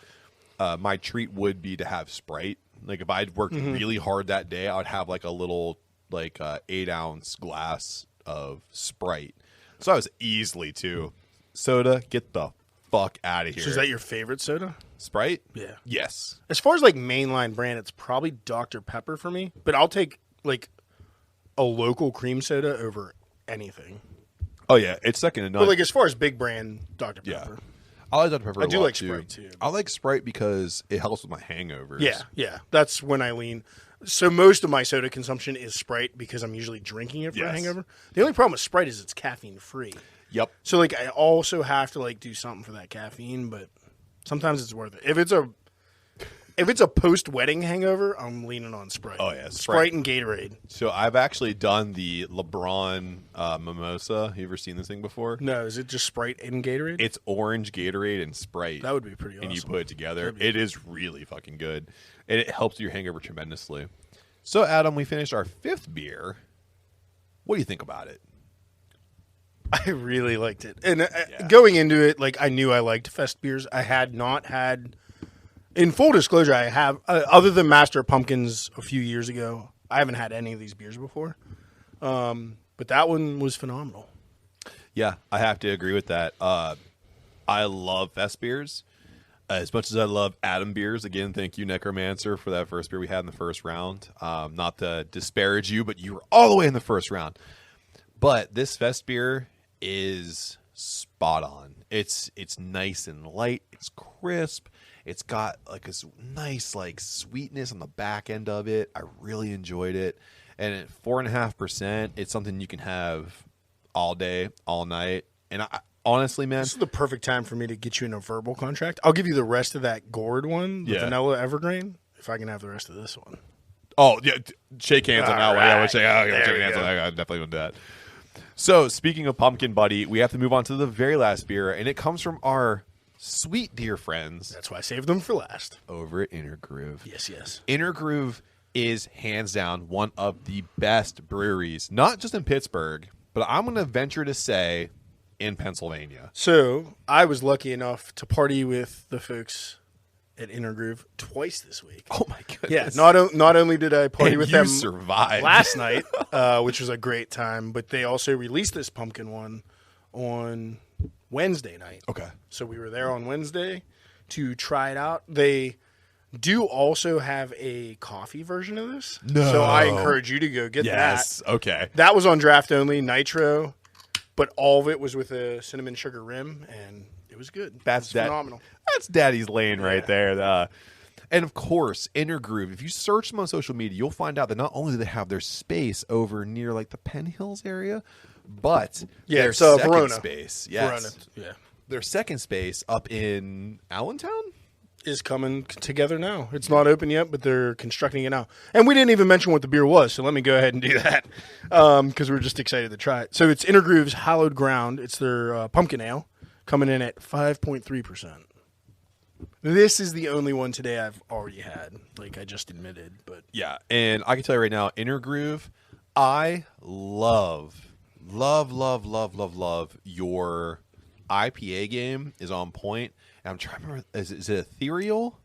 my treat would be to have Sprite. Like if I'd worked really hard that day, I would have like a little 8-ounce glass of Sprite. So I was easily too. Soda, get the fuck out of here. So is that your favorite soda? Sprite? Yeah. Yes. As far as like mainline brand, it's probably Dr. Pepper for me. But I'll take like a local cream soda over anything. Oh yeah, it's second to none. But like as far as big brand, Dr. Pepper. I like Dr. Pepper. I do lot, like too. Sprite too. I like Sprite because it helps with my hangovers. Yeah. That's when I lean. So most of my soda consumption is Sprite because I'm usually drinking it for a Yes. hangover. The only problem with Sprite is it's caffeine free. Yep. So like I also have to like do something for that caffeine, but sometimes it's worth it. If it's a post-wedding hangover, I'm leaning on Sprite. Oh, yeah, Sprite and Gatorade. So I've actually done the LeBron mimosa. You ever seen this thing before? No, is it just Sprite and Gatorade? It's orange Gatorade and Sprite. That would be pretty awesome. And you put it together. It is really fucking good. And it helps your hangover tremendously. So, Adam, we finished our 5th beer. What do you think about it? I really liked it. And going into it, like I knew I liked Fest beers. I had not had, in full disclosure, I have, other than Master of Pumpkins a few years ago, I haven't had any of these beers before. But that one was phenomenal. Yeah, I have to agree with that. I love Fest beers. As much as I love Adam beers, again, thank you, Necromancer, for that first beer we had in the first round. Not to disparage you, but you were all the way in the first round. But this Fest beer is spot on. It's nice and light. It's crisp. It's got like a nice like sweetness on the back end of it. I really enjoyed it. And at 4.5%, it's something you can have all day, all night. And I honestly, man, This is the perfect time for me to get you in a verbal contract. I'll give you the rest of that gourd one, the vanilla Evergrain, if I can have the rest of this one. oh yeah, shake hands on that one. Yeah, we'll shake There hands we on go. that. I definitely would do that. So, speaking of pumpkin, buddy, we have to move on to the very last beer, and it comes from our sweet dear friends That's why I saved them for last. over at Inner Groove. Yes. Inner Groove is hands down one of the best breweries, not just in Pittsburgh, but I'm going to venture to say in Pennsylvania. So I was lucky enough to party with the folks at Intergroove twice this week. Oh my goodness! Yeah, not only did I party with them survived last night, which was a great time, but they also released this pumpkin one on Wednesday night. Okay, so we were there on Wednesday to try it out. They do also have a coffee version of this. No. So I encourage you to go get that. Yes. Okay. That was on draft only, nitro, but all of it was with a cinnamon sugar rim, and it was good. That's phenomenal. That's Daddy's lane right there. And of course, Intergroove, if you search them on social media, you'll find out that not only do they have their space over near like the Penn Hills area, but their second Verona. space. Yes. Verona. Yeah. Their second space up in Allentown? Is coming together now. It's not open yet, but they're constructing it now. And we didn't even mention what the beer was, so let me go ahead and do that because we're just excited to try it. So it's Intergroove's Hallowed Ground. It's their pumpkin ale coming in at 5.3%. This is the only one today I've already had, like I just admitted. But yeah, and I can tell you right now, Intergroove, I love your IPA game is on point. And I'm trying to remember, is it Ethereal?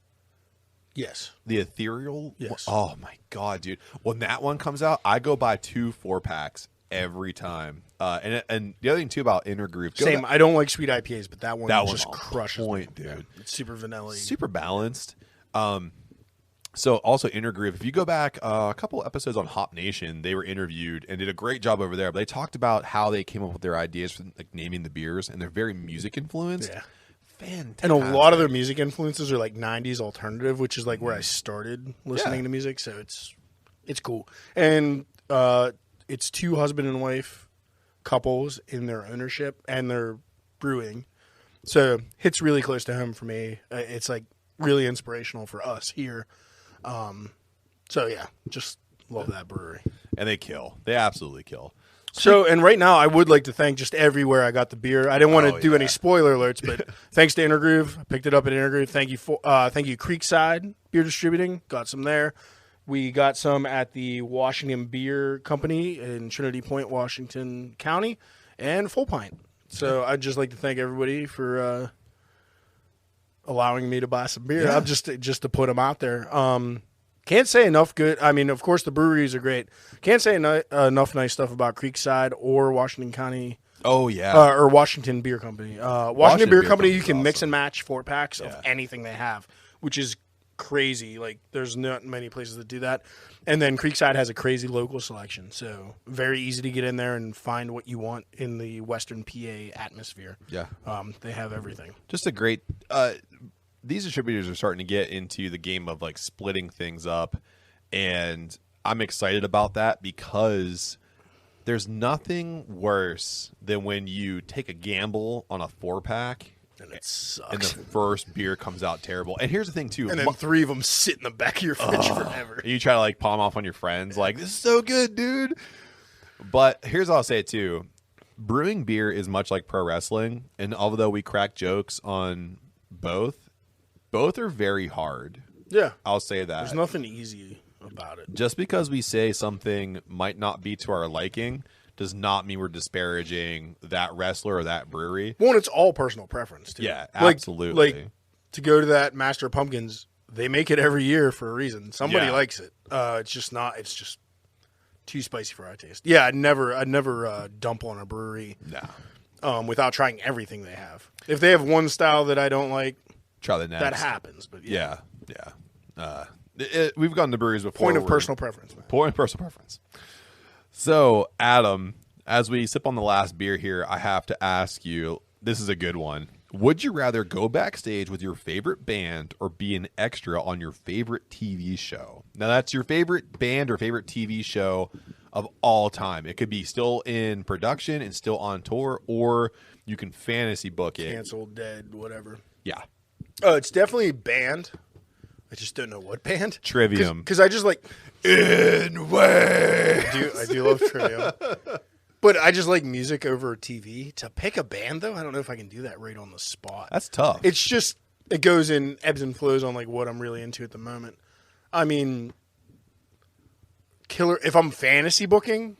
Yes. The Ethereal? Yes. Oh, my God, dude. When that one comes out, I go buy 2 4-packs every time. And the other thing, too, about Intergroove. Same. I don't like sweet IPAs, but that one just crushes point, me. dude. Yeah, it's super vanilla. Super balanced. So also Intergroove, if you go back a couple episodes on Hop Nation, they were interviewed and did a great job over there. But they talked about how they came up with their ideas for like naming the beers, and they're very music influenced. Yeah. Fantastic. And a lot of their music influences are like 90s alternative, which is like where I started listening to music. So it's cool. And it's 2 husband and wife couples in their ownership and their brewing. So hits really close to home for me. It's like really inspirational for us here. So yeah, just love that brewery. And they kill. They absolutely kill. So, and right now, I would like to thank just everywhere I got the beer. I didn't want to do any spoiler alerts, but thanks to Intergroove, I picked it up at Intergroove. Thank you Creekside Beer Distributing, got some there. We got some at the Washington Beer Company in Trinity Point, Washington County, and Full Pint. So I'd just like to thank everybody for allowing me to buy some beer. Yeah. I'm just to put them out there. Can't say enough good. I mean, of course, the breweries are great. Can't say enough nice stuff about Creekside or Washington County. Oh, yeah. Or Washington Beer Company. Washington Beer Company, you can mix and match 4-packs of anything they have, which is crazy. Like, there's not many places that do that. And then Creekside has a crazy local selection. So very easy to get in there and find what you want in the Western PA atmosphere. Yeah. They have everything. Just a great these distributors are starting to get into the game of like splitting things up, and I'm excited about that because there's nothing worse than when you take a gamble on a 4-pack and it sucks. and the first beer comes out terrible. And here's the thing too, and then 3 of them sit in the back of your fridge forever. And you try to like palm off on your friends like, this is so good, dude. But here's what I'll say too. Brewing beer is much like pro wrestling, and although we crack jokes on both are very hard. Yeah. I'll say that. There's nothing easy about it. Just because we say something might not be to our liking does not mean we're disparaging that wrestler or that brewery. Well, and it's all personal preference, too. Yeah, absolutely. Like, to go to that Master of Pumpkins, they make it every year for a reason. Somebody likes it. It's just too spicy for our taste. Yeah, I'd never dump on a brewery without trying everything they have. If they have one style that I don't like, try the next. That happens, but yeah. We've gone to breweries before. Point of personal preference. Man. Point of personal preference. So, Adam, as we sip on the last beer here, I have to ask you, this is a good one. Would you rather go backstage with your favorite band or be an extra on your favorite TV show? Now, that's your favorite band or favorite TV show of all time. It could be still in production and still on tour, or you can fantasy book it. Canceled, dead, whatever. Yeah. It's definitely band. I just don't know what band. Trivium. Because I just like... In way. I do love Trivium. But I just like music over TV. To pick a band, though, I don't know if I can do that right on the spot. That's tough. It's just... It goes in ebbs and flows on like what I'm really into at the moment. I mean... If I'm fantasy booking...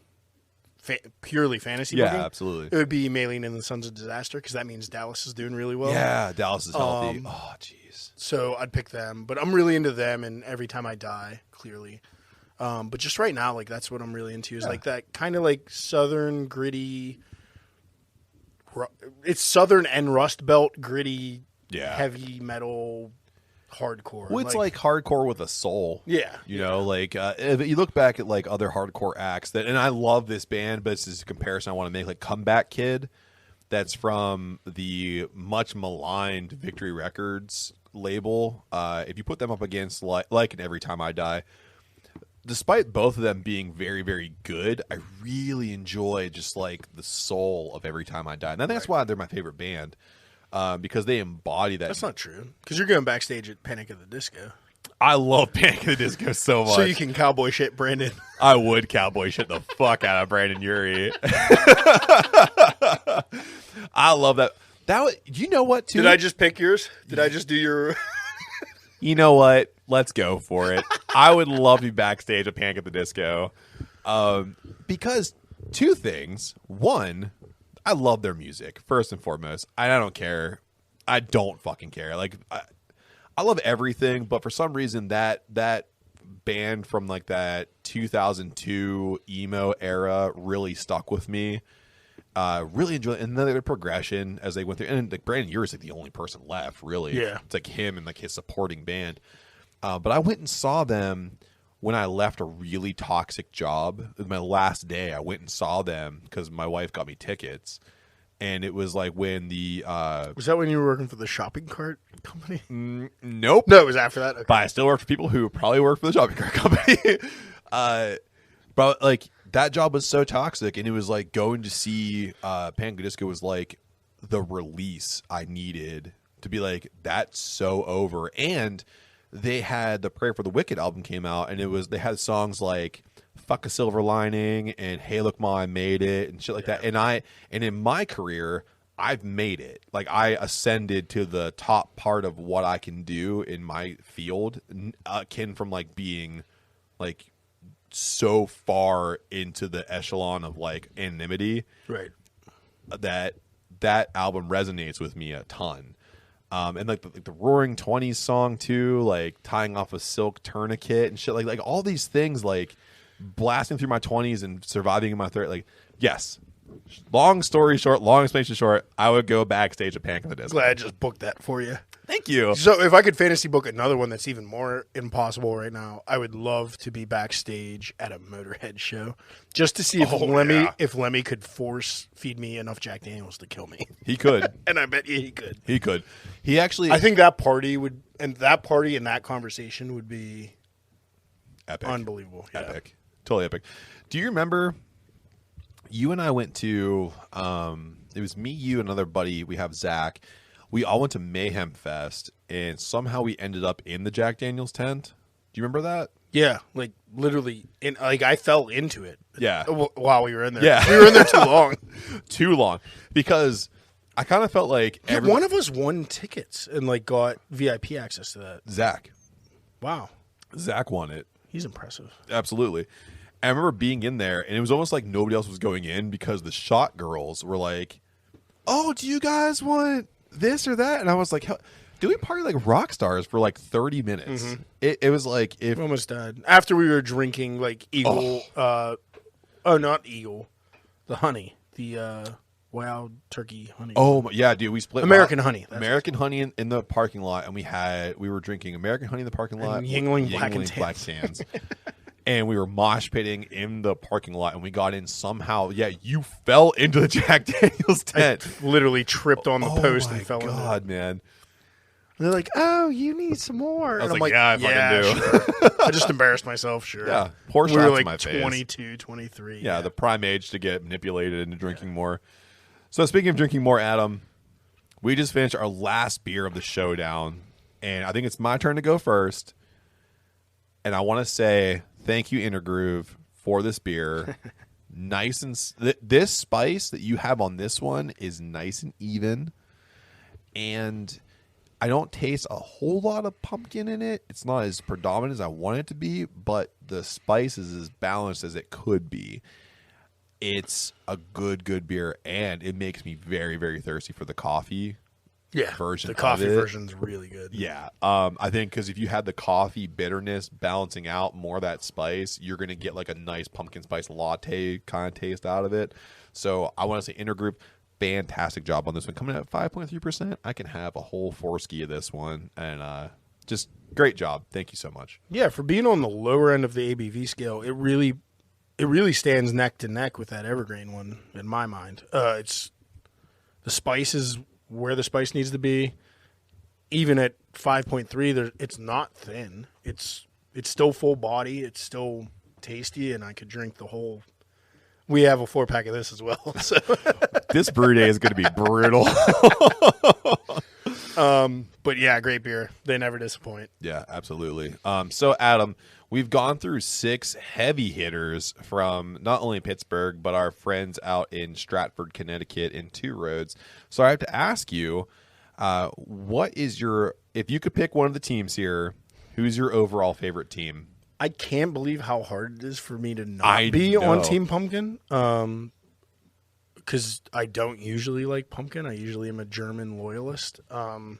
purely fantasy Yeah, booking, absolutely. it would be Maylene and the Sons of Disaster, because that means Dallas is doing really well. Yeah, Dallas is healthy. Oh, jeez. So I'd pick them, but I'm really into them and Every Time I Die, clearly. But just right now, like that's what I'm really into is like that kind of like southern gritty. It's southern and Rust Belt gritty, heavy metal, hardcore. Well, it's like hardcore with a soul. Yeah, you know, like if you look back at like other hardcore acts that, and I love this band, but it's just a comparison I want to make. Like Comeback Kid, that's from the much maligned Victory Records label. If you put them up against like an Every Time I Die, despite both of them being very, very good, I really enjoy just like the soul of Every Time I Die. And I think that's why they're my favorite band, because they embody that. That's not true, because you're going backstage at Panic at the Disco. I love Panic at the Disco so much. So you can cowboy shit Brandon. I would cowboy shit the fuck out of Brandon Urie. I love that. You know what, too? Did I just pick yours? Did I just do your... You know what? Let's go for it. I would love to be backstage at Panic at the Disco. Because two things. One, I love their music, first and foremost. I don't care. I don't fucking care. Like, I love everything, but for some reason that band from like that 2002 emo era really stuck with me. Really enjoy it. And then their progression as they went through, and like Brandon Urie is like the only person left, really. Yeah, it's like him and like his supporting band. But I went and saw them when I left a really toxic job. My last day, I went and saw them because my wife got me tickets. And it was like when the was that when you were working for the shopping cart company? Nope. No, it was after that. Okay. But I still work for people who probably work for the shopping cart company. But like that job was so toxic, and it was like going to see Panic at the Disco was like the release I needed to be like, that's so over. And they had the Prayer for the Wicked album came out, and they had songs like Fuck a Silver Lining and Hey Look Ma, I Made It and shit like that. And in my career, I've made it. Like I ascended to the top part of what I can do in my field, akin from like being like so far into the echelon of like anonymity, right? That album resonates with me a ton. And like the Roaring 20s song too, like Tying Off a Silk Tourniquet and shit, like all these things, like blasting through my 20s and surviving in my 30s. Like, yes, long story short, long explanation short, I would go backstage at Panic at the Disco. Glad I just booked that for you. Thank you. So if I could fantasy book another one that's even more impossible right now, I would love to be backstage at a Motorhead show just to see if Lemmy could force feed me enough Jack Daniels to kill me. He could. And I bet you he could. He could. He actually... I think that party and that conversation would be epic. Unbelievable. Yeah. Epic. Totally epic. Do you remember you and I went to, it was me, you, and another buddy. We have Zach. We all went to Mayhem Fest, and somehow we ended up in the Jack Daniels tent. Do you remember that? Yeah, like literally, I fell into it. Yeah, while we were in there. Yeah, we were in there too long. Too long, because I kind of felt like one of us won tickets and like got VIP access to that. Zach. Wow, Zach won it. He's impressive. Absolutely. I remember being in there, and it was almost like nobody else was going in because the shot girls were like, "Oh, do you guys want this or that?" And I was like, "Do we party like rock stars for like 30 minutes?" Mm-hmm. It was like we almost died after we were drinking like Eagle. Not Eagle, the honey, the wild turkey honey. Oh yeah, dude, we split American honey. American honey in the parking lot, and we were drinking American honey in the parking lot, and Yingling Black Sands. And we were mosh pitting in the parking lot, and we got in somehow. Yeah, you fell into the Jack Daniels tent. I literally tripped on the post and fell in. God, man. And they're like, "Oh, you need some more." I was and I'm like, "Yeah, I fucking do." Sure. I just embarrassed myself, sure. Yeah, pour shots we were like in my face. 22, 23. Yeah, the prime age to get manipulated into drinking more. So speaking of drinking more, Adam, we just finished our last beer of the showdown, and I think it's my turn to go first. And I want to say thank you, Intergroove, for this beer. Nice and this spice that you have on this one is nice and even, and I don't taste a whole lot of pumpkin in it. It's not as predominant as I want it to be, but the spice is as balanced as it could be. It's a good beer, and it makes me very, very thirsty for the coffee. Version. The coffee version's really good. Yeah, I think because if you had the coffee bitterness balancing out more of that spice, you're gonna get like a nice pumpkin spice latte kind of taste out of it. So I want to say Intergroup, fantastic job on this one, coming at 5.3%. I can have a whole 4 ski of this one, and just great job. Thank you so much. Yeah, for being on the lower end of the ABV scale, it really stands neck to neck with that Evergrain one in my mind. It's the spice is where the spice needs to be. Even at 5.3, it's not thin. It's still full body. It's still tasty, and I could drink the whole. We have a 4-pack of this as well. So this brew day is going to be brutal. But yeah, great beer. They never disappoint. Yeah, absolutely. So Adam, we've gone through 6 heavy hitters from not only Pittsburgh, but our friends out in Stratford, Connecticut in Two Roads. So I have to ask you, what is if you could pick one of the teams here, who's your overall favorite team? I can't believe how hard it is for me to not be on Team Pumpkin. Because I don't usually like pumpkin. I usually am a German loyalist. Damn.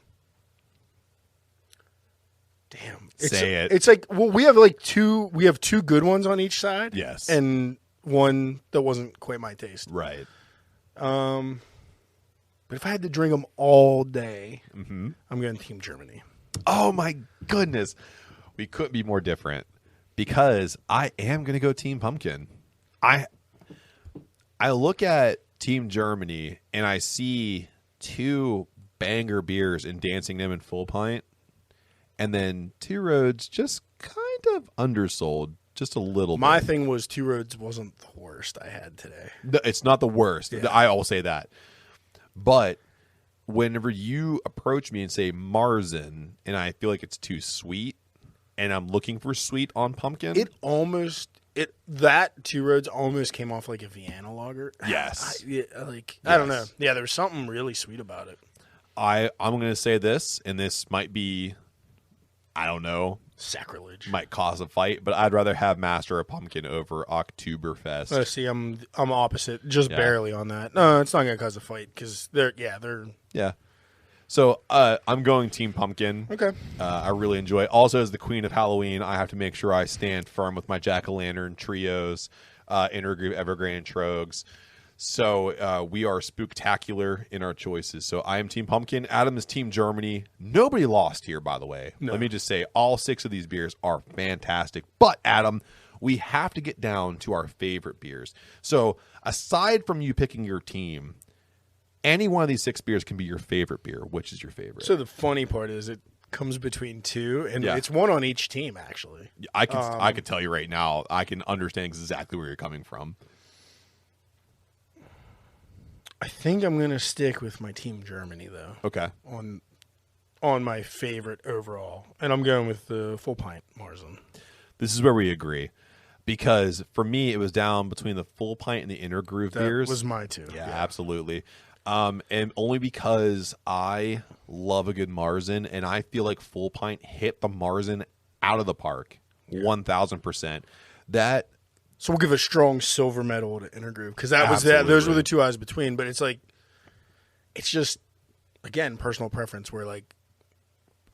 Say it. It's like, well, we have two good ones on each side. Yes. And one that wasn't quite my taste. Right. But if I had to drink them all day, I'm going Team Germany. Oh my goodness. We couldn't be more different because I am going to go Team Pumpkin. I look at Team Germany and I see 2 banger beers in Dancing Gnome and Full Pint. And then Two Roads just kind of undersold just a little My bit. thing was Two Roads wasn't the worst I had today. No, it's not the worst. Yeah. I will say that. But whenever you approach me and say Marzen, and I feel like it's too sweet, and I'm looking for sweet on pumpkin. That Two Roads almost came off like a Vienna lager. Yes. I don't know. Yeah, there was something really sweet about it. I'm going to say this, and this might be, I don't know, sacrilege. Might cause a fight, but I'd rather have Master of Pumpkin over Oktoberfest. See, I'm opposite, just barely on that. No, it's not going to cause a fight because they're. Yeah. So I'm going Team Pumpkin. Okay. I really enjoy it. Also, as the Queen of Halloween, I have to make sure I stand firm with my Jack-o'-lantern trios, Intergroup, Evergrain, and Troegs. So we are spooktacular in our choices. So I am Team Pumpkin. Adam is Team Germany. Nobody lost here, by the way. No. Let me just say, all 6 of these beers are fantastic. But, Adam, we have to get down to our favorite beers. So aside from you picking your team, any one of these 6 beers can be your favorite beer. Which is your favorite? So the funny part is it comes between 2, and it's one on each team, actually. I can tell you right now, I can understand exactly where you're coming from. I think I'm going to stick with my Team Germany, though. Okay. On my favorite overall. And I'm going with the Full Pint Marzen. This is where we agree. Because for me, it was down between the Full Pint and the Intergroup beers. That was my 2. Yeah, absolutely. And only because I love a good Marzen, and I feel like Full Pint hit the Marzen out of the park, 1,000%. So we'll give a strong silver medal to Intergroup because those were the 2 eyes between. But it's like, it's just, again, personal preference where like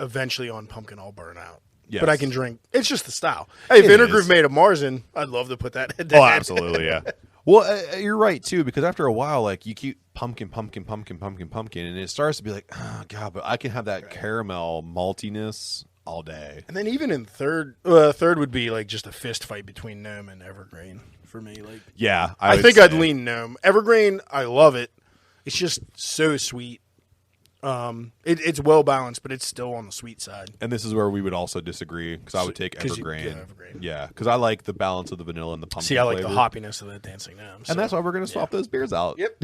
eventually on Pumpkin I'll burn out. Yes. But I can drink. It's just the style. Hey, if Intergroup made a Marzen, I'd love to put that head to head. Absolutely, yeah. Well, you're right, too, because after a while, like, you keep pumpkin, and it starts to be like, oh, God, but I can have that caramel maltiness all day. And then even in third would be, like, just a fist fight between Gnome and Evergrain for me. Like, yeah, I think I'd lean Gnome. Evergrain, I love it. It's just so sweet. It's well balanced, but it's still on the sweet side. And this is where we would also disagree because I would take Evergrain. Yeah, because I like the balance of the vanilla and the pumpkin. See, I like flavor. the hoppiness of the Dancing Gnome. And that's why we're going to swap those beers out. Yep.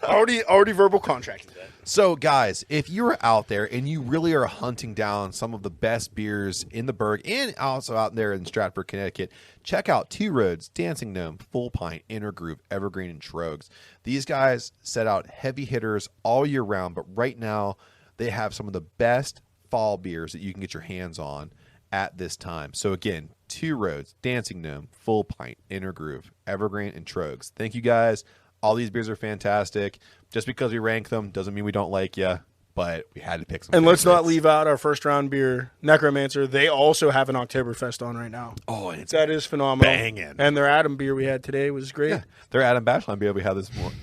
already verbal contracted that. So, guys, if you are out there and you really are hunting down some of the best beers in the Burgh and also out there in Stratford, Connecticut, check out Two Roads, Dancing Gnome, Full Pint, Intergroup, Evergrain, and Troegs. These guys set out heavy hitters all year round, but right now they have some of the best fall beers that you can get your hands on. at this time. So again, Two Roads, Dancing Gnome, Full Pint, Inner Groove, Evergrain, and Troegs. Thank you guys. All these beers are fantastic. Just because we rank them doesn't mean we don't like you, but we had to pick some. And let's not leave out our first round beer, Necromancer. They also have an Oktoberfest on right now. Oh, and that is phenomenal. Banging. And their Adam beer we had today was great. Yeah, their Adam Bashline beer we had this morning.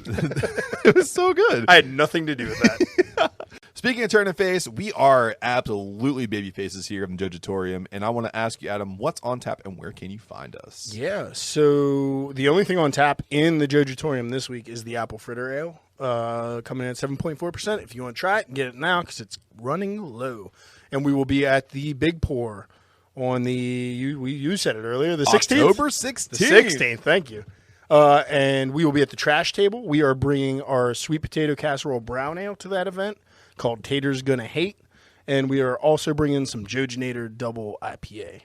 It was so good. I had nothing to do with that. Speaking of turning face, we are absolutely baby faces here in the Jojitorium, and I want to ask you, Adam, what's on tap and where can you find us? Yeah, so the only thing on tap in the Jojitorium this week is the Apple Fritter Ale, coming in at 7.4%. If you want to try it, get it now because it's running low. And we will be at the Big Pour on you said it earlier, the 16th. October 16th. The 16th, thank you. And we will be at the Trash Table. We are bringing our sweet potato casserole brown ale to that event, called Tater's Gonna Hate, and we are also bringing some Jojinator Double IPA.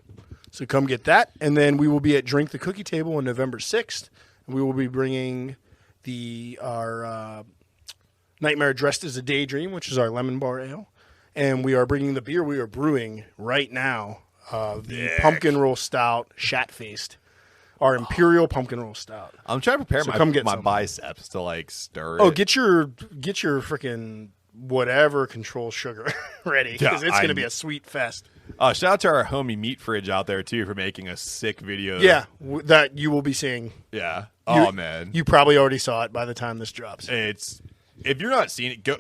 So come get that, and then we will be at Drink the Cookie Table on November 6th, and we will be bringing our Nightmare Dressed as a Daydream, which is our lemon bar ale, and we are bringing the beer we are brewing right now, the Pumpkin Roll Stout, Shat-Faced, our Imperial Pumpkin Roll Stout. I'm trying to prepare my biceps to like stir it. Oh, get your freaking whatever control sugar ready because it's going to be a sweet fest. Shout out to our homie Meat Fridge out there too for making a sick video. Yeah, that you will be seeing. Yeah. Man, you probably already saw it by the time this drops. If you're not seeing it, go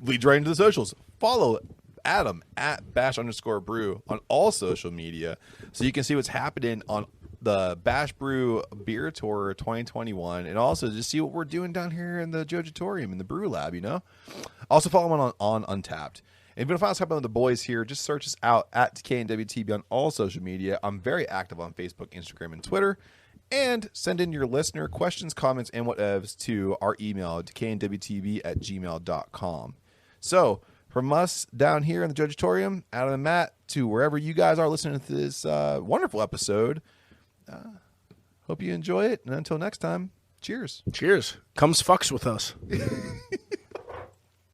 lead right into the socials. Follow Adam at @bash_brew on all social media so you can see what's happening on the Bash Brew Beer Tour 2021, and also just see what we're doing down here in the Jojitorium in the Brew Lab, you know? Also follow him on Untapped. And if you want to find us happening with the boys here, just search us out at Decay and WTB on all social media. I'm very active on Facebook, Instagram, and Twitter. And send in your listener questions, comments, and whatevs to our email, decayandwtb@gmail.com. So, from us down here in the Jojitorium, Adam and Matt, to wherever you guys are listening to this wonderful episode, hope you enjoy it. And until next time, cheers. Cheers. Comes fucks with us.